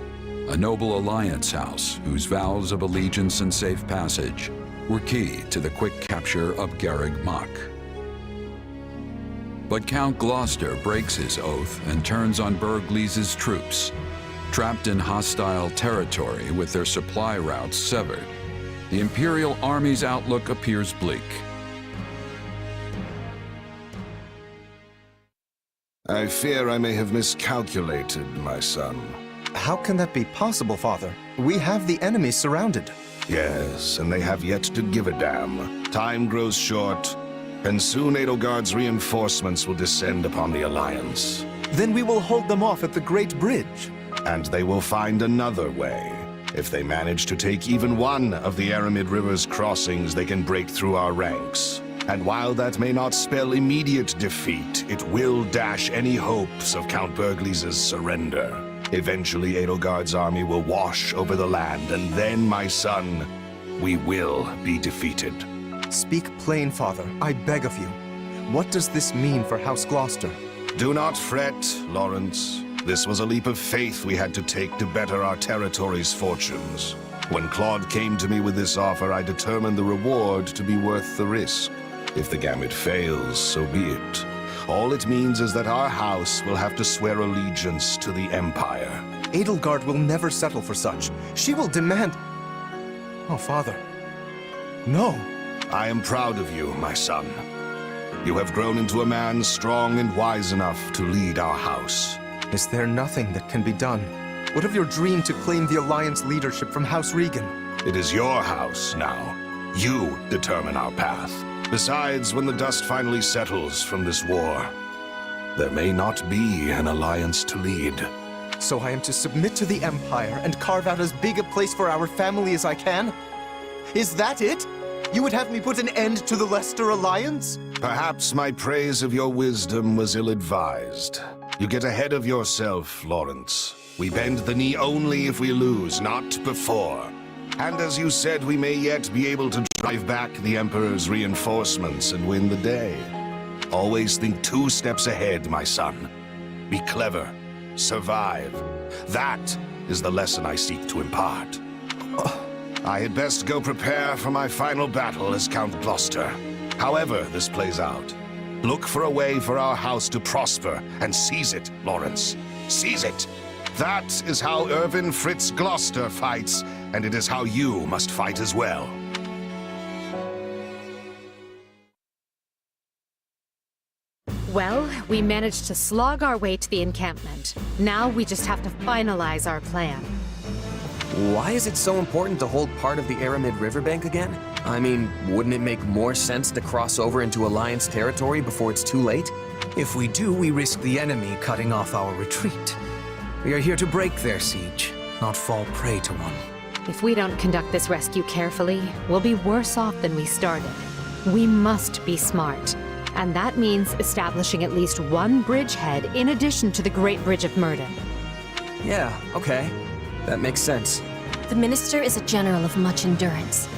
a noble alliance house whose vows of allegiance and safe passage were key to the quick capture of Garreg Mach. But Count Gloucester breaks his oath and turns on Berglace's troops, trapped in hostile territory with their supply routes severed. The Imperial Army's outlook appears bleak. I fear I may have miscalculated, my son. How can that be possible, Father? We have the enemy surrounded. Yes, and they have yet to give a damn. Time grows short, and soon Edelgard's reinforcements will descend upon the Alliance. Then we will hold them off at the Great Bridge. And they will find another way. If they manage to take even one of the Aramid River's crossings, they can break through our ranks. And while that may not spell immediate defeat, it will dash any hopes of Count Berglace's surrender. Eventually, Edelgard's army will wash over the land, and then, my son, we will be defeated. Speak plain, Father. I beg of you. What does this mean for House Gloucester? Do not fret, Lawrence. This was a leap of faith we had to take to better our territory's fortunes. When Claude came to me with this offer, I determined the reward to be worth the risk. If the gambit fails, so be it. All it means is that our house will have to swear allegiance to the Empire. Edelgard will never settle for such. She will demand... Oh, Father. No. I am proud of you, my son. You have grown into a man strong and wise enough to lead our house. Is there nothing that can be done? What of your dream to claim the Alliance leadership from House Regan? It is your house now. You determine our path. Besides, when the dust finally settles from this war, there may not be an alliance to lead. So I am to submit to the Empire and carve out as big a place for our family as I can? Is that it? You would have me put an end to the Leicester Alliance? Perhaps my praise of your wisdom was ill-advised. You get ahead of yourself, Lawrence. We bend the knee only if we lose, not before. And as you said, we may yet be able to drive back the Emperor's reinforcements and win the day. Always think 2 steps ahead, my son. Be clever. Survive. That is the lesson I seek to impart. I had best go prepare for my final battle as Count Gloucester. However this plays out, look for a way for our house to prosper and seize it, Lawrence. Seize it. That is how Irvin Fritz Gloucester fights, and it is how you must fight as well. Well, we managed to slog our way to the encampment. Now we just have to finalize our plan. Why is it so important to hold part of the Aramid riverbank again? I mean, wouldn't it make more sense to cross over into Alliance territory before it's too late? If we do, we risk the enemy cutting off our retreat. We are here to break their siege, not fall prey to one. If we don't conduct this rescue carefully, we'll be worse off than we started. We must be smart. And that means establishing at least one bridgehead in addition to the Great Bridge of Murden. Yeah, okay. That makes sense. The Minister is a general of much endurance.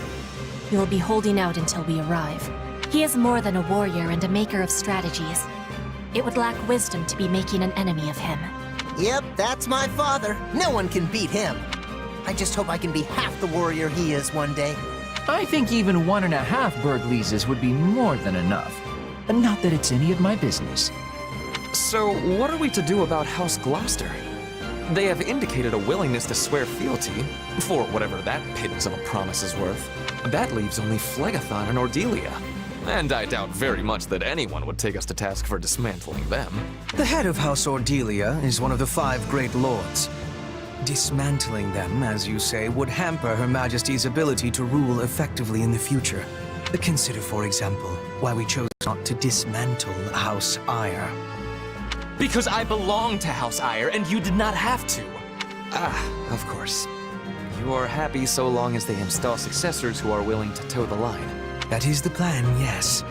He will be holding out until we arrive. He is more than a warrior and a maker of strategies. It would lack wisdom to be making an enemy of him. Yep, that's my father. No one can beat him. I just hope I can be half the warrior he is one day. I think even 1.5 Bergleses would be more than enough. And not that it's any of my business. So, what are we to do about House Gloucester? They have indicated a willingness to swear fealty, for whatever that pittance of a promise is worth. That leaves only Phlegathon and Ordelia. And I doubt very much that anyone would take us to task for dismantling them. The head of House Ordelia is one of the 5 great lords. Dismantling them, as you say, would hamper Her Majesty's ability to rule effectively in the future. Consider, for example, why we chose not to dismantle House Ire. Because I belong to House Ire, and you did not have to. Ah, of course. You are happy so long as they install successors who are willing to toe the line. That is the plan, yes.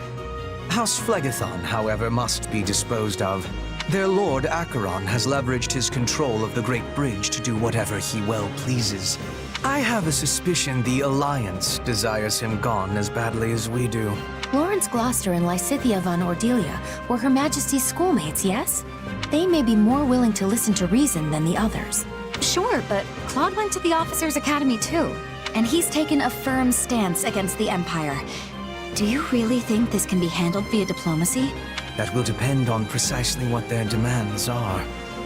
House Phlegathon, however, must be disposed of. Their lord, Acheron, has leveraged his control of the Great Bridge to do whatever he well pleases. I have a suspicion the Alliance desires him gone as badly as we do. Lawrence Gloucester and Lysithea von Ordelia were Her Majesty's schoolmates, yes? They may be more willing to listen to reason than the others. Sure, but Claude went to the Officers' Academy too, and he's taken a firm stance against the Empire. Do you really think this can be handled via diplomacy? That will depend on precisely what their demands are.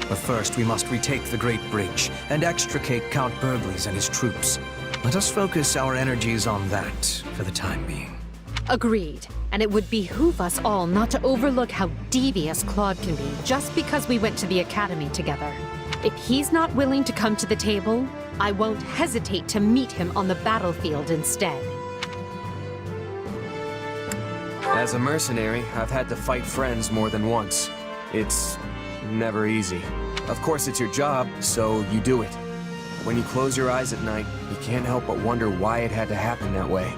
But first, we must retake the Great Bridge and extricate Count Bergles and his troops. Let us focus our energies on that for the time being. Agreed. And it would behoove us all not to overlook how devious Claude can be just because we went to the Academy together. If he's not willing to come to the table, I won't hesitate to meet him on the battlefield instead. As a mercenary, I've had to fight friends more than once. It's never easy. Of course, it's your job, so you do it. When you close your eyes at night, you can't help but wonder why it had to happen that way.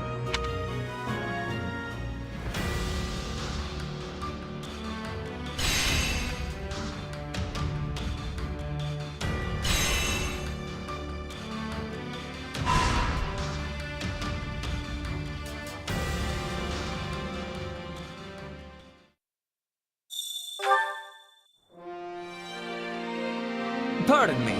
Pardon me.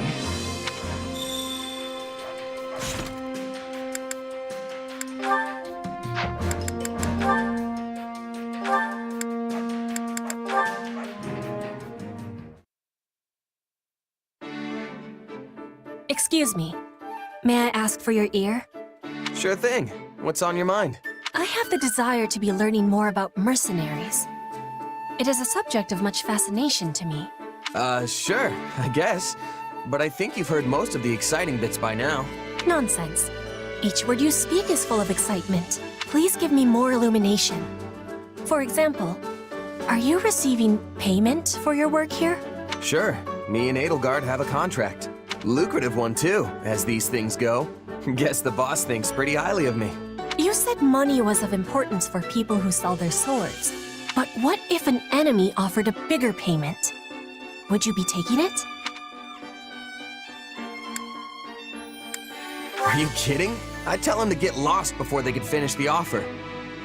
Excuse me. May I ask for your ear? Sure thing. What's on your mind? I have the desire to be learning more about mercenaries. It is a subject of much fascination to me. Sure, I guess. But I think you've heard most of the exciting bits by now. Nonsense. Each word you speak is full of excitement. Please give me more illumination. For example, are you receiving payment for your work here? Sure. Me and Edelgard have a contract. Lucrative one too, as these things go. Guess the boss thinks pretty highly of me. You said money was of importance for people who sell their swords. But what if an enemy offered a bigger payment? Would you be taking it? Are you kidding? I'd tell them to get lost before they could finish the offer.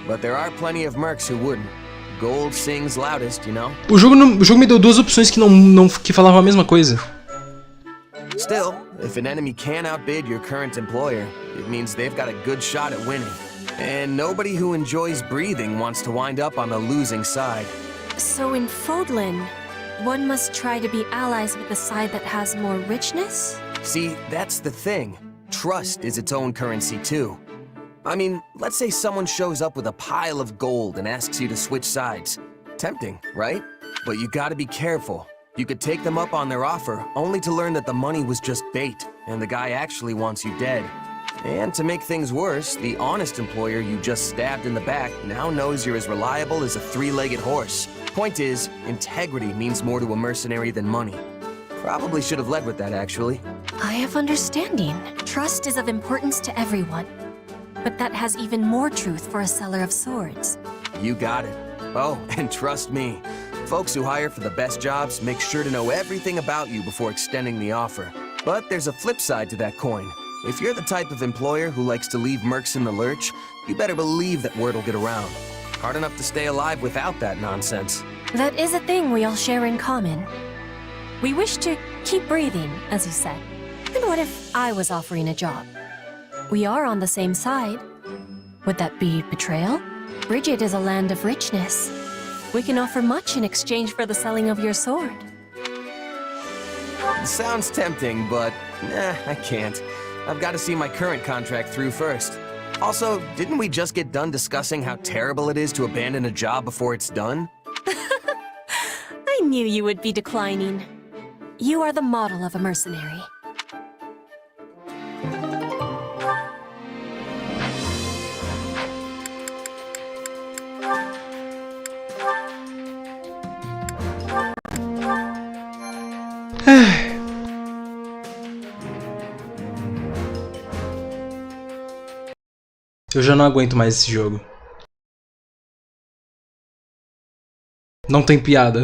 But there are plenty of mercs who wouldn't. Gold sings loudest, you know? O jogo me deu duas opções que falavam a mesma coisa. Still, if an enemy can outbid your current employer, it means they've got a good shot at winning. And nobody who enjoys breathing wants to wind up on the losing side. So in Fodlan, one must try to be allies with the side that has more richness? See, that's the thing. Trust is its own currency too. I mean, let's say someone shows up with a pile of gold and asks you to switch sides. Tempting, right? But you gotta be careful. You could take them up on their offer, only to learn that the money was just bait, and the guy actually wants you dead. And to make things worse, the honest employer you just stabbed in the back now knows you're as reliable as a three-legged horse. Point is, integrity means more to a mercenary than money. Probably should have led with that, actually. I have understanding. Trust is of importance to everyone. But that has even more truth for a seller of swords. You got it. Oh, and trust me, folks who hire for the best jobs make sure to know everything about you before extending the offer. But there's a flip side to that coin. If you're the type of employer who likes to leave mercs in the lurch, you better believe that word will get around. Hard enough to stay alive without that nonsense. That is a thing we all share in common. We wish to keep breathing, as you said. And what if I was offering a job? We are on the same side. Would that be betrayal? Bridget is a land of richness. We can offer much in exchange for the selling of your sword. Sounds tempting, but I can't. I've got to see my current contract through first. Also, didn't we just get done discussing how terrible it is to abandon a job before it's done? I knew you would be declining. You are the model of a mercenary. Eu já não aguento mais esse jogo. Não tem piada.